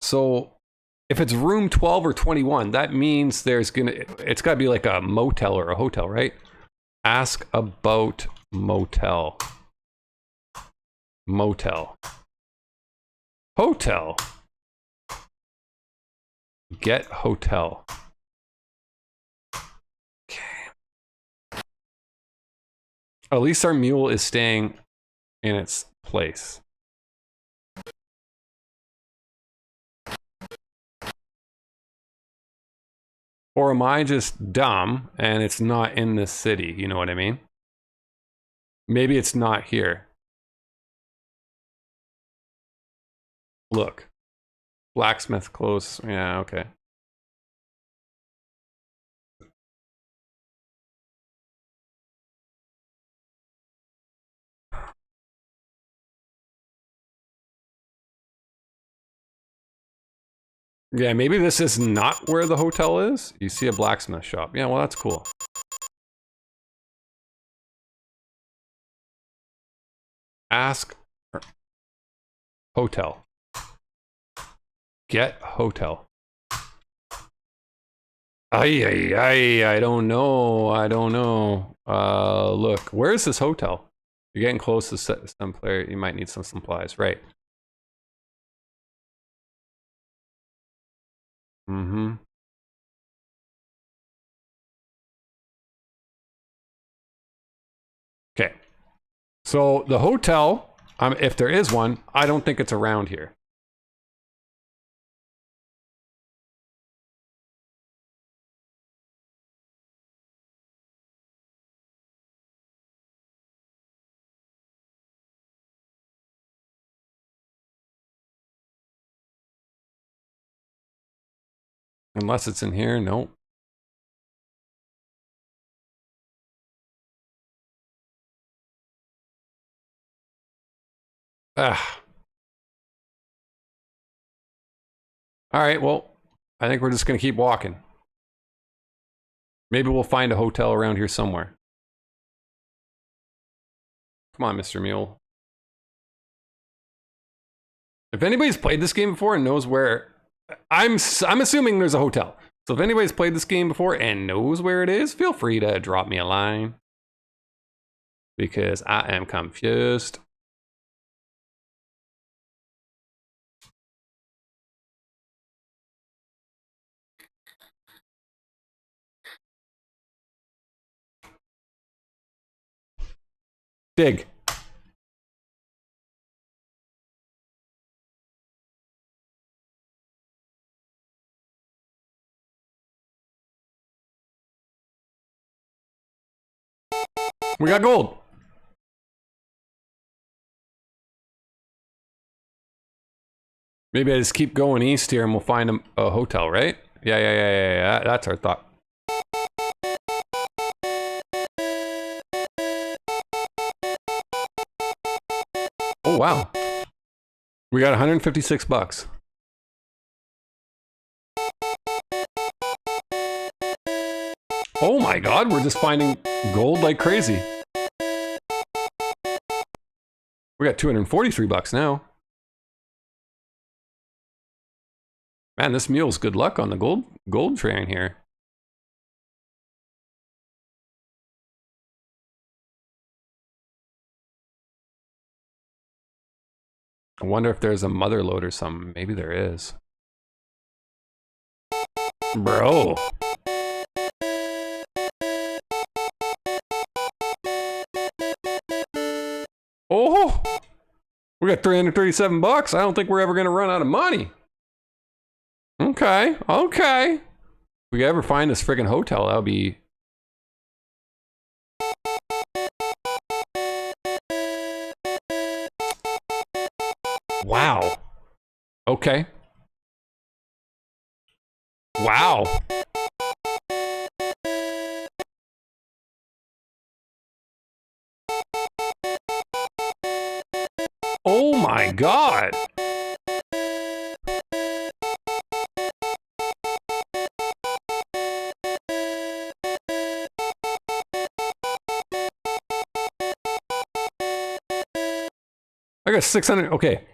So if it's room 12 or 21, that means it's gotta be like a motel or a hotel, right? Ask about motel. Motel. Hotel. Get hotel. Okay. At least our mule is staying in its place. Or am I just dumb and it's not in this city? You know what I mean? Maybe it's not here. Look. Blacksmith close. Yeah, okay. Yeah, maybe this is not where the hotel is. You see a blacksmith shop. Yeah, well, that's cool. Ask hotel. Get hotel. I don't know. I don't know. Look, where is this hotel? You're getting close to some player. You might need some supplies, right? Mm-hmm. Okay. So the hotel, if there is one, I don't think it's around here. Unless it's in here, nope. Ah. All right, well, I think we're just gonna keep walking. Maybe we'll find a hotel around here somewhere. Come on, Mr. Mule. If anybody's played this game before and knows where, I'm assuming there's a hotel. So if anybody's played this game before and knows where it is, feel free to drop me a line. Because I am confused. Dig. We got gold. Maybe I just keep going east here and we'll find a hotel, right? Yeah. That's our thought. Oh, wow. We got 156 bucks. Oh my God, we're just finding gold like crazy. We got 243 bucks now. Man, this mule's good luck on the gold train here. I wonder if there's a mother lode or something. Maybe there is. Bro. Oh! We got 337 bucks. I don't think we're ever going to run out of money. Okay. If we ever find this friggin' hotel, that'll be... Wow. Okay. Wow. my god! I got 600. Okay.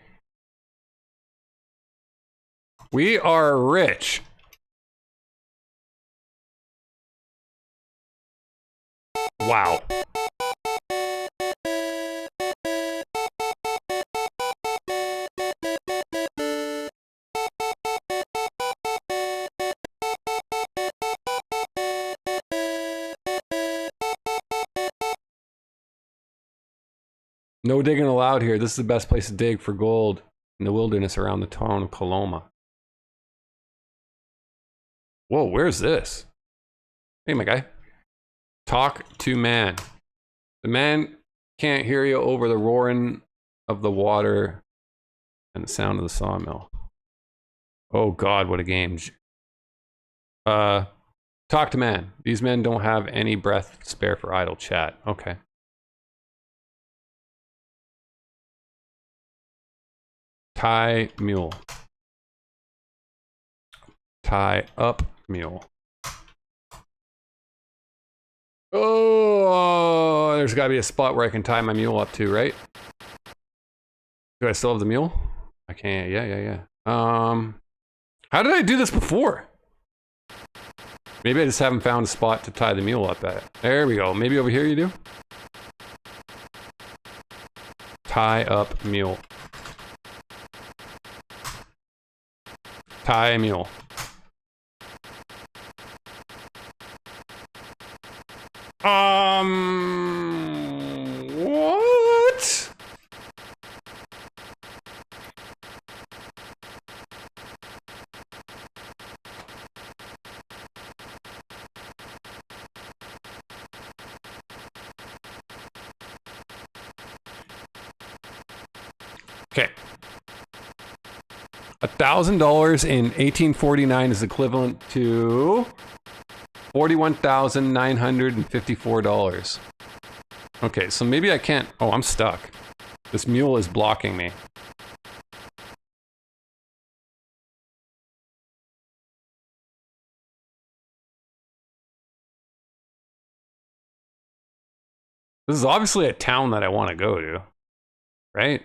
We are rich. Wow. No digging allowed here. This is the best place to dig for gold in the wilderness around the town of Coloma. Whoa, where's this? Hey, my guy. Talk to man. The man can't hear you over the roaring of the water and the sound of the sawmill. Oh God, what a game. Talk to man. These men don't have any breath to spare for idle chat. Okay. Tie mule. Tie up mule. Oh, there's got to be a spot where I can tie my mule up to, right? Do I still have the mule? I can't. Yeah. How did I do this before? Maybe I just haven't found a spot to tie the mule up at. There we go. Maybe over here you do? Tie up mule. Tie mule. What? Okay. $1,000 in 1849 is equivalent to $41,954. Okay, so maybe I can't. Oh, I'm stuck. This mule is blocking me. This is obviously a town that I want to go to, right?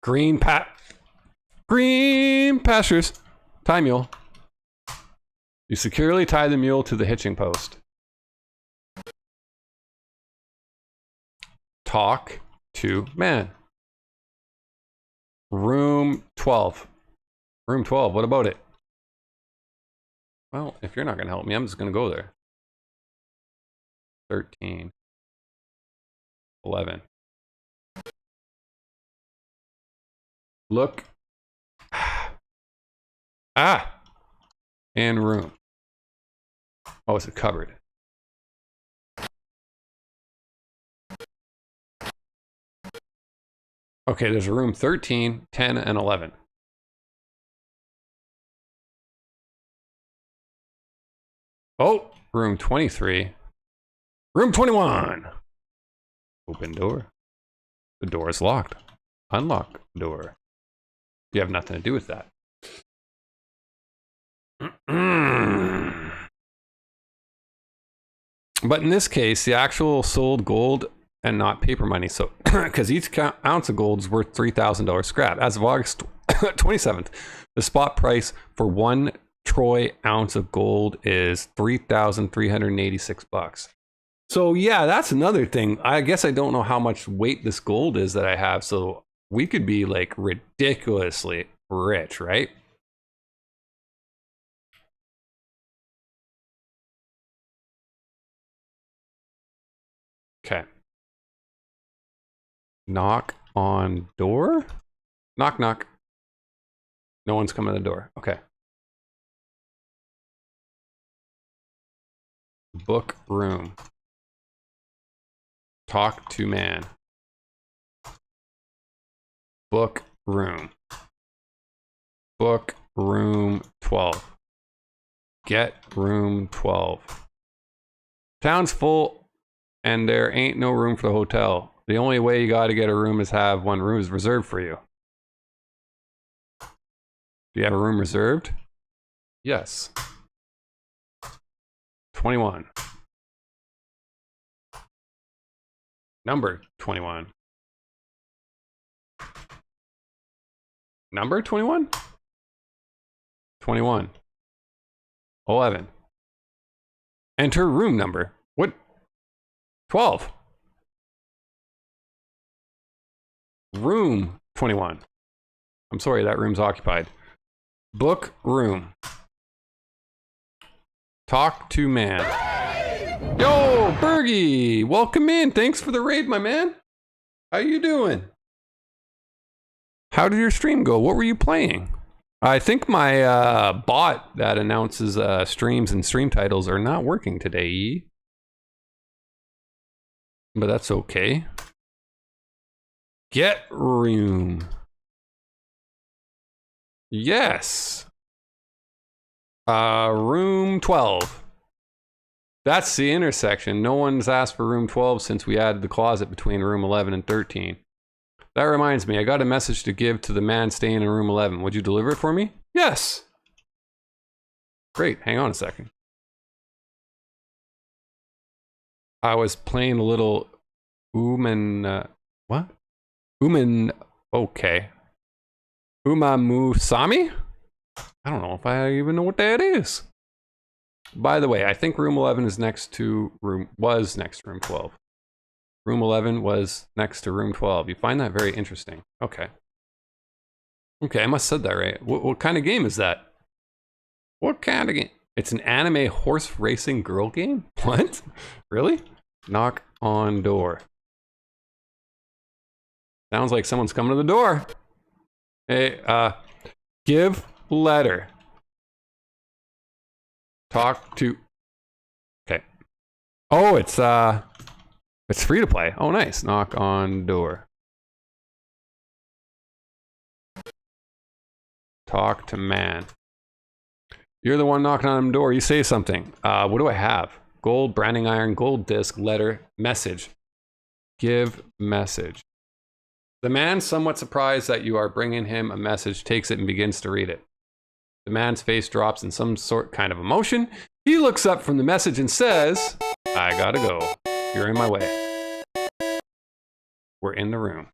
Green pastures. Tie mule. You securely tie the mule to the hitching post. Talk to man. Room 12. Room 12, what about it? Well, if you're not going to help me, I'm just going to go there. 13. 11. Look. Ah! And room. Oh, it's a cupboard. Okay, there's a room 13, 10, and 11. Oh, room 23. Room 21! Open door. The door is locked. Unlock door. You have nothing to do with that. But in this case, the actual sold gold and not paper money. So, because each ounce of gold is worth $3,000 scrap. As of August 27th, the spot price for 1 troy ounce of gold is $3,386. So yeah, that's another thing. I guess I don't know how much weight this gold is that I have. So we could be like ridiculously rich, right? Okay. Knock on door? Knock, knock. No one's coming to the door. Okay. Book room. Talk to man. Book room. Book room 12. Get room 12. Town's full and there ain't no room for the hotel. The only way you gotta get a room is have one room is reserved for you. Do you have a room reserved? Yes. 21. Number 21. Number 21? 21. 11. Enter room number. What? 12. Room 21. I'm sorry, that room's occupied. Book room. Talk to man. Yo, Bergie! Welcome in. Thanks for the raid, my man. How you doing? How did your stream go? What were you playing? I think my bot that announces streams and stream titles are not working today. But that's okay. Get room. Yes. Room 12. That's the intersection. No one's asked for room 12 since we added the closet between room 11 and 13. That reminds me, I got a message to give to the man staying in room 11. Would you deliver it for me? Yes. Great. Hang on a second. I was playing a little what? Okay. Umamusami? I don't know if I even know what that is. By the way, I think room 11 is next to room 12. Room 11 was next to room 12. You find that very interesting. Okay. Okay, I must have said that right. What kind of game is that? What kind of game? It's an anime horse racing girl game? What? Really? Knock on door. Sounds like someone's coming to the door. Hey, give letter. Talk to... Okay. Oh, it's free to play. Oh, nice. Knock on door. Talk to man. You're the one knocking on the door. You say something. What do I have? Gold, branding iron, gold disc, letter, message. Give message. The man, somewhat surprised that you are bringing him a message, takes it and begins to read it. The man's face drops in some kind of emotion. He looks up from the message and says, I gotta go. You're in my way. We're in the room.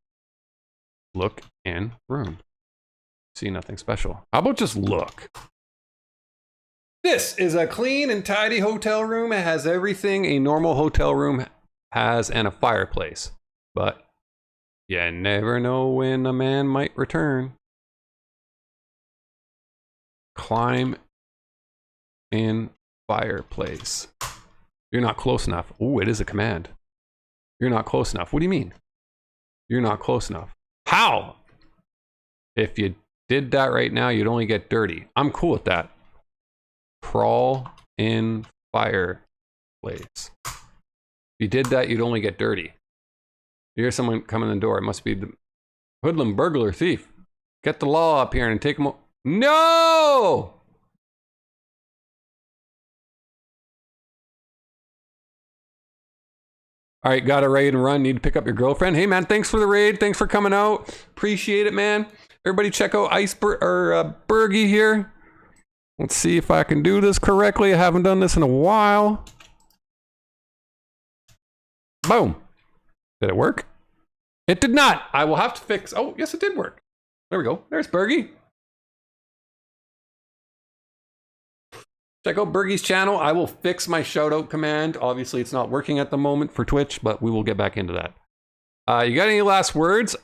Look in room. See nothing special. How about just look? This is a clean and tidy hotel room. It has everything a normal hotel room has and a fireplace. But you never know when a man might return. Climb in fireplace. You're not close enough. Oh, it is a command. You're not close enough. What do you mean? You're not close enough. How? If you did that right now, you'd only get dirty. I'm cool with that. Crawl in fireplace. If you did that, you'd only get dirty. You hear someone come in the door. It must be the hoodlum, burglar, thief. Get the law up here and take him. No! All right, got a raid and run. Need to pick up your girlfriend. Hey, man, thanks for the raid. Thanks for coming out. Appreciate it, man. Everybody check out Bergie here. Let's see if I can do this correctly. I haven't done this in a while. Boom. Did it work? It did not. I will have to fix. Oh, yes, it did work. There we go. There's Bergie. Check out Bergie's channel. I will fix my shout out command. Obviously, it's not working at the moment for Twitch, but we will get back into that. You got any last words?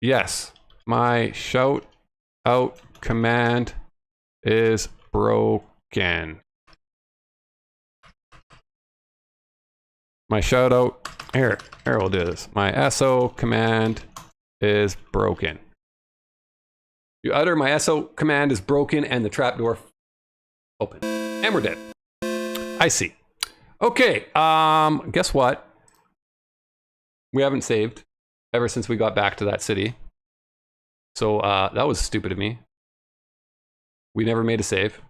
Yes. My shout out command is broken. My shout out, here we'll do this. My SO command is broken. You utter my SO command is broken and the trapdoor open. And we're dead. I see. Okay, guess what? We haven't saved ever since we got back to that city. So that was stupid of me. We never made a save.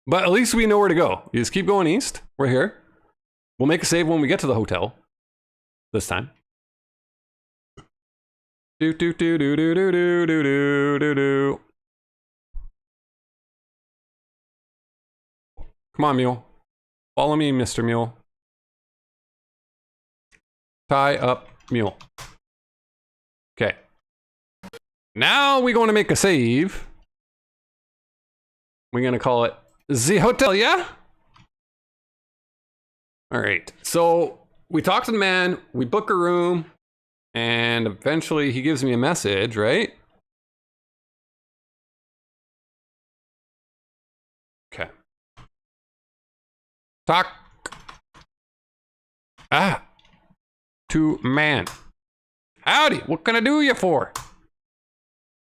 But at least we know where to go. You just keep going east. We're here. We'll make a save when we get to the hotel. This time. Do do do do do do do do do do do. Come on, mule. Follow me, Mr. Mule. Tie up, mule. Okay. Now we're going to make a save. We're going to call it the hotel, yeah? All right. So we talk to the man, we book a room, and eventually he gives me a message, right? Okay. Talk. To man. Howdy, what can I do you for?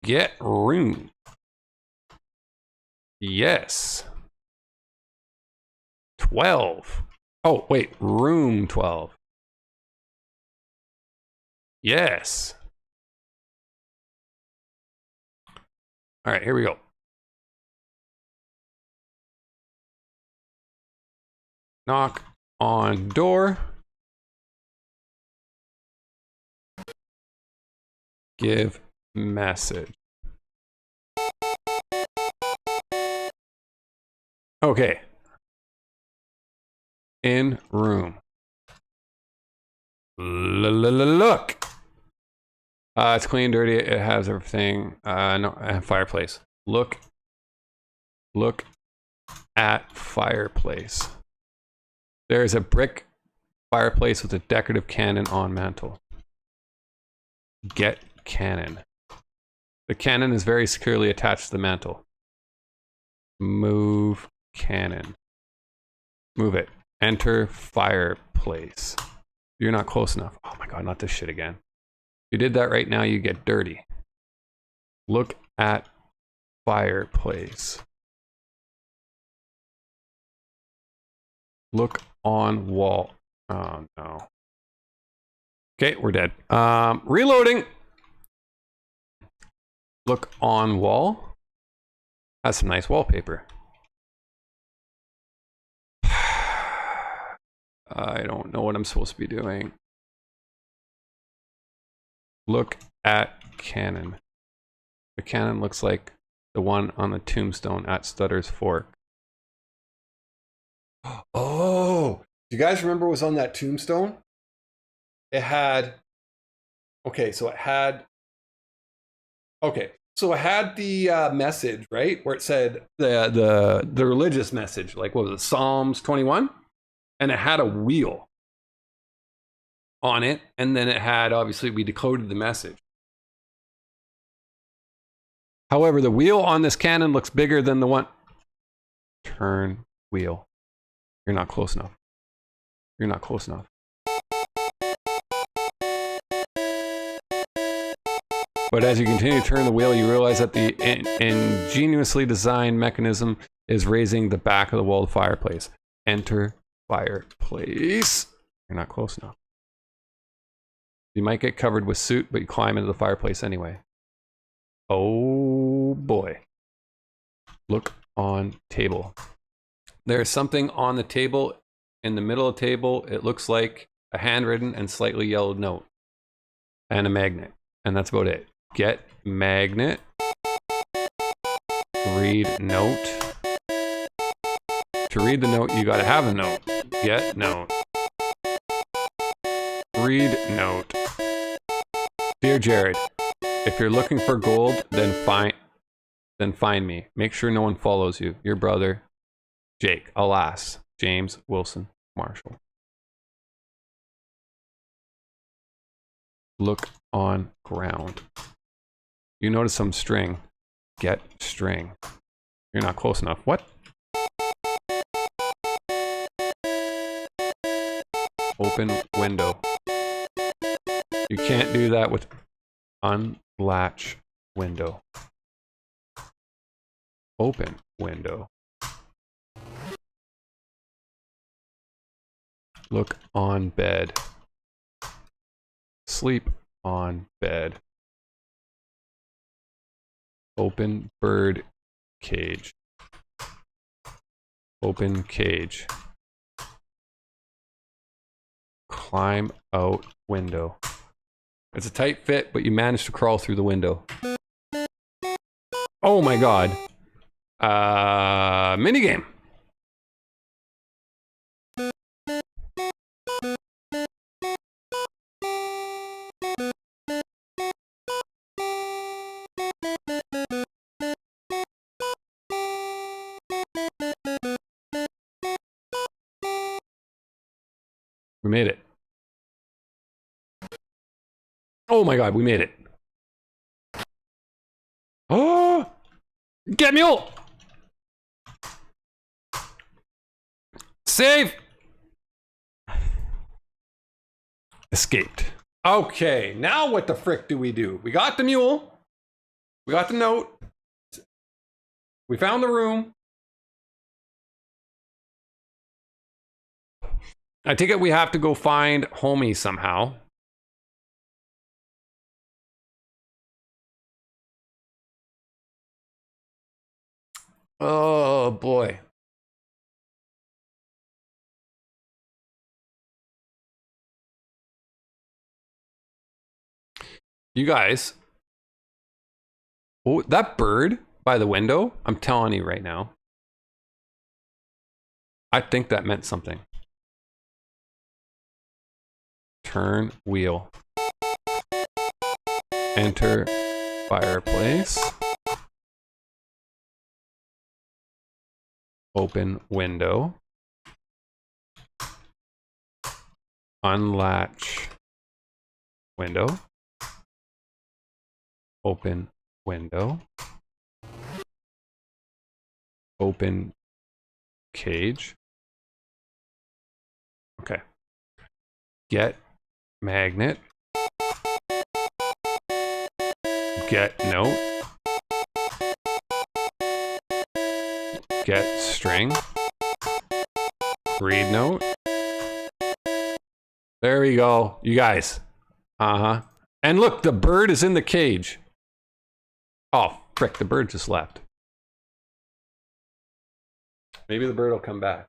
Get room. Yes. 12. Oh, wait, room 12. Yes. All right, here we go. Knock on door. Give message. Okay. In room. Look. It's clean, dirty. It has everything. No, fireplace. Look at fireplace. There's a brick fireplace with a decorative cannon on mantle. Get cannon. The cannon is very securely attached to the mantle. Move cannon. Move it. Enter fireplace. You're not close enough. Oh my god, not this shit again. If you did that right now, you get dirty. Look at fireplace. Look on wall. Oh no. Okay, we're dead. Reloading. Look on wall. Has some nice wallpaper. I don't know what I'm supposed to be doing. Look at cannon. The cannon looks like the one on the tombstone at Stutter's Fork. Oh, do you guys remember what was on that tombstone? It had, so it had the message, right? Where it said the religious message, like what was it, Psalms 21? And it had a wheel on it, and then it had, obviously, we decoded the message. However, the wheel on this cannon looks bigger than the one. Turn wheel. You're not close enough. You're not close enough. But as you continue to turn the wheel, you realize that the ingeniously designed mechanism is raising the back of the wall of the fireplace. Enter fireplace. You're not close enough. You might get covered with soot, but you climb into the fireplace anyway. Oh boy. Look on table. There's something on the table. In the middle of the table, it looks like a handwritten and slightly yellowed note. And a magnet. And that's about it. Get magnet. Read note. To read the note, you gotta have a note. Get note. Read note. Dear Jared, if you're looking for gold, then find me. Make sure no one follows you. Your brother, Jake. Alas, James Wilson Marshall. Look on ground. You notice some string. Get string. You're not close enough. What? Open window. You can't do that with unlatch window. Open window. Look on bed. Sleep on bed. Open bird cage. Open cage. Climb out window. It's a tight fit, but you managed to crawl through the window. Oh my god. Minigame. We made it. Oh my god, we made it. Oh! Get mule! Save! Escaped. Okay, now what the frick do? We got the mule. We got the note. We found the room. I take it we have to go find Homie somehow. Oh boy. You guys. Oh, that bird by the window, I'm telling you right now. I think that meant something. Turn wheel. Enter fireplace. Open window. Unlatch window. Open window. Open cage. Okay. Get magnet. Get note. Get string. Read note. There we go, you guys. Uh-huh. And look, the bird is in the cage. Oh, frick, the bird just left. Maybe the bird will come back.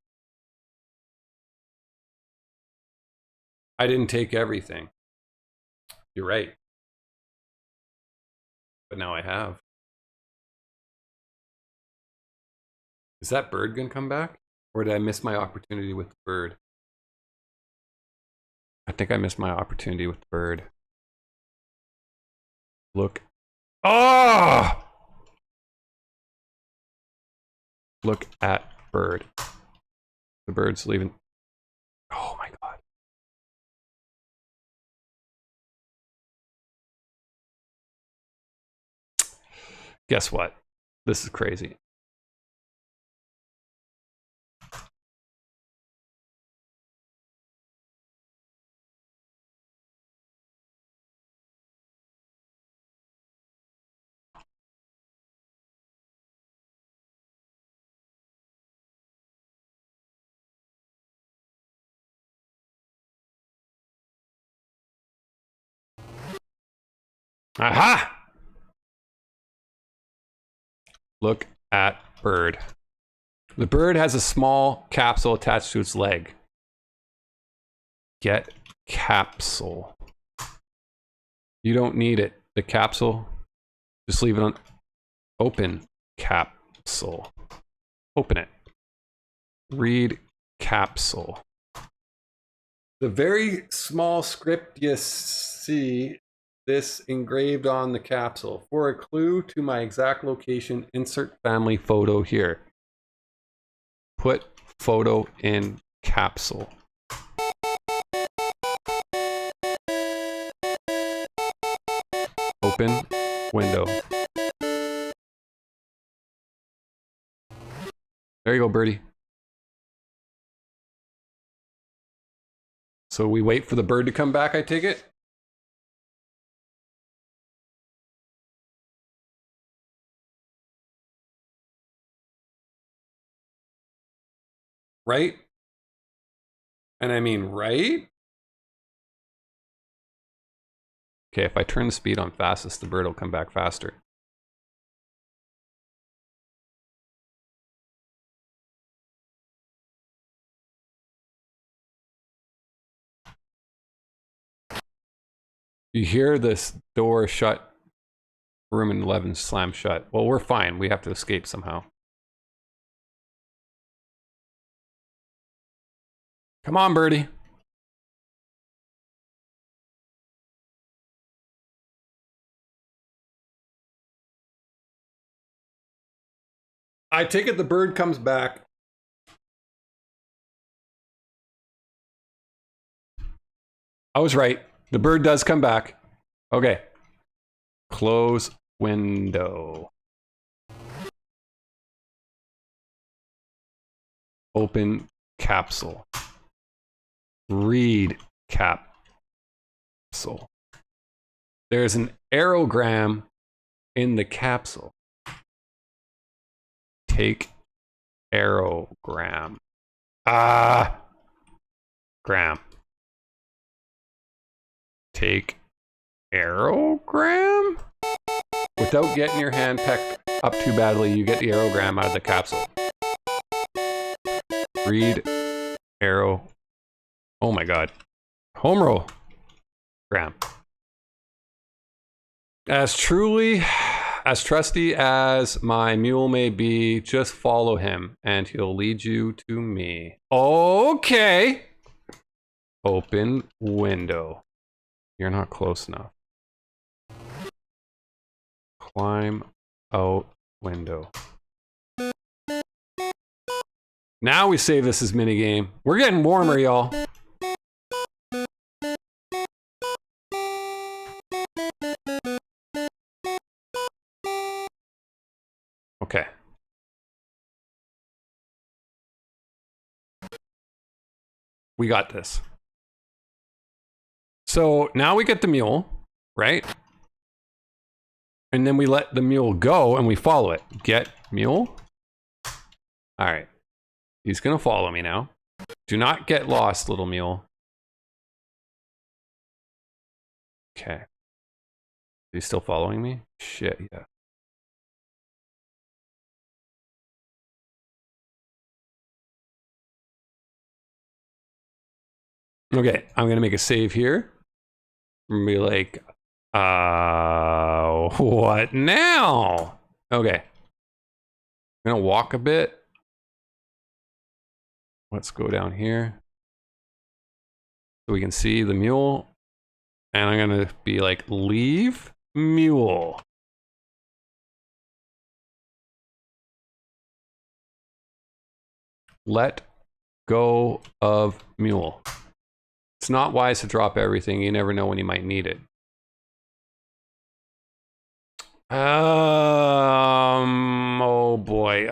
I didn't take everything. You're right. But now I have. Is that bird gonna come back? Or did I miss my opportunity with the bird? I think I missed my opportunity with the bird. Look. Oh! Look at bird. The bird's leaving. Oh my god. Guess what? This is crazy. Aha! Look at bird. The bird has a small capsule attached to its leg. Get capsule. You don't need it. The capsule, just leave it on. Open capsule. Open it. Read capsule. The very small script you see this engraved on the capsule. For a clue to my exact location, insert family photo here. Put photo in capsule. Open window. There you go, birdie. So we wait for the bird to come back, I take it? Right? And I mean, right? Okay, if I turn the speed on fastest, the bird will come back faster. You hear this door shut. Room 11 slam shut. Well, we're fine. We have to escape somehow. Come on, birdie. I take it the bird comes back. I was right. The bird does come back. Okay. Close window. Open capsule. Read capsule. There's an aerogram in the capsule. Take aerogram. Gram. Take aerogram? Without getting your hand pecked up too badly, you get the aerogram out of the capsule. Read arrow. Oh my god. Home roll. Gram. As trusty as my mule may be, just follow him and he'll lead you to me. Okay. Open window. You're not close enough. Climb out window. Now we save this as minigame. We're getting warmer, y'all. Okay. We got this. So now we get the mule, right? And then we let the mule go and we follow it. Get mule. All right. He's gonna follow me now. Do not get lost, little mule. Okay. He's still following me? Shit, yeah. Okay, I'm gonna make a save here. I'm gonna be like, what now? Okay. I'm gonna walk a bit. Let's go down here. So we can see the mule. And I'm gonna be like, leave mule. Let go of mule. It's not wise to drop everything. You never know when you might need it. Oh boy.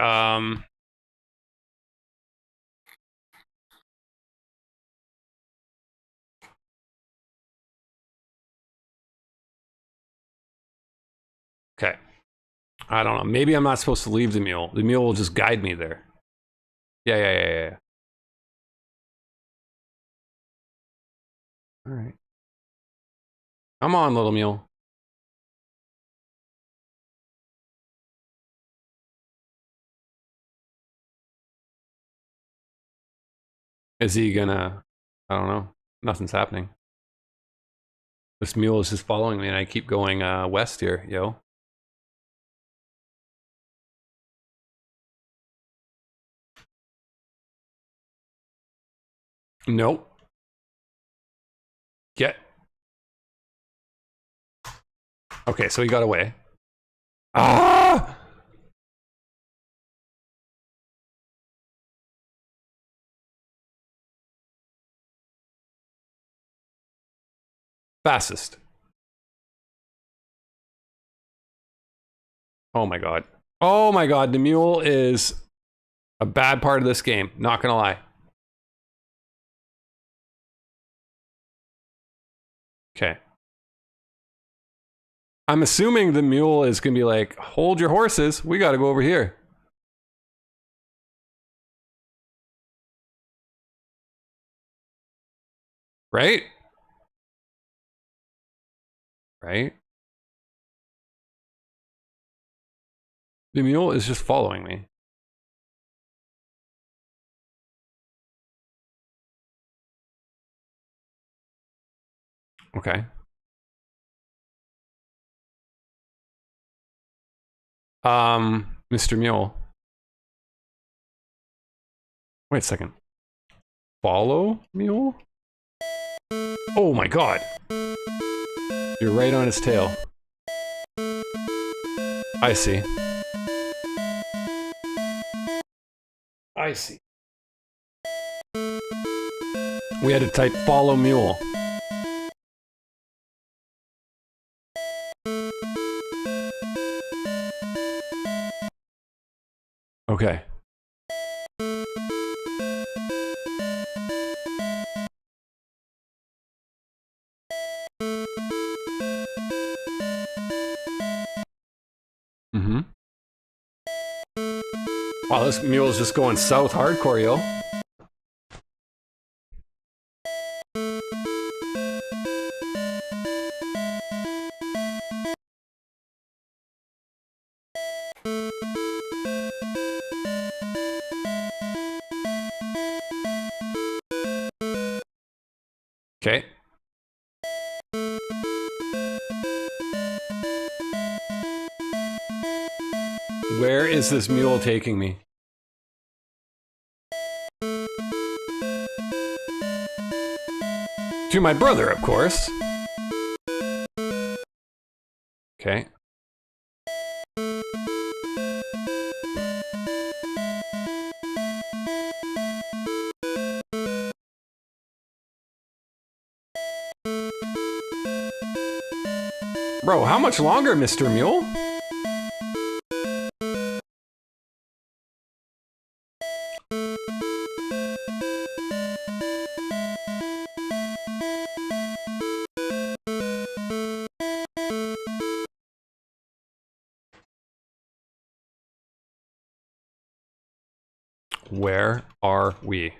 Okay. I don't know. Maybe I'm not supposed to leave the mule. The mule will just guide me there. Yeah. All right. Come on, little mule. Is he gonna... I don't know. Nothing's happening. This mule is just following me and I keep going west here, yo. Nope. Get. Okay, so he got away. Ah! Fastest. Oh my god. Oh my god, the mule is a bad part of this game. Not gonna lie. Okay. I'm assuming the mule is gonna be like, hold your horses, we gotta go over here. Right? Right? The mule is just following me. Okay. Mr. Mule. Wait a second. Follow Mule? Oh my god. You're right on his tail. I see. I see. We had to type follow Mule. Okay. Mm-hmm. Wow, this mule is just going south hardcore, yo. Okay. Where is this mule taking me? To my brother, of course. Okay. Bro, how much longer, Mr. Mule? Where are we?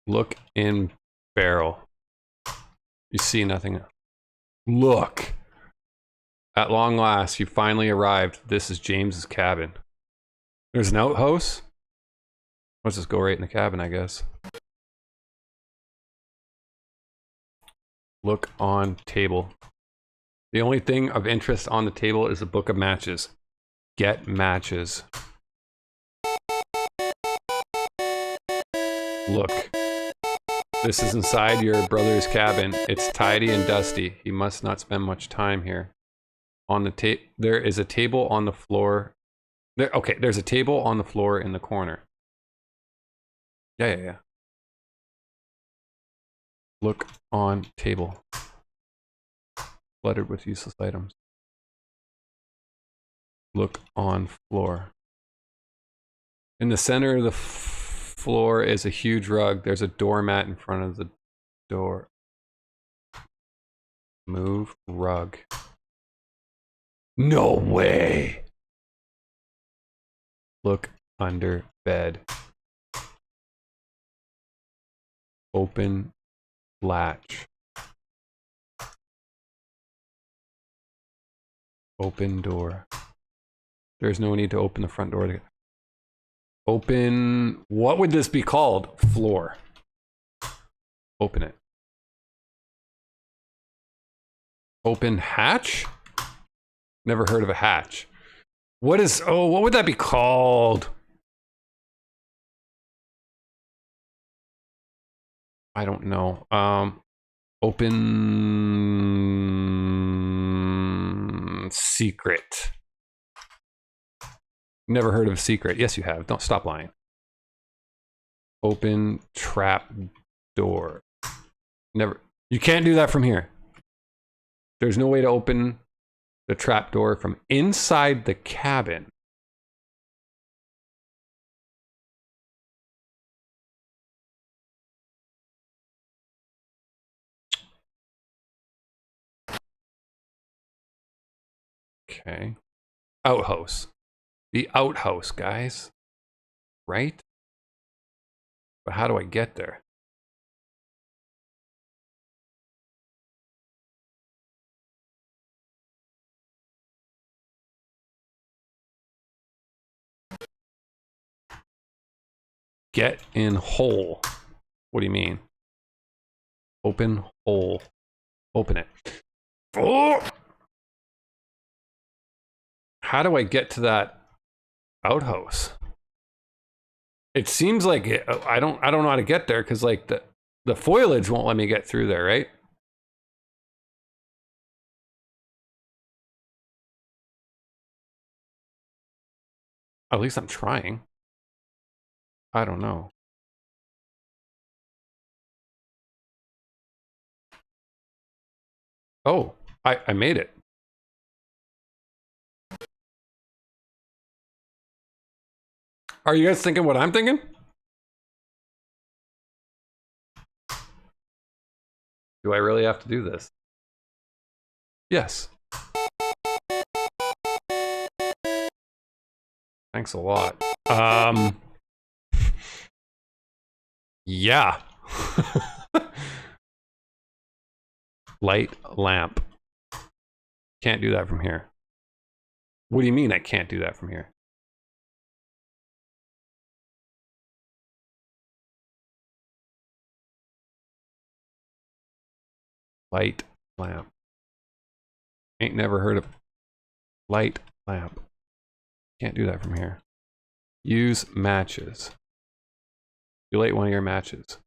Look in barrel. You see nothing. Look. At long last, you finally arrived. This is James's cabin. There's an outhouse? Let's just go right in the cabin, I guess. Look on table. The only thing of interest on the table is a book of matches. Get matches. Look. This is inside your brother's cabin. It's tidy and dusty. He must not spend much time here. On the there is a table on the floor. There's a table on the floor in the corner. Yeah. Look on table. Cluttered with useless items. Look on floor. In the center of the floor is a huge rug. There's a doormat in front of the door. Move rug. No way! Look under bed. Open latch. Open door. There's no need to open the front door. Open... What would this be called? Floor. Open it. Open hatch? Never heard of a hatch. What is... Oh, what would that be called? I don't know. Open... Secret. Never heard of a secret. Yes, you have. Don't stop lying. Open trap door. Never. You can't do that from here. There's no way to open the trap door from inside the cabin. Okay. Outhouse. The outhouse, guys. Right? But how do I get there? Get in hole. What do you mean? Open hole. Open it. Oh! How do I get to that outhouse? It seems like I don't know how to get there because like the foliage won't let me get through there, right? At least I'm trying. I don't know. Oh, I made it. Are you guys thinking what I'm thinking? Do I really have to do this? Yes. Thanks a lot. Yeah. Light lamp. Can't do that from here. What do you mean I can't do that from here? Light lamp. Ain't never heard of light lamp. Can't do that from here. Use matches. You light one of your matches.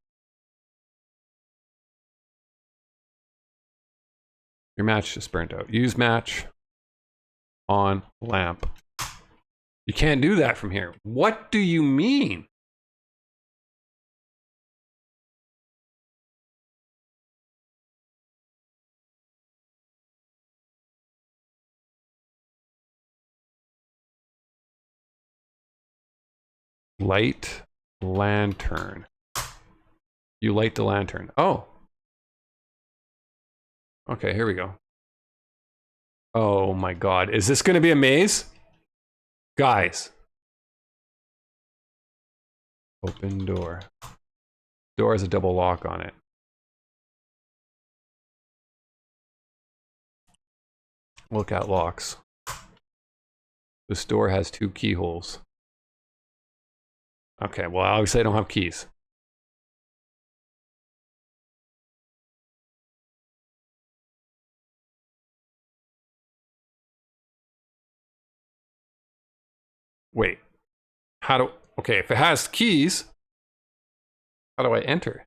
Your match just burnt out. Use match on lamp. You can't do that from here. What do you mean? Light lantern. You light the lantern. Oh. Okay, here we go. Oh my god. Is this going to be a maze? Guys. Open door. Door has a double lock on it. Look at locks. This door has 2 keyholes. Okay, well, obviously I don't have keys. Wait. How do... Okay, if it has keys, how do I enter?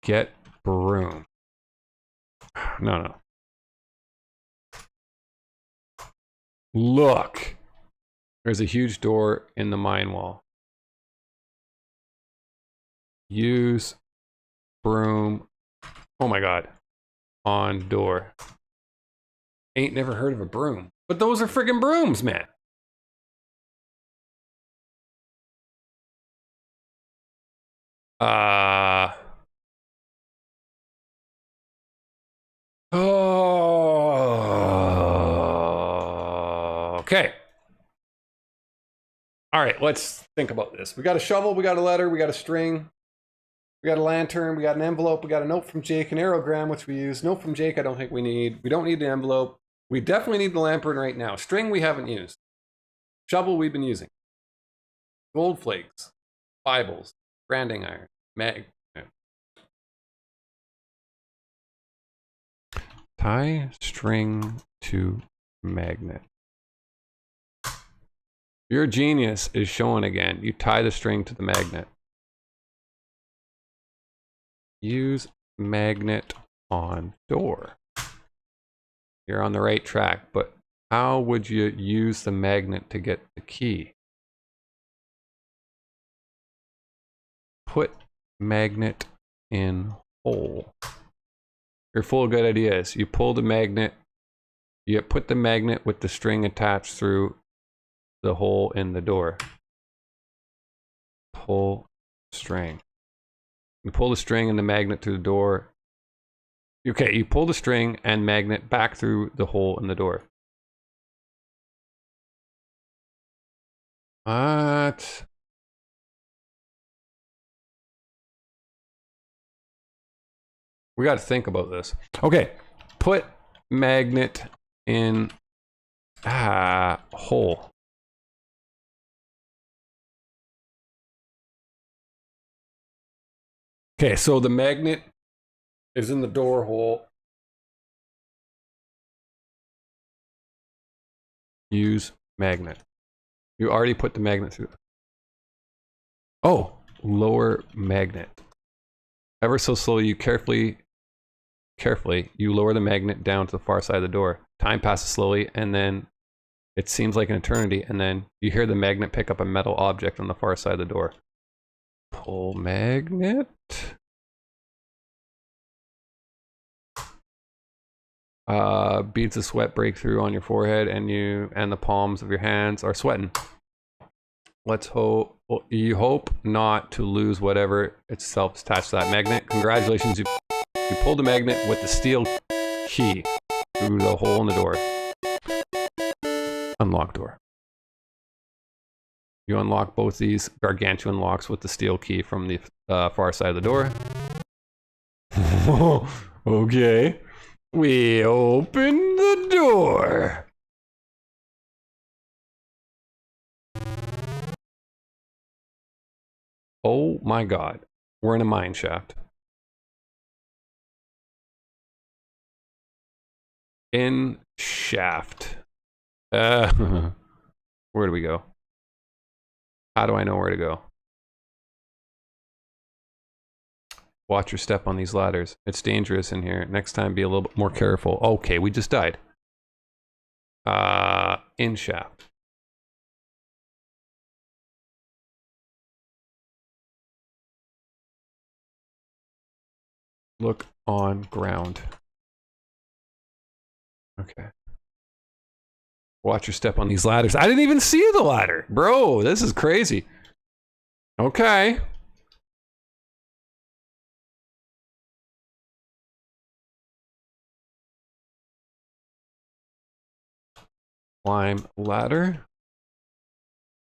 Get broom. No. Look. There's a huge door in the mine wall. Use broom. Oh my god. On door. Ain't never heard of a broom. But those are friggin' brooms, man. Oh. Okay. All right, let's think about this. We got a shovel, we got a letter, we got a string, we got a lantern, we got an envelope, we got a note from Jake, an aerogram, which we use. Note from Jake, I don't think we need. We don't need the envelope. We definitely need the lantern right now. String, we haven't used. Shovel, we've been using. Gold flakes, Bibles, branding iron, mag. Tie string to magnet. Your genius is showing again. You tie the string to the magnet. Use magnet on door. You're on the right track, but how would you use the magnet to get the key? Put magnet in hole. You're full of good ideas. You pull the magnet, you put the magnet with the string attached through the hole in the door. Pull string. You pull the string and the magnet through the door. Okay, you pull the string and magnet back through the hole in the door. What? We got to think about this. Okay, put magnet in hole. Okay, so the magnet is in the door hole. Use magnet. You already put the magnet through. Oh, lower magnet. Ever so slowly, you carefully, you lower the magnet down to the far side of the door. Time passes slowly, and then it seems like an eternity, and then you hear the magnet pick up a metal object on the far side of the door. Pull magnet. Beads of sweat break through on your forehead, and the palms of your hands are sweating. Let's hope you hope not to lose whatever itself is attached to that magnet. Congratulations, you pulled the magnet with the steel key through the hole in the door. Unlock door. You unlock both these gargantuan locks with the steel key from the far side of the door. Okay. We open the door. Oh my god. We're in a mine shaft. In shaft. Where do we go? How do I know where to go? Watch your step on these ladders. It's dangerous in here. Next time, be a little bit more careful. Okay, we just died. In shaft. Look on ground. Okay. Watch your step on these ladders. I didn't even see the ladder. Bro, this is crazy. Okay. Climb ladder.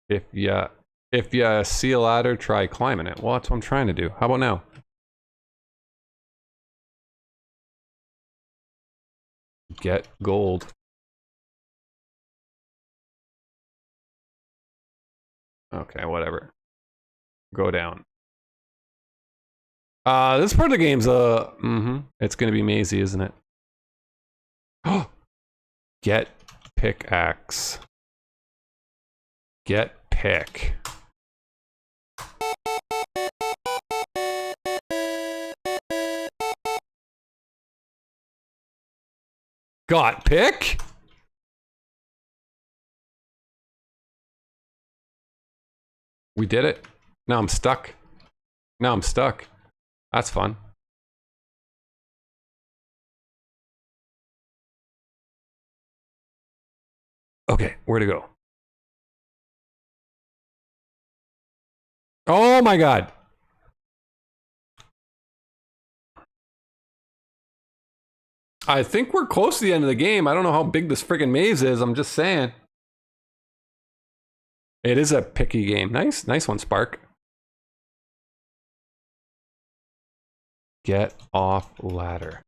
If you see a ladder, try climbing it. Well, that's what I'm trying to do. How about now? Get gold. Okay, whatever. Go down. This part of the game's it's gonna be mazy, isn't it? Oh, get pickaxe. Get pick. Got pick? We did it. Now I'm stuck. Now I'm stuck. That's fun. Okay, where to go? Oh my god. I think we're close to the end of the game. I don't know how big this friggin' maze is. I'm just saying. It is a picky game. Nice one, Spark. Get off ladder.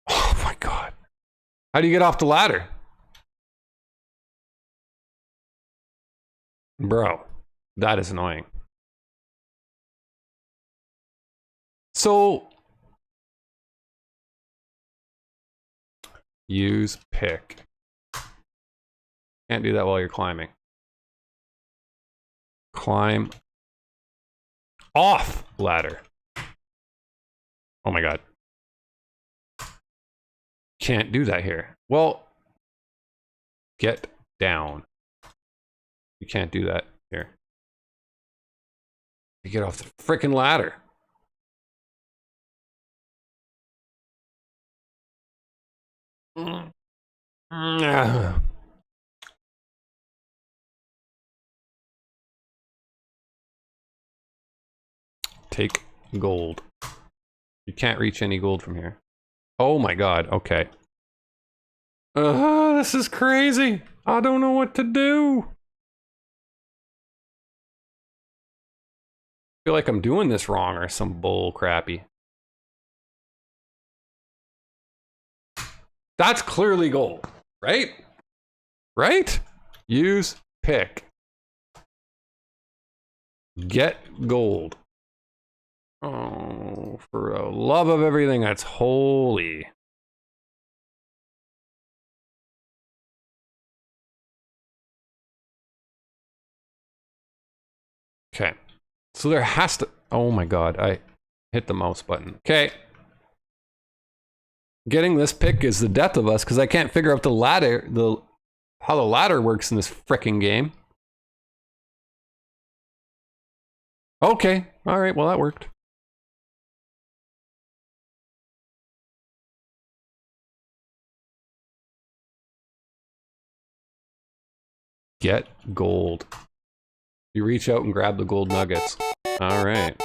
Oh my god. How do you get off the ladder? Bro, that is annoying. So, use pick. Can't do that while you're climbing. Climb off ladder. Oh my god. Can't do that here. Well, get down. You can't do that here. You get off the frickin' ladder. Take gold. You can't reach any gold from here. Oh my god, okay. This is crazy. I don't know what to do. I feel like I'm doing this wrong or some bull crappy. That's clearly gold, right? Right? Use pick. Get gold. Oh, for the love of everything that's holy. Okay. So there has to... Oh my god, I hit the mouse button. Okay. Getting this pick is the death of us because I can't figure out how the ladder works in this frickin' game. Okay. Alright, well that worked. Get gold. You reach out and grab the gold nuggets. Alright.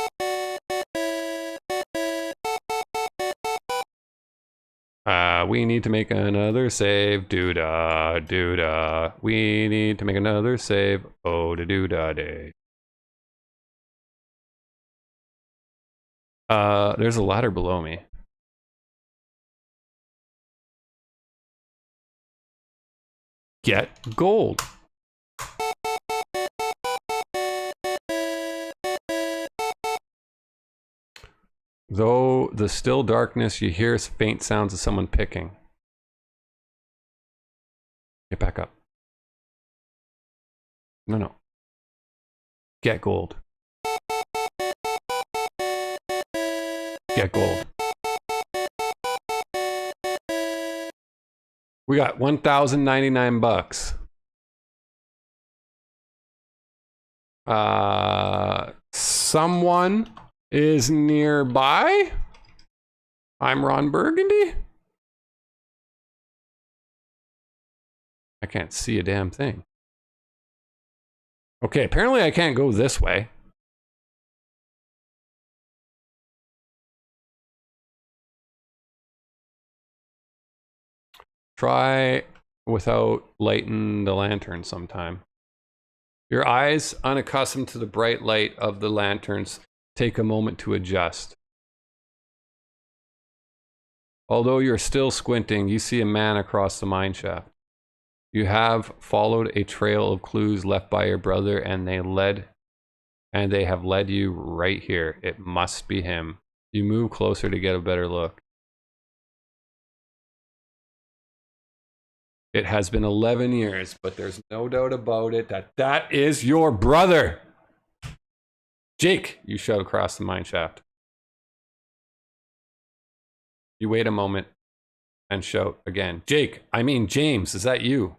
We need to make another save. Doo-da, doo-da. We need to make another save. Oh, da doo-da day. There's a ladder below me. Get gold. Though the still darkness, you hear faint sounds of someone picking. Get back up. No, no. Get gold. Get gold. We got 1,099 bucks. Someone is nearby. I'm Ron Burgundy. I can't see a damn thing. Okay, apparently I can't go this way. Try without lighting the lantern sometime. Your eyes, unaccustomed to the bright light of the lanterns, take a moment to adjust. Although you're still squinting, you see a man across the mine shaft. You have followed a trail of clues left by your brother, and they have led you right here. It must be him. You move closer to get a better look. It has been 11 years, but there's no doubt about it that is your brother. Jake, you shout across the mine shaft. You wait a moment and shout again. Jake, I mean James, is that you?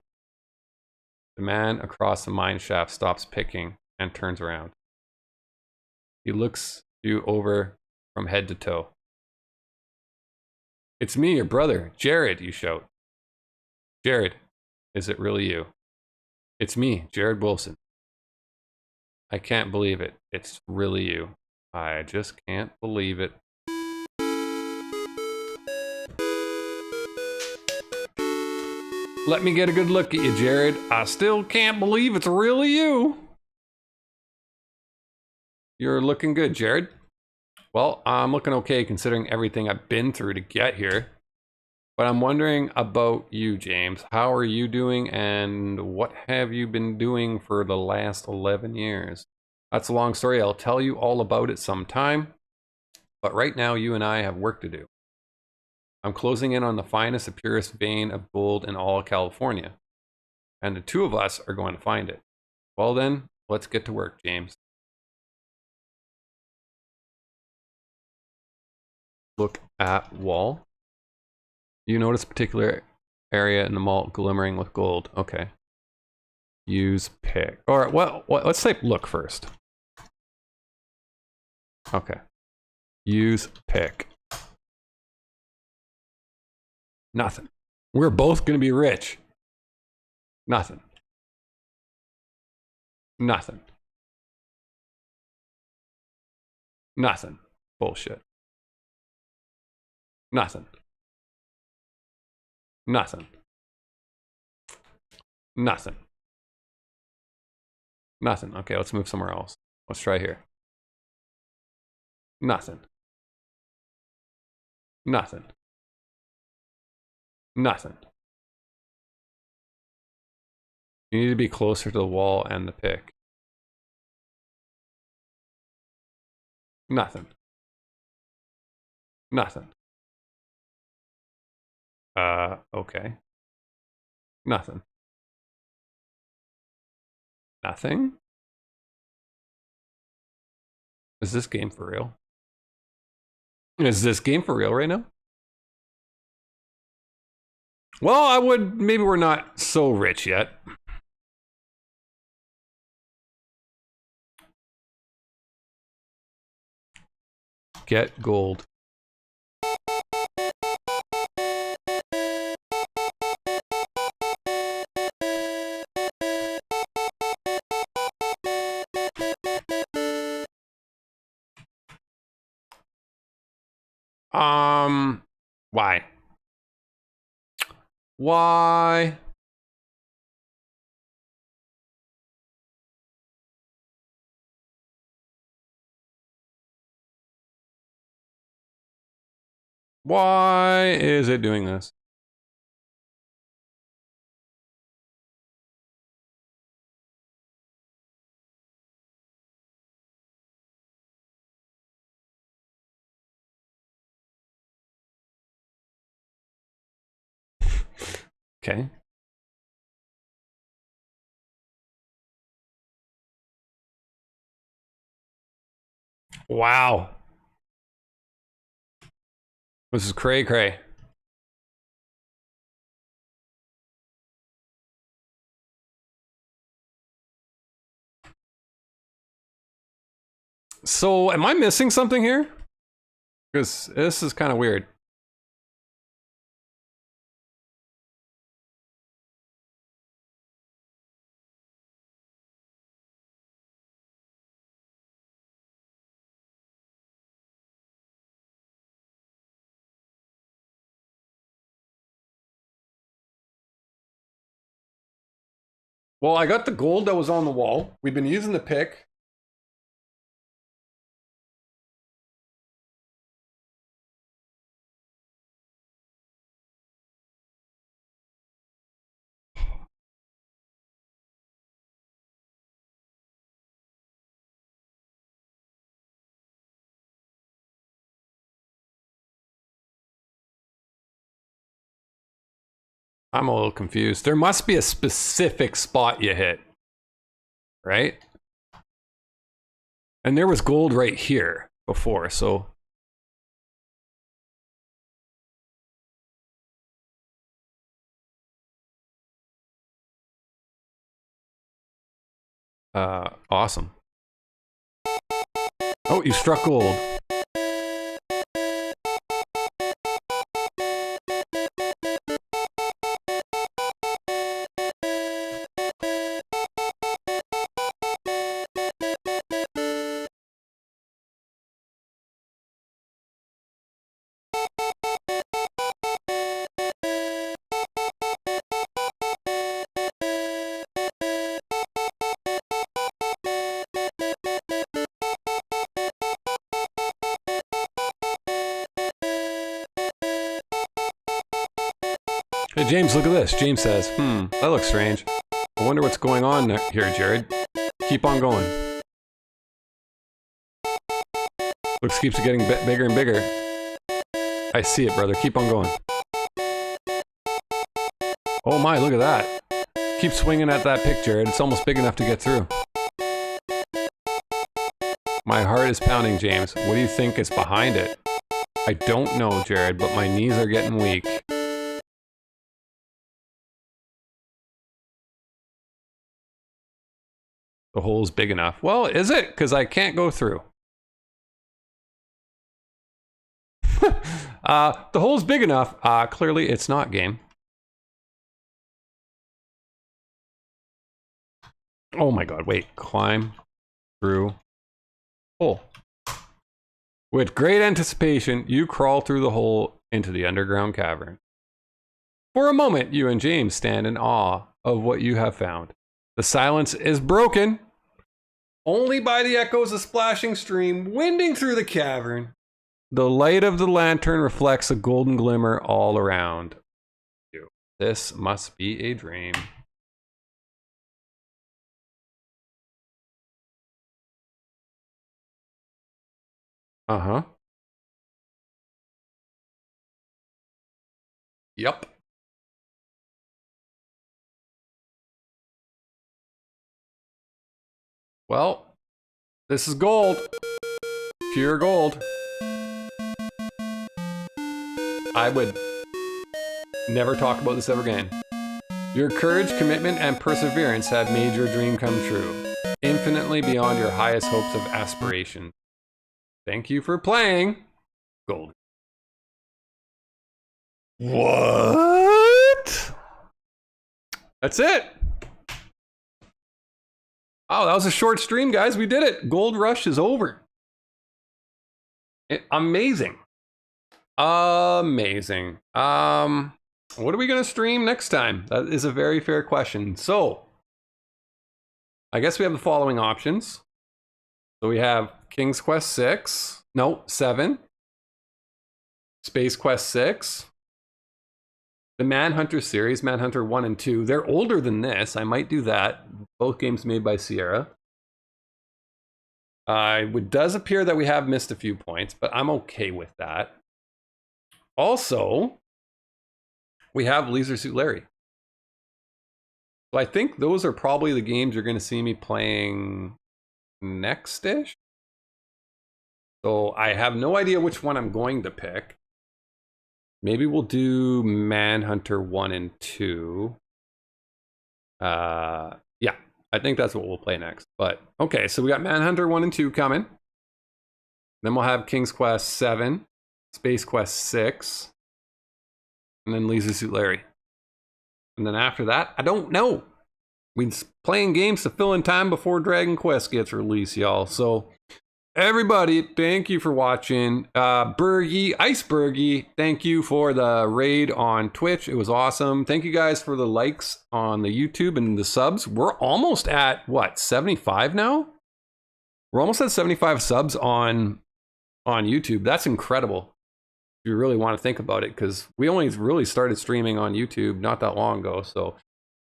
The man across the mine shaft stops picking and turns around. He looks you over from head to toe. It's me, your brother, Jared, you shout. Jared, is it really you? It's me, Jared Wilson. I can't believe it. It's really you. I just can't believe it. Let me get a good look at you, Jared. I still can't believe it's really you. You're looking good, Jared. Well, I'm looking okay considering everything I've been through to get here. But I'm wondering about you, James. How are you doing, and what have you been doing for the last 11 years? That's a long story. I'll tell you all about it sometime. But right now, you and I have work to do. I'm closing in on the finest and purest vein of gold in all of California. And the two of us are going to find it. Well then, let's get to work, James. Look at wall. You notice a particular area in the mall glimmering with gold. Okay. Use pick. All right, well, let's say look first. Okay. Use pick. Nothing. We're both going to be rich. Nothing. Nothing. Nothing. Bullshit. Nothing. Nothing. Nothing. Nothing. Okay, let's move somewhere else. Let's try here. Nothing. Nothing. Nothing. You need to be closer to the wall and the pick. Nothing. Nothing. Okay. Nothing. Nothing? Is this game for real? Is this game for real right now? Well, I would, maybe we're not so rich yet. Get gold. Why? Why? Why is it doing this? Okay. Wow. This is cray cray. So, am I missing something here? Because this is kind of weird. Well, I got the gold that was on the wall. We've been using the pick. I'm a little confused. There must be a specific spot you hit, right? And there was gold right here before, so... awesome. Oh, you struck gold. Hey, James, look at this. James says, that looks strange. I wonder what's going on here, Jared. Keep on going. Looks keeps getting bigger and bigger. I see it, brother. Keep on going. Oh my, look at that. Keep swinging at that pick, Jared. It's almost big enough to get through. My heart is pounding, James. What do you think is behind it? I don't know, Jared, but my knees are getting weak. The hole's big enough. Well, is it? Because I can't go through. The hole's big enough. Clearly it's not, game. Oh my god, wait. Climb through hole. With great anticipation, you crawl through the hole into the underground cavern. For a moment, you and James stand in awe of what you have found. The silence is broken only by the echoes of splashing stream winding through the cavern. The light of the lantern reflects a golden glimmer all around you. This must be a dream. Uh-huh. Yep. Well, this is gold. Pure gold. I would never talk about this ever again. Your courage, commitment, and perseverance have made your dream come true, infinitely beyond your highest hopes of aspiration. Thank you for playing. Gold. What? That's it. Oh, that was a short stream, guys. We did it. Gold Rush is over. Amazing. Amazing. What are we going to stream next time? That is a very fair question. So, I guess we have the following options. So we have King's Quest 6. No, 7. Space Quest 6. The Manhunter series, Manhunter 1 and 2. They're older than this. I might do that. Both games made by Sierra. It does appear that we have missed a few points, but I'm okay with that. Also, we have Leisure Suit Larry. So I think those are probably the games you're going to see me playing next-ish. So I have no idea which one I'm going to pick. Maybe we'll do Manhunter 1 and 2. Yeah, I think that's what we'll play next. But, okay, so we got Manhunter 1 and 2 coming. Then we'll have King's Quest 7, Space Quest 6, and then Leisure Suit Larry. And then after that, I don't know. We're playing games to fill in time before Dragon Quest gets released, y'all. So, everybody, thank you for watching. Bergie, Icebergie, thank you for the raid on Twitch. It was awesome. Thank you guys for the likes on the YouTube and the subs. We're almost at, what, 75 now? We're almost at 75 subs on YouTube. That's incredible. If you really want to think about it, because we only really started streaming on YouTube not that long ago. So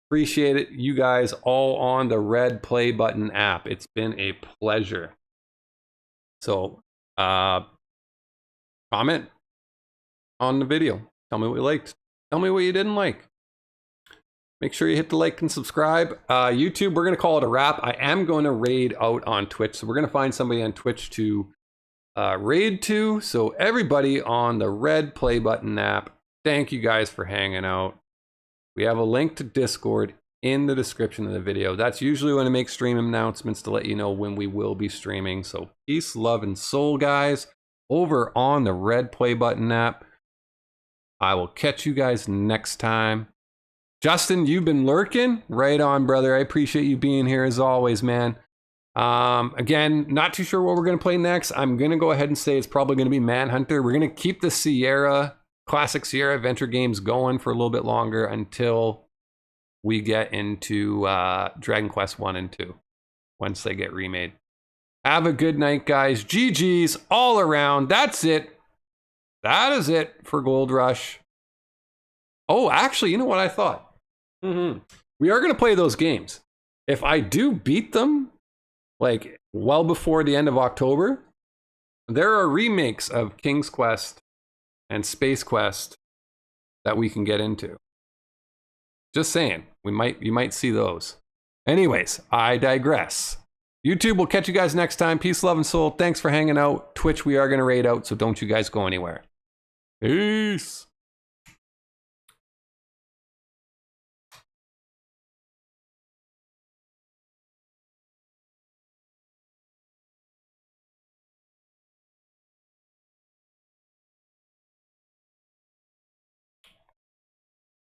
appreciate it. You guys all on the red play button app. It's been a pleasure. So, comment on the video. Tell me what you liked. Tell me what you didn't like. Make sure you hit the like and subscribe. YouTube, we're going to call it a wrap. I am going to raid out on Twitch. So we're going to find somebody on Twitch to raid to. So everybody on the red play button app, thank you guys for hanging out. We have a link to Discord in the description of the video. That's usually when I make stream announcements to let you know when we will be streaming. So peace, love, and soul, guys, over on the red play button app. I will catch you guys next time. Justin, you've been lurking? Right on, brother. I appreciate you being here as always, man. Again, not too sure what we're going to play next. I'm going to go ahead and say it's probably going to be Manhunter. We're going to keep the Sierra, classic Sierra adventure games going for a little bit longer until we get into Dragon Quest 1 and 2 once they get remade. Have a good night, guys. GG's all around. That's it. That is it for Gold Rush. Oh, actually, you know what I thought? We are going to play those games. If I do beat them, like well before the end of October, there are remakes of King's Quest and Space Quest that we can get into. Just saying, you might see those. Anyways, I digress. YouTube, we'll catch you guys next time. Peace, love, and soul. Thanks for hanging out. Twitch, we are going to raid out, so don't you guys go anywhere. Peace.